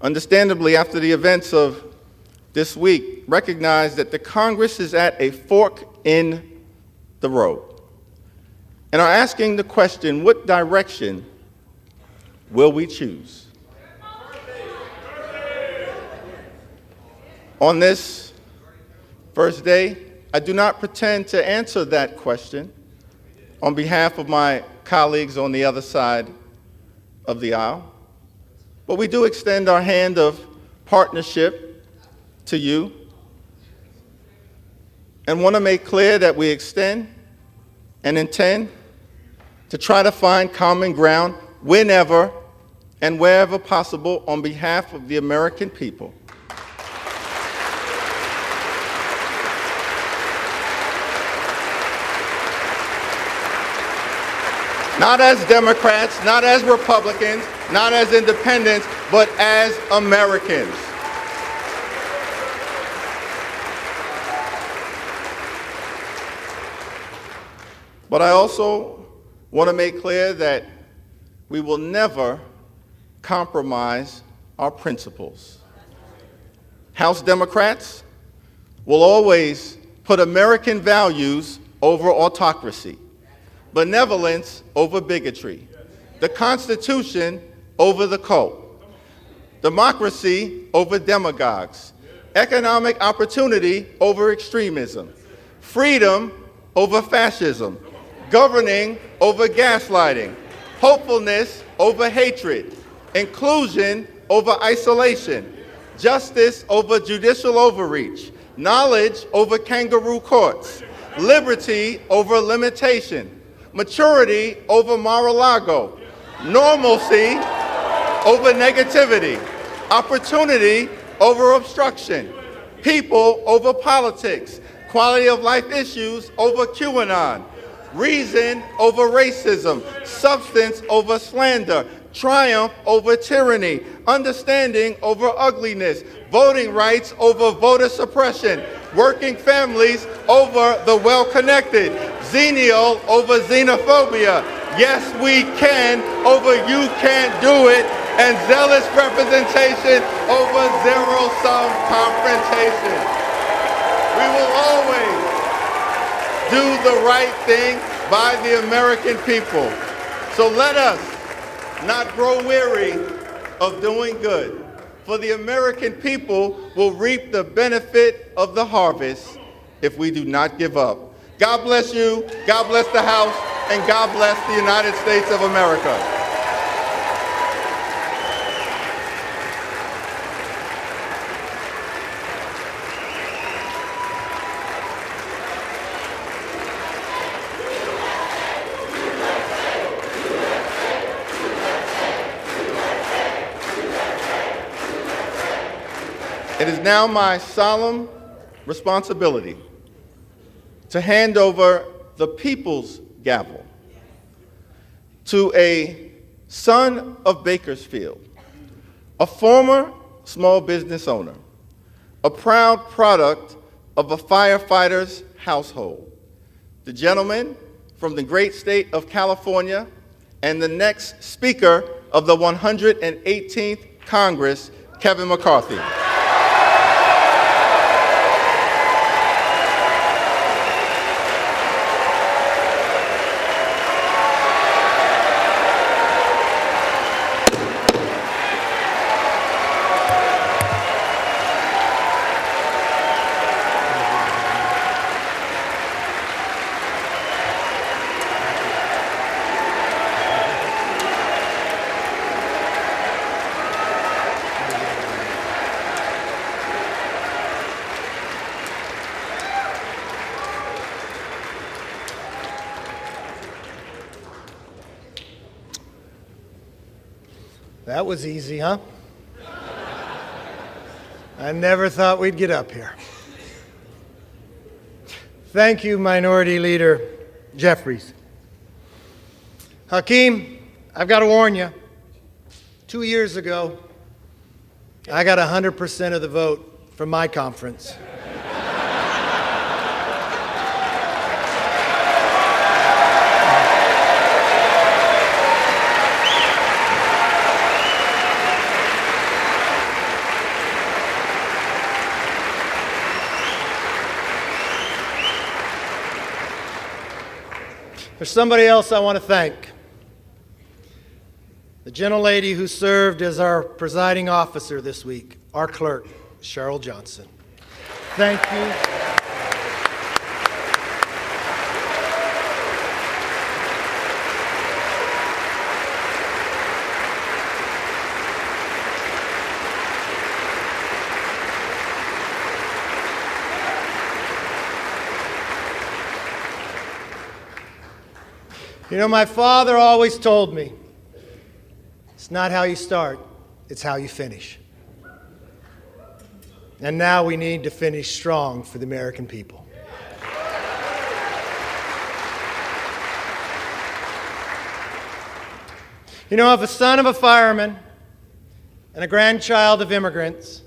understandably, after the events of this week, recognize that the Congress is at a fork in the road and are asking the question, what direction will we choose? On this first day, I do not pretend to answer that question on behalf of my colleagues on the other side of the aisle, but we do extend our hand of partnership to you and want to make clear that we extend and intend to try to find common ground whenever and wherever possible on behalf of the American people. Not as Democrats, not as Republicans, not as independents, but as Americans. But I also want to make clear that we will never compromise our principles. House Democrats will always put American values over autocracy, benevolence over bigotry, the Constitution over the cult, democracy over demagogues, economic opportunity over extremism, freedom over fascism, governing over gaslighting, hopefulness over hatred, inclusion over isolation, justice over judicial overreach, knowledge over kangaroo courts, liberty over limitation, maturity over Mar-a-Lago, normalcy over negativity, opportunity over obstruction, people over politics, quality of life issues over QAnon, reason over racism, substance over slander, triumph over tyranny, understanding over ugliness, voting rights over voter suppression, working families over the well-connected, xenial over xenophobia, yes we can over you can't do it, and zealous representation over zero-sum confrontation. We will always do the right thing by the American people. So let us not grow weary of doing good, for the American people will reap the benefit of the harvest if we do not give up. God bless you, God bless the House, and God bless the United States of America. It is now my solemn responsibility to hand over the people's gavel to a son of Bakersfield, a former small business owner, a proud product of a firefighter's household, the gentleman from the great state of California and the next Speaker of the 118th Congress, Kevin McCarthy. That was easy, huh? I never thought we'd get up here. Thank you, Minority Leader Jeffries. Hakeem, I've got to warn you. 2 years ago, I got 100% of the vote from my conference. There's somebody else I want to thank. The gentlelady who served as our presiding officer this week, our clerk, Cheryl Johnson. Thank you. You know, my father always told me, it's not how you start, it's how you finish. And now we need to finish strong for the American people. You know, if a son of a fireman and a grandchild of immigrants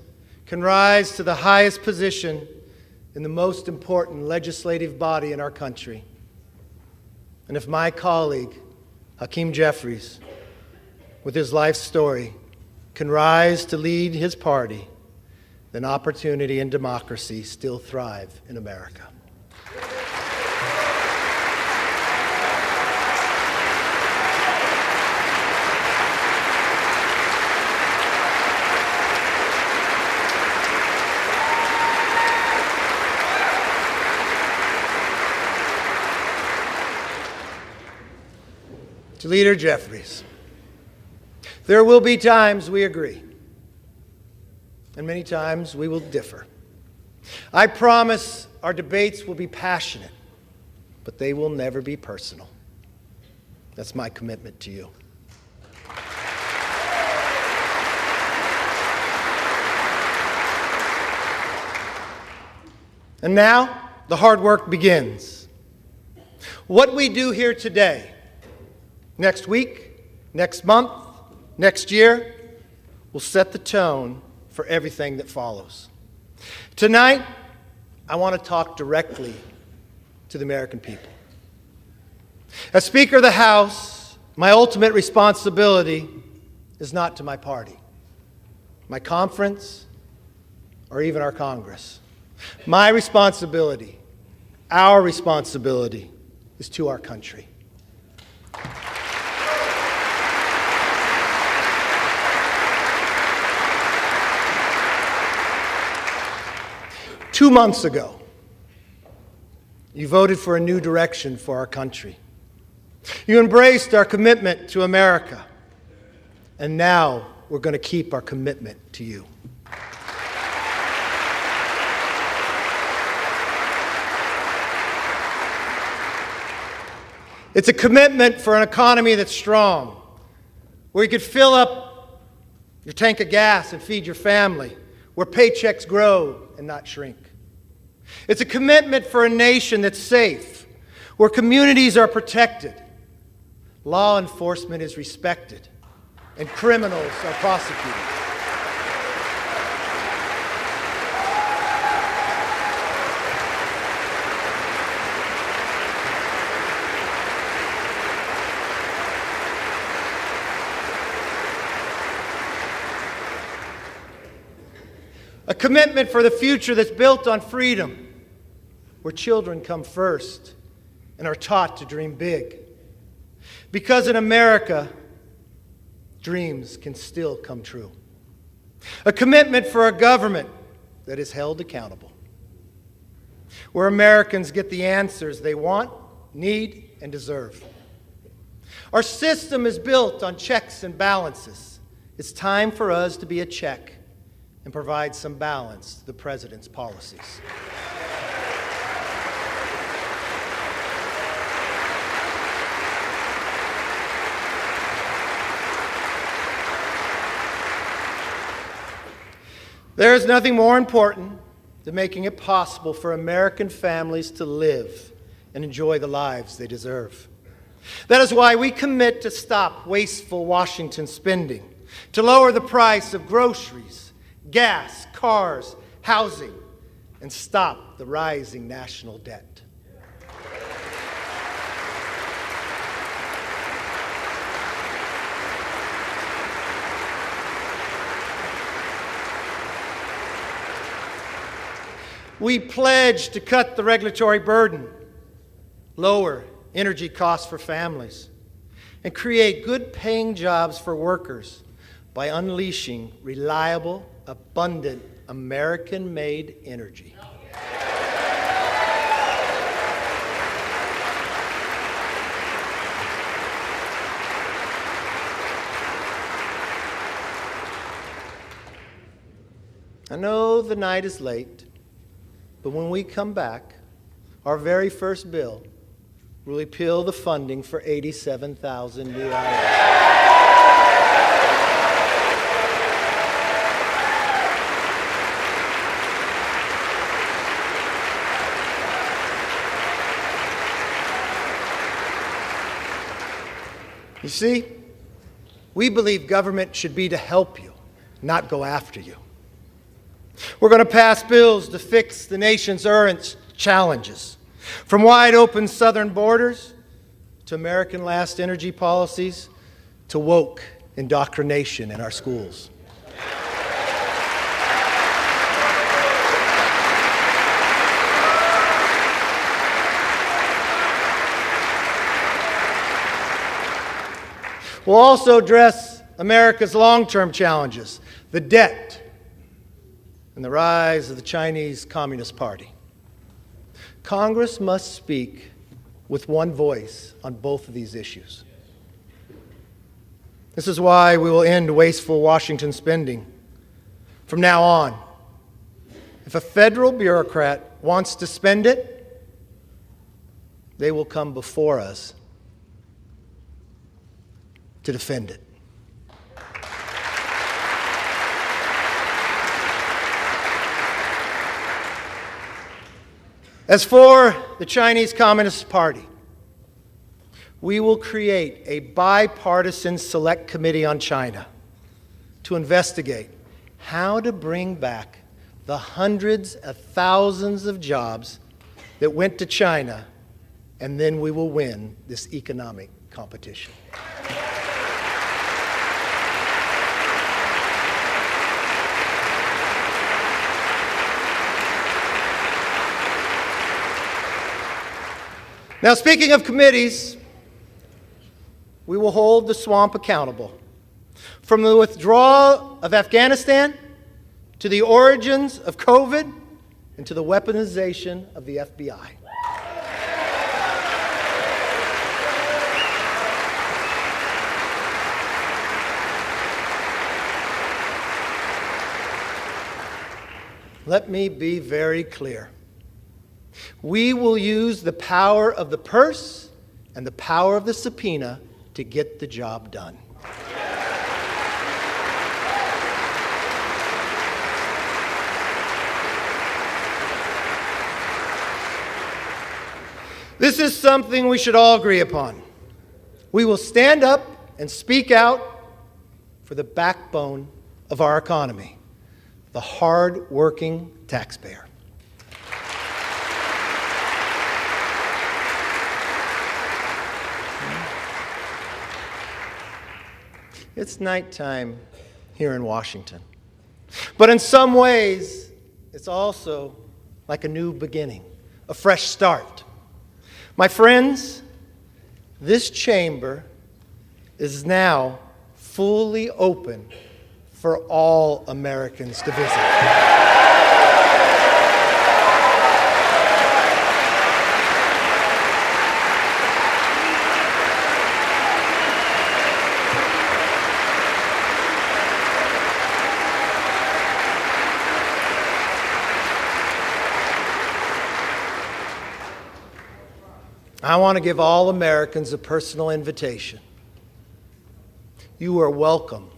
can rise to the highest position in the most important legislative body in our country, And if my colleague, Hakeem Jeffries, with his life story, can rise to lead his party, then opportunity and democracy still thrive in America. To Leader Jeffries, there will be times we agree, and many times we will differ. I promise our debates will be passionate, but they will never be personal. That's my commitment to you. And now, the hard work begins. What we do here today, next week, next month, next year, will set the tone for everything that follows. Tonight, I want to talk directly to the American people. As Speaker of the House, my ultimate responsibility is not to my party, my conference, or even our Congress. My responsibility, our responsibility, is to our country. Two months ago, you voted for a new direction for our country. You embraced our commitment to America, and now we're going to keep our commitment to you. It's a commitment for an economy that's strong, where you could fill up your tank of gas and feed your family, where paychecks grow and not shrink. It's a commitment for a nation that's safe, where communities are protected, law enforcement is respected, and criminals are prosecuted. A commitment for the future that's built on freedom, where children come first and are taught to dream big. Because in America, dreams can still come true. A commitment for a government that is held accountable, where Americans get the answers they want, need, and deserve. Our system is built on checks and balances. It's time for us to be a check and provide some balance to the President's policies. There is nothing more important than making it possible for American families to live and enjoy the lives they deserve. That is why we commit to stop wasteful Washington spending, to lower the price of groceries, gas, cars, housing, and stop the rising national debt. We pledge to cut the regulatory burden, lower energy costs for families, and create good-paying jobs for workers by unleashing reliable, abundant, American-made energy. I know the night is late, but when we come back, our very first bill will repeal the funding for 87,000 new hours. You see, we believe government should be to help you, not go after you. We're going to pass bills to fix the nation's current challenges, from wide open southern borders to American last energy policies, to woke indoctrination in our schools. We'll also address America's long-term challenges, the debt, and the rise of the Chinese Communist Party. Congress must speak with one voice on both of these issues. This is why we will end wasteful Washington spending. From now on, if a federal bureaucrat wants to spend it, they will come before us to defend it. As for the Chinese Communist Party, we will create a bipartisan select committee on China to investigate how to bring back the hundreds of thousands of jobs that went to China, and then we will win this economic competition. Now, speaking of committees, we will hold the swamp accountable. From the withdrawal of Afghanistan to the origins of COVID and to the weaponization of the FBI. Let me be very clear. We will use the power of the purse and the power of the subpoena to get the job done. This is something we should all agree upon. We will stand up and speak out for the backbone of our economy, the hard-working taxpayer. It's nighttime here in Washington. But in some ways, it's also like a new beginning, a fresh start. My friends, this chamber is now fully open for all Americans to visit. I want to give all Americans a personal invitation. You are welcome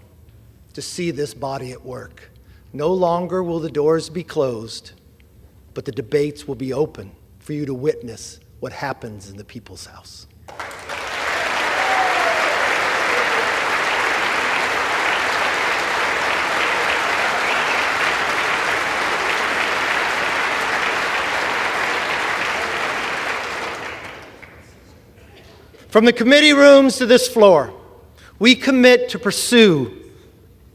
to see this body at work. No longer will the doors be closed, but the debates will be open for you to witness what happens in the people's house. From the committee rooms to this floor, we commit to pursue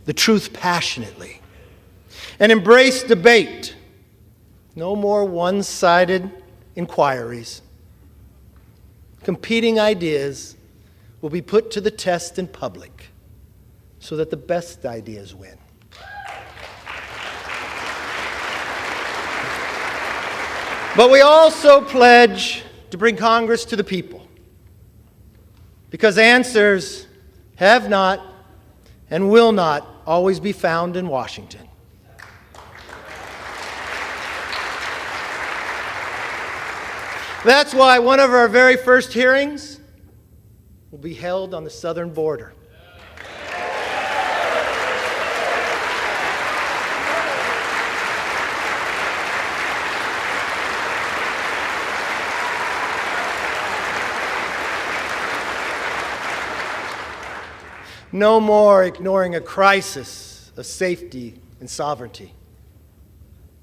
the truth passionately and embrace debate. No more one-sided inquiries. Competing ideas will be put to the test in public so that the best ideas win. But we also pledge to bring Congress to the people, because answers have not and will not always be found in Washington. That's why one of our very first hearings will be held on the southern border. No more ignoring a crisis of safety and sovereignty.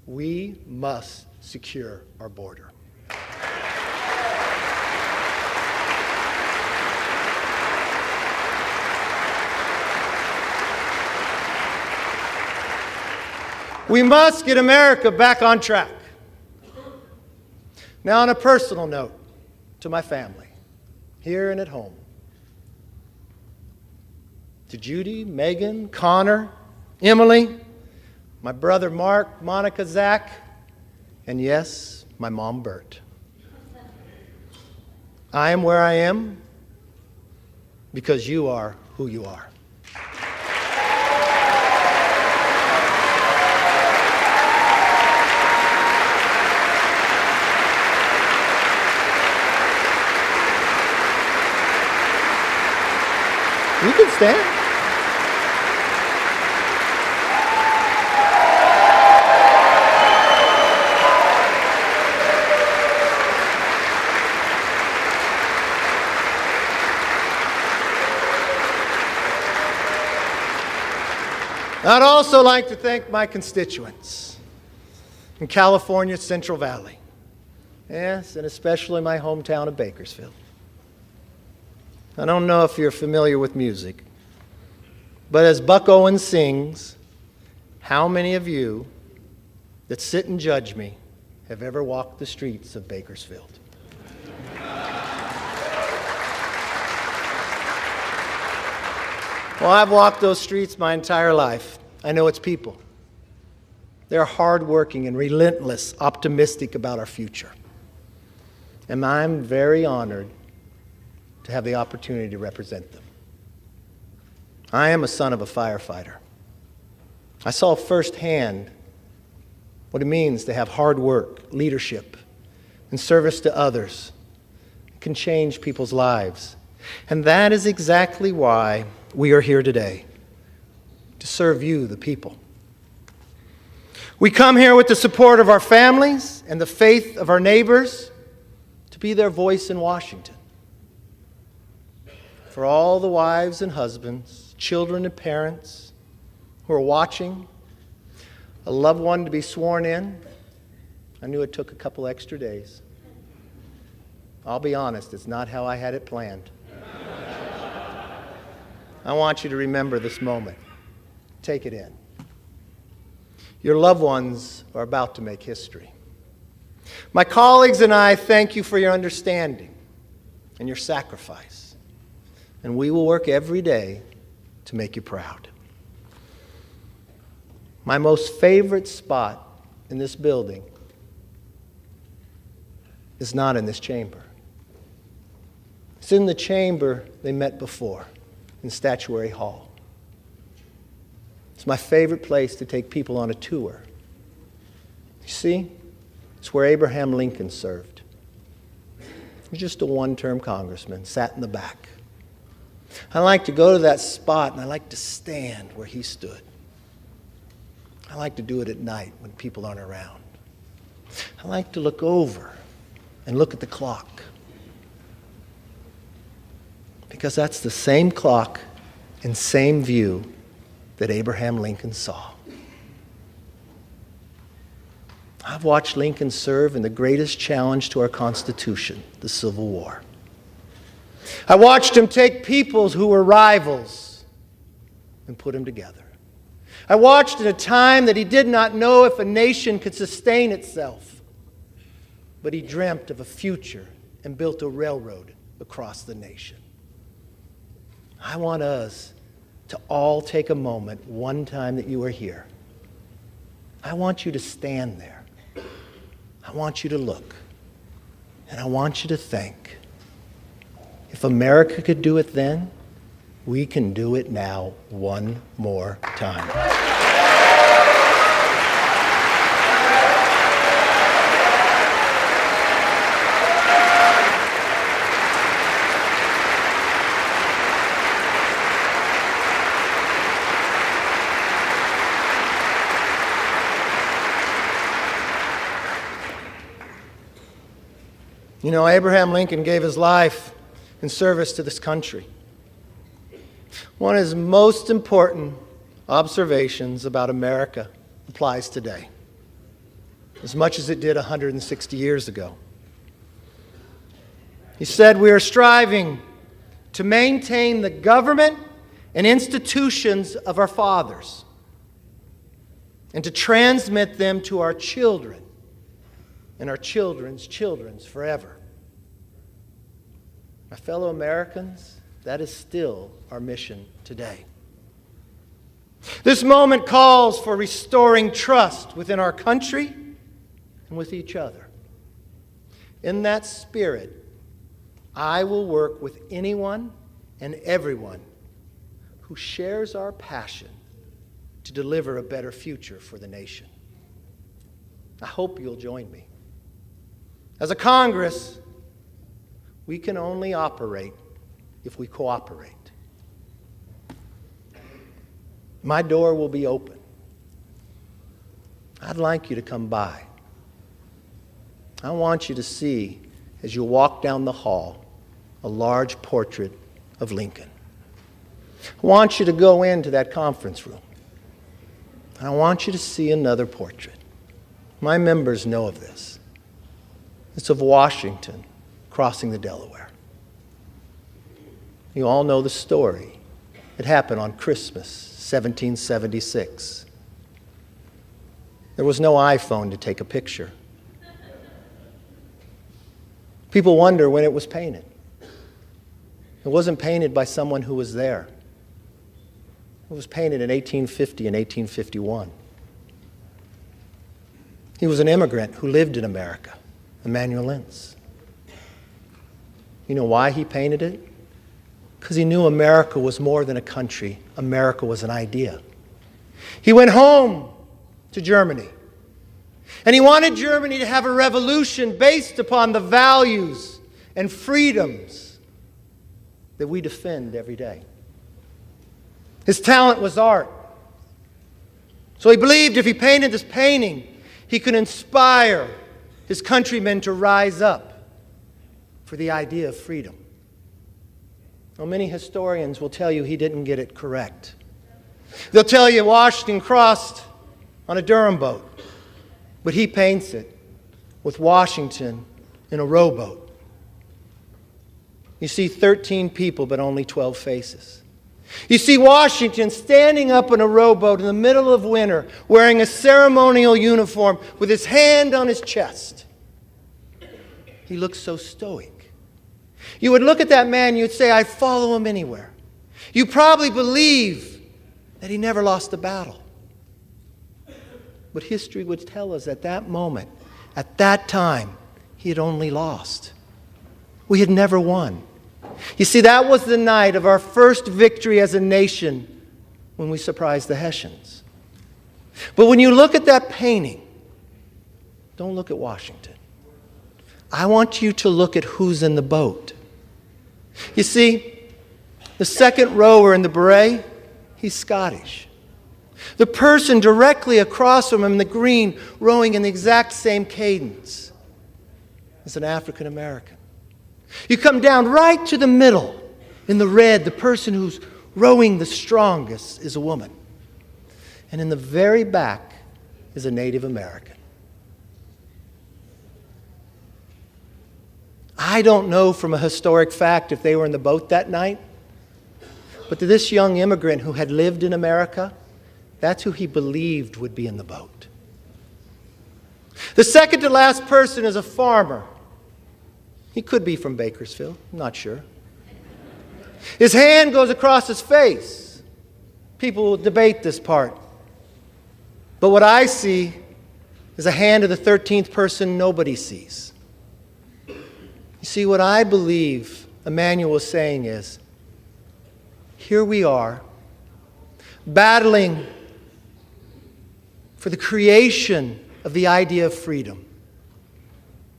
We must secure our border. We must get America back on track. Now, on a personal note, to my family, here and at home, to Judy, Megan, Connor, Emily, my brother Mark, Monica, Zach, and yes, my mom, Bert. I am where I am because you are who you are. You can stand. I'd also like to thank my constituents in California's Central Valley. Yes, and especially my hometown of Bakersfield. I don't know if you're familiar with music, but as Buck Owens sings, how many of you that sit and judge me have ever walked the streets of Bakersfield? Well, I've walked those streets my entire life. I know its people. They're hardworking and relentless, optimistic about our future. And I'm very honored to have the opportunity to represent them. I am a son of a firefighter. I saw firsthand what it means to have hard work, leadership, and service to others. It can change people's lives. And that is exactly why we are here today, to serve you, the people. We come here with the support of our families and the faith of our neighbors to be their voice in Washington. For all the wives and husbands, children and parents who are watching, a loved one to be sworn in, I knew it took a couple extra days. I'll be honest, it's not how I had it planned. I want you to remember this moment. Take it in. Your loved ones are about to make history. My colleagues and I thank you for your understanding and your sacrifice. And we will work every day to make you proud. My most favorite spot in this building is not in this chamber. It's in the chamber they met before, in Statuary Hall. It's my favorite place to take people on a tour. You see, it's where Abraham Lincoln served. He was just a one-term congressman, sat in the back. I like to go to that spot and I like to stand where he stood. I like to do it at night when people aren't around. I like to look over and look at the clock. Because that's the same clock and same view that Abraham Lincoln saw. I've watched Lincoln serve in the greatest challenge to our Constitution, the Civil War. I watched him take peoples who were rivals and put them together. I watched in a time that he did not know if a nation could sustain itself, but he dreamt of a future and built a railroad across the nation. I want us to all take a moment one time that you are here. I want you to stand there. I want you to look. And I want you to think. If America could do it then, we can do it now one more time. You know, Abraham Lincoln gave his life in service to this country. One of his most important observations about America applies today, as much as it did 160 years ago. He said, "We are striving to maintain the government and institutions of our fathers and to transmit them to our children and our children's children's forever. My fellow Americans, that is still our mission today. This moment calls for restoring trust within our country and with each other. In that spirit, I will work with anyone and everyone who shares our passion to deliver a better future for the nation. I hope you'll join me. As a Congress, we can only operate if we cooperate. My door will be open. I'd like you to come by. I want you to see, as you walk down the hall, a large portrait of Lincoln. I want you to go into that conference room. I want you to see another portrait. My members know of this. It's of Washington crossing the Delaware. You all know the story. It happened on Christmas, 1776. There was no iPhone to take a picture. People wonder when it was painted. It wasn't painted by someone who was there. It was painted in 1850 and 1851. He was an immigrant who lived in America, Emanuel Lentz. You know why he painted it? Because he knew America was more than a country. America was an idea. He went home to Germany, and he wanted Germany to have a revolution based upon the values and freedoms that we defend every day. His talent was art. So he believed if he painted this painting, he could inspire his countrymen to rise up for the idea of freedom. Well, many historians will tell you he didn't get it correct. They'll tell you Washington crossed on a Durham boat, but he paints it with Washington in a rowboat. You see 13 people, but only 12 faces. You see Washington standing up in a rowboat in the middle of winter, wearing a ceremonial uniform with his hand on his chest. He looks so stoic. You would look at that man, you'd say, I'd follow him anywhere. You probably believe that he never lost a battle. But history would tell us at that moment, at that time, he had only lost. We had never won. You see, that was the night of our first victory as a nation when we surprised the Hessians. But when you look at that painting, don't look at Washington. I want you to look at who's in the boat. You see, the second rower in the beret, he's Scottish. The person directly across from him in the green, rowing in the exact same cadence, is an African American. You come down right to the middle in the red, the person who's rowing the strongest is a woman. And in the very back is a Native American. I don't know from a historic fact if they were in the boat that night, but to this young immigrant who had lived in America, that's who he believed would be in the boat. The second to last person is a farmer. He could be from Bakersfield, I'm not sure. His hand goes across his face. People will debate this part. But what I see is a hand of the 13th person nobody sees. You see, what I believe Emmanuel was saying is, here we are, battling for the creation of the idea of freedom.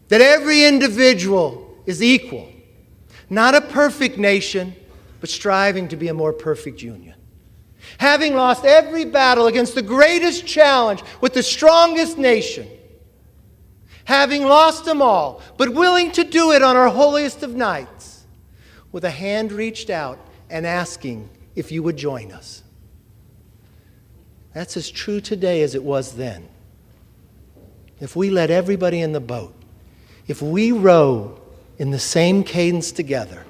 That every individual is equal. Not a perfect nation, but striving to be a more perfect union. Having lost every battle against the greatest challenge with the strongest nation, having lost them all, but willing to do it on our holiest of nights, with a hand reached out and asking if you would join us. That's as true today as it was then. If we let everybody in the boat, if we row in the same cadence together,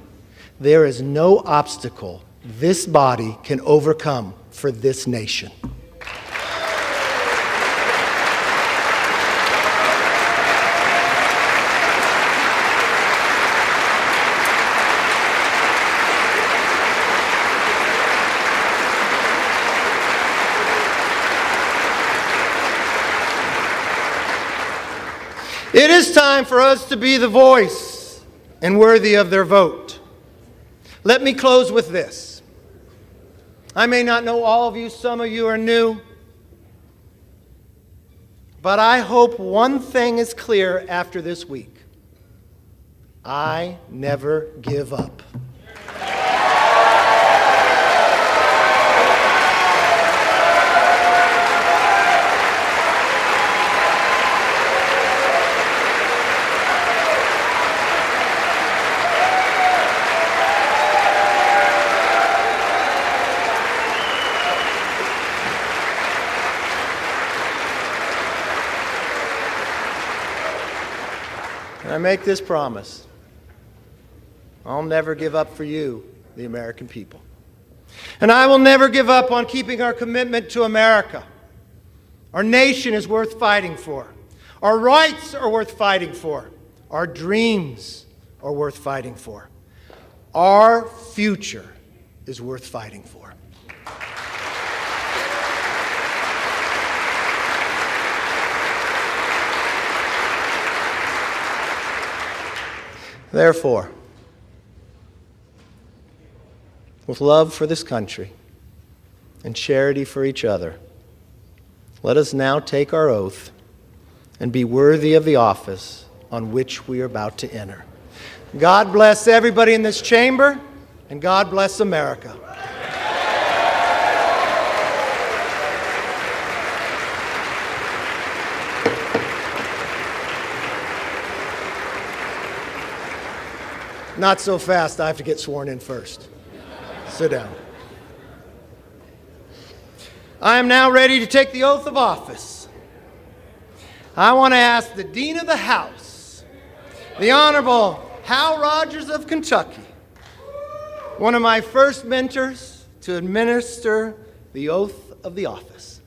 there is no obstacle this body can overcome for this nation. It is time for us to be the voice and worthy of their vote. Let me close with this. I may not know all of you, some of you are new, but I hope one thing is clear after this week. I never give up. And I make this promise. I'll never give up for you, the American people. And I will never give up on keeping our commitment to America. Our nation is worth fighting for. Our rights are worth fighting for. Our dreams are worth fighting for. Our future is worth fighting for. Therefore, with love for this country and charity for each other, let us now take our oath and be worthy of the office on which we are about to enter. God bless everybody in this chamber, and God bless America. Not so fast. I have to get sworn in first. Sit down. I am now ready to take the oath of office. I want to ask the Dean of the House, the Honorable Hal Rogers of Kentucky, one of my first mentors, to administer the oath of the office.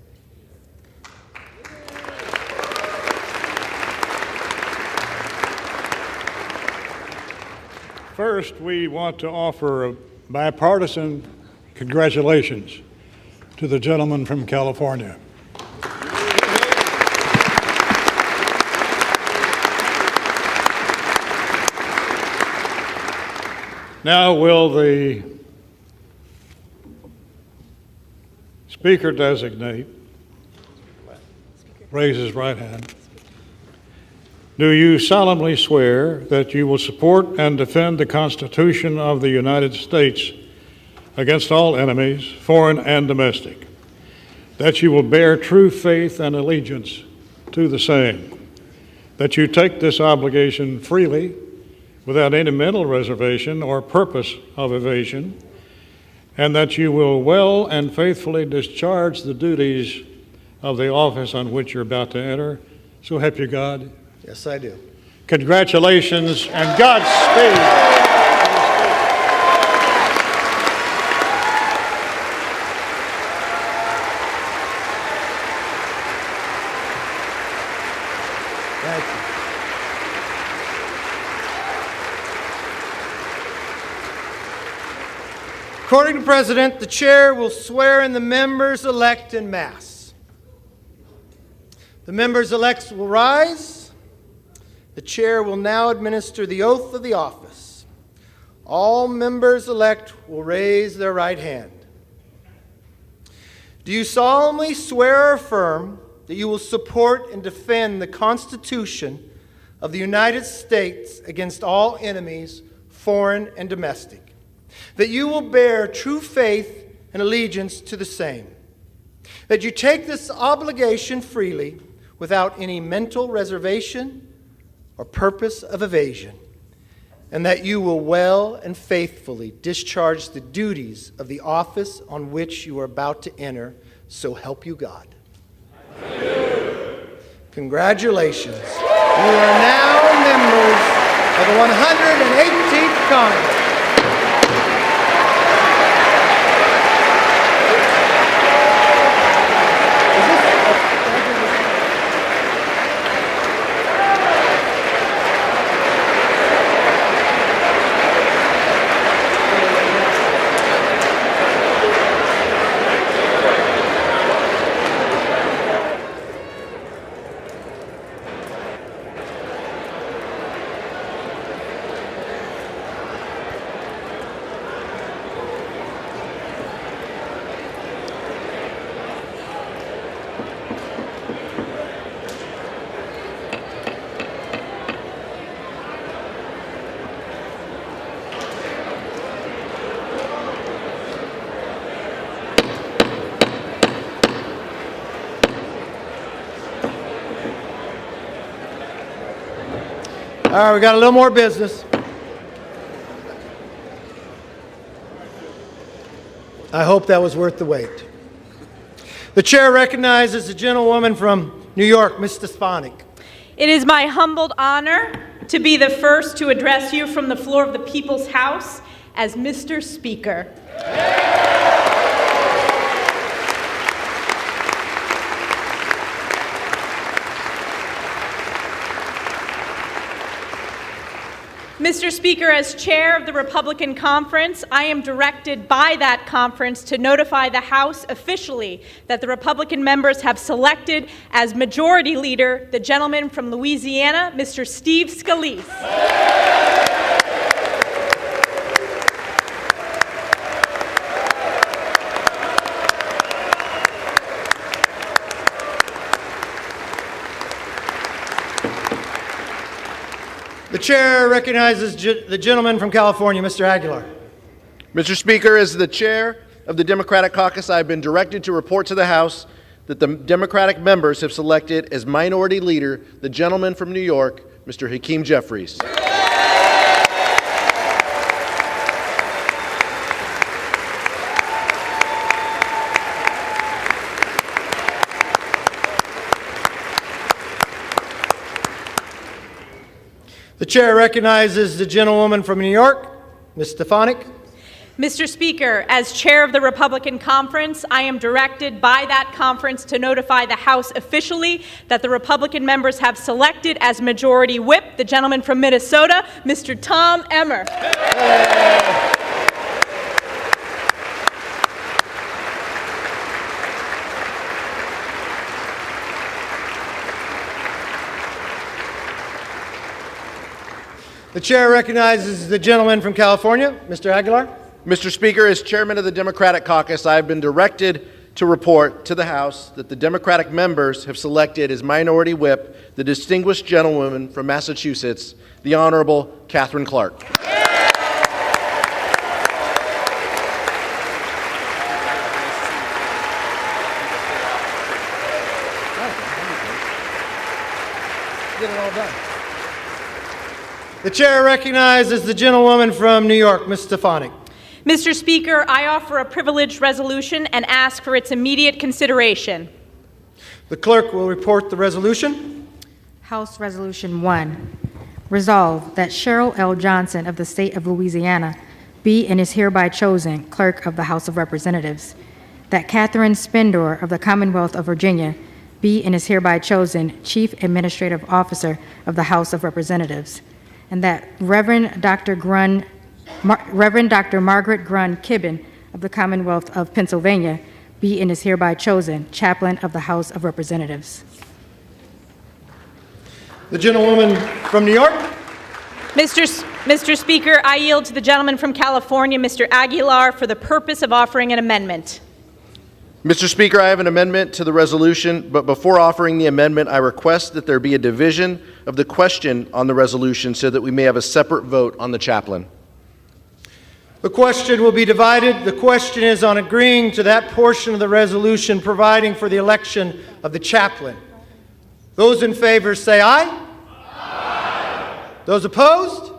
First, we want to offer a bipartisan congratulations to the gentleman from California. Now, will the Speaker designate raise his right hand? Do you solemnly swear that you will support and defend the Constitution of the United States against all enemies, foreign and domestic, that you will bear true faith and allegiance to the same, that you take this obligation freely, without any mental reservation or purpose of evasion, and that you will well and faithfully discharge the duties of the office on which you're about to enter? So help you God. Yes, I do. Congratulations and Godspeed. Thank you. According to the President, the Chair will swear in the members-elect en masse. The members-elect will rise. The Chair will now administer the oath of the office. All members-elect will raise their right hand. Do you solemnly swear or affirm that you will support and defend the Constitution of the United States against all enemies, foreign and domestic, that you will bear true faith and allegiance to the same, that you take this obligation freely without any mental reservation or purpose of evasion, and that you will well and faithfully discharge the duties of the office on which you are about to enter, so help you God. Congratulations. You are now members of the 118th Congress. right, we got a little more business. I hope that was worth the wait. The chair recognizes the gentlewoman from New York, Ms. Stefanik. It is my humbled honor to be the first to address you from the floor of the People's House as Mr. Speaker. Mr. Speaker, as chair of the Republican Conference, I am directed by that conference to notify the House officially that the Republican members have selected as Majority Leader the gentleman from Louisiana, Mr. Steve Scalise. The chair recognizes the gentleman from California, Mr. Aguilar. Mr. Speaker, as the chair of the Democratic Caucus, I have been directed to report to the House that the Democratic members have selected as Minority Leader the gentleman from New York, Mr. Hakeem Jeffries. The chair recognizes the gentlewoman from New York, Ms. Stefanik. Mr. Speaker, as chair of the Republican Conference, I am directed by that conference to notify the House officially that the Republican members have selected as Majority Whip the gentleman from Minnesota, Mr. Tom Emmer. The chair recognizes the gentleman from California, Mr. Aguilar. Mr. Speaker, as chairman of the Democratic Caucus, I have been directed to report to the House that the Democratic members have selected as Minority Whip the distinguished gentlewoman from Massachusetts, the Honorable Catherine Clark. Get it all done. The chair recognizes the gentlewoman from New York, Ms. Stefanik. Mr. Speaker, I offer a privileged resolution and ask for its immediate consideration. The clerk will report the resolution. House Resolution 1. Resolved that Cheryl L. Johnson of the state of Louisiana be and is hereby chosen Clerk of the House of Representatives. That Catherine Spendor of the Commonwealth of Virginia be and is hereby chosen Chief Administrative Officer of the House of Representatives. And that Reverend Dr. Margaret Grun Kibben of the Commonwealth of Pennsylvania be and is hereby chosen Chaplain of the House of Representatives. The gentlewoman from New York. Mr. Speaker, I yield to the gentleman from California, Mr. Aguilar, for the purpose of offering an amendment. Mr. Speaker, I have an amendment to the resolution, but before offering the amendment, I request that there be a division of the question on the resolution so that we may have a separate vote on the chaplain. The question will be divided. The question is on agreeing to that portion of the resolution providing for the election of the chaplain. Those in favor say aye. Aye. Those opposed?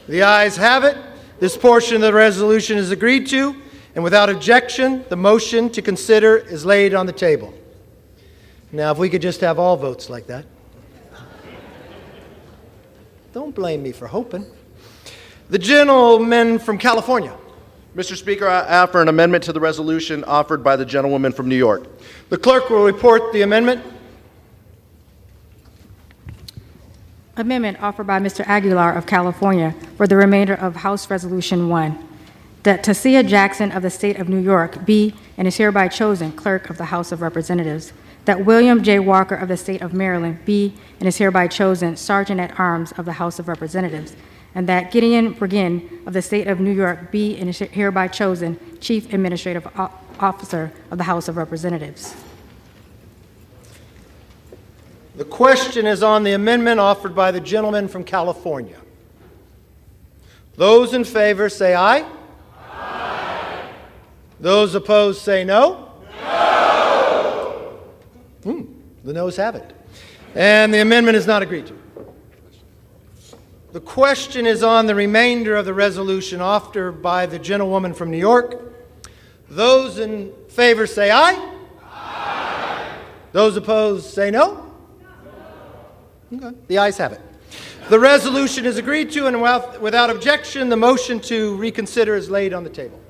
The ayes have it. This portion of the resolution is agreed to. And without objection, the motion to consider is laid on the table. Now, if we could just have all votes like that. Don't blame me for hoping. The gentleman from California. Mr. Speaker, I offer an amendment to the resolution offered by the gentlewoman from New York. The clerk will report the amendment. Amendment offered by Mr. Aguilar of California for the remainder of House Resolution 1. That Tasia Jackson of the state of New York be and is hereby chosen Clerk of the House of Representatives. That William J. Walker of the state of Maryland be and is hereby chosen Sergeant at Arms of the House of Representatives. And that Gideon Bergin of the state of New York be and is hereby chosen Chief Administrative Officer of the House of Representatives. The question is on the amendment offered by the gentleman from California. Those in favor say aye. Aye. Those opposed say no. No. The noes have it. And the amendment is not agreed to. The question is on the remainder of the resolution offered by the gentlewoman from New York. Those in favor say aye. Aye. Those opposed say no. Okay. The ayes have it. The resolution is agreed to, and without objection, the motion to reconsider is laid on the table.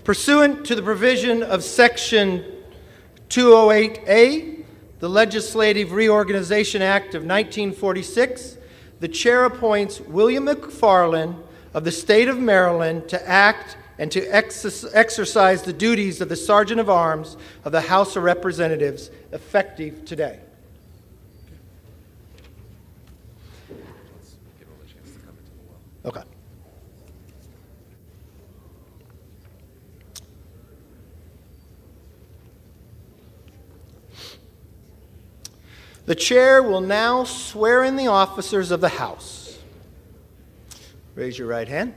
Pursuant to the provision of Section 208A, the Legislative Reorganization Act of 1946, the chair appoints William McFarland of the state of Maryland to act and to exercise the duties of the Sergeant of Arms of the House of Representatives, effective today. Okay. The chair will now swear in the officers of the House. Raise your right hand.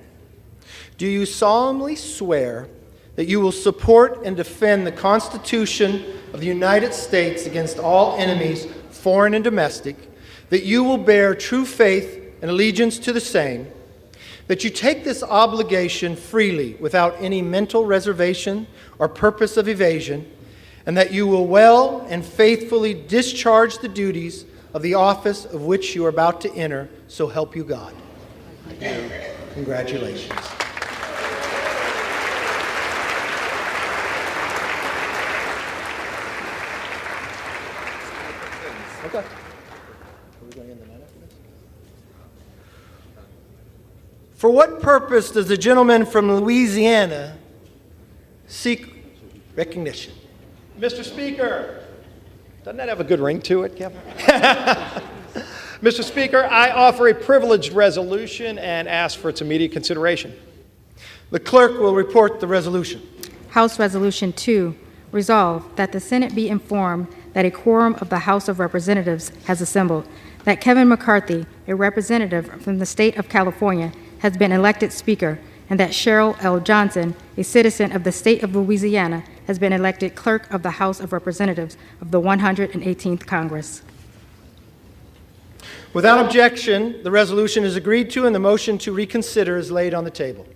Do you solemnly swear that you will support and defend the Constitution of the United States against all enemies, foreign and domestic, that you will bear true faith and allegiance to the same, that you take this obligation freely without any mental reservation or purpose of evasion, and that you will well and faithfully discharge the duties of the office of which you are about to enter, so help you God? I do. Congratulations. Okay. Are we going in the night after this? For what purpose does the gentleman from Louisiana seek recognition? Mr. Speaker, doesn't that have a good ring to it, Kevin? Mr. Speaker, I offer a privileged resolution and ask for its immediate consideration. The clerk will report the resolution. House Resolution 2, resolved that the Senate be informed that a quorum of the House of Representatives has assembled, that Kevin McCarthy, a representative from the state of California, has been elected Speaker, and that Cheryl L. Johnson, a citizen of the state of Louisiana, has been elected Clerk of the House of Representatives of the 118th Congress. Without objection, the resolution is agreed to, and the motion to reconsider is laid on the table.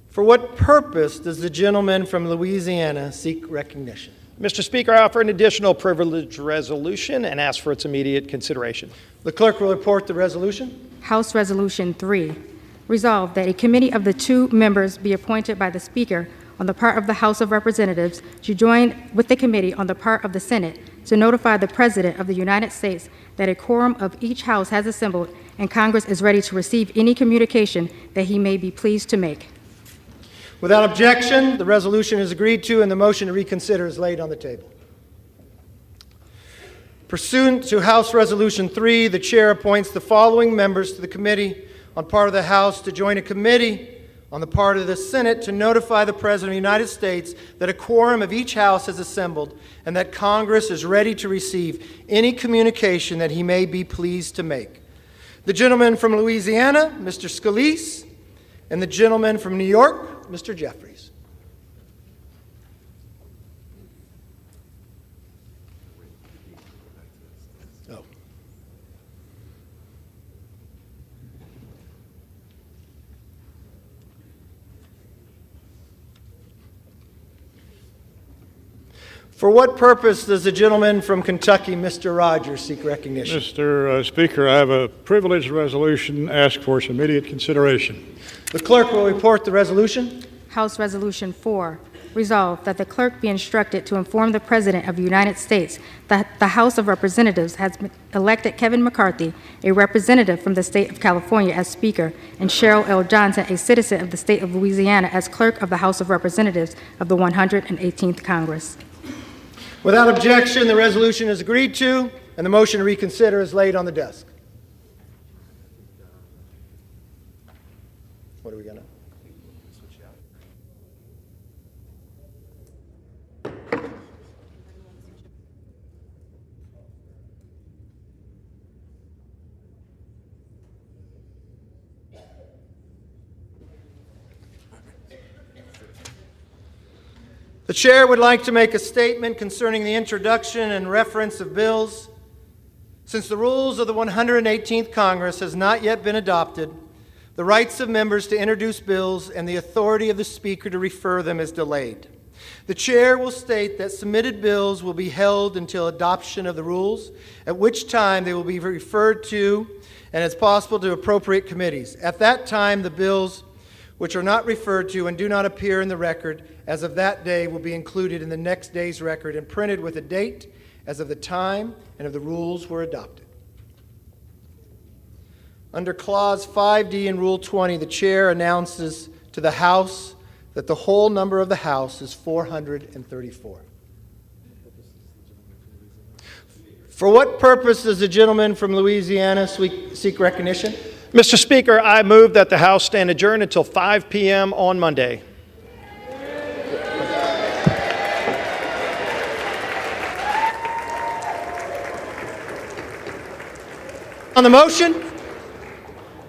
For what purpose does the gentleman from Louisiana seek recognition? Mr. Speaker, I offer an additional privileged resolution and ask for its immediate consideration. The clerk will report the resolution. House Resolution 3, resolved that a committee of the 2 members be appointed by the Speaker on the part of the House of Representatives to join with the committee on the part of the Senate to notify the President of the United States that a quorum of each House has assembled and Congress is ready to receive any communication that he may be pleased to make. Without objection, the resolution is agreed to, and the motion to reconsider is laid on the table. Pursuant to House Resolution 3, the chair appoints the following members to the committee on part of the House to join a committee on the part of the Senate to notify the President of the United States that a quorum of each House has assembled and that Congress is ready to receive any communication that he may be pleased to make. The gentleman from Louisiana, Mr. Scalise, and the gentleman from New York, Mr. Jeffries. Oh. For what purpose does the gentleman from Kentucky, Mr. Rogers, seek recognition? Mr. Speaker, I have a privileged resolution, ask for its immediate consideration. The clerk will report the resolution. House Resolution 4, resolved that the clerk be instructed to inform the President of the United States that the House of Representatives has elected Kevin McCarthy, a representative from the state of California, as Speaker, and Cheryl L. Johnson, a citizen of the state of Louisiana, as Clerk of the House of Representatives of the 118th Congress. Without objection, the resolution is agreed to, and the motion to reconsider is laid on the desk. What are we going to? The chair would like to make a statement concerning the introduction and reference of bills Since the rules of the 118th Congress has not yet been adopted, the rights of members to introduce bills and the authority of the Speaker to refer them is delayed. The Chair will state that submitted bills will be held until adoption of the rules, at which time they will be referred to and, as possible, to appropriate committees. At that time, the bills which are not referred to and do not appear in the record as of that day will be included in the next day's record and printed with a date as of the time and of the rules were adopted. Under Clause 5D in Rule 20, the Chair announces to the House that the whole number of the House is 434. For what purpose does the gentleman from Louisiana seek recognition? Mr. Speaker, I move that the House stand adjourned until 5 p.m. on Monday. On the motion,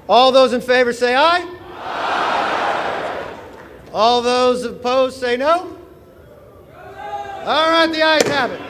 all those in favor say aye. Aye. All those opposed say no. All right, the ayes have it.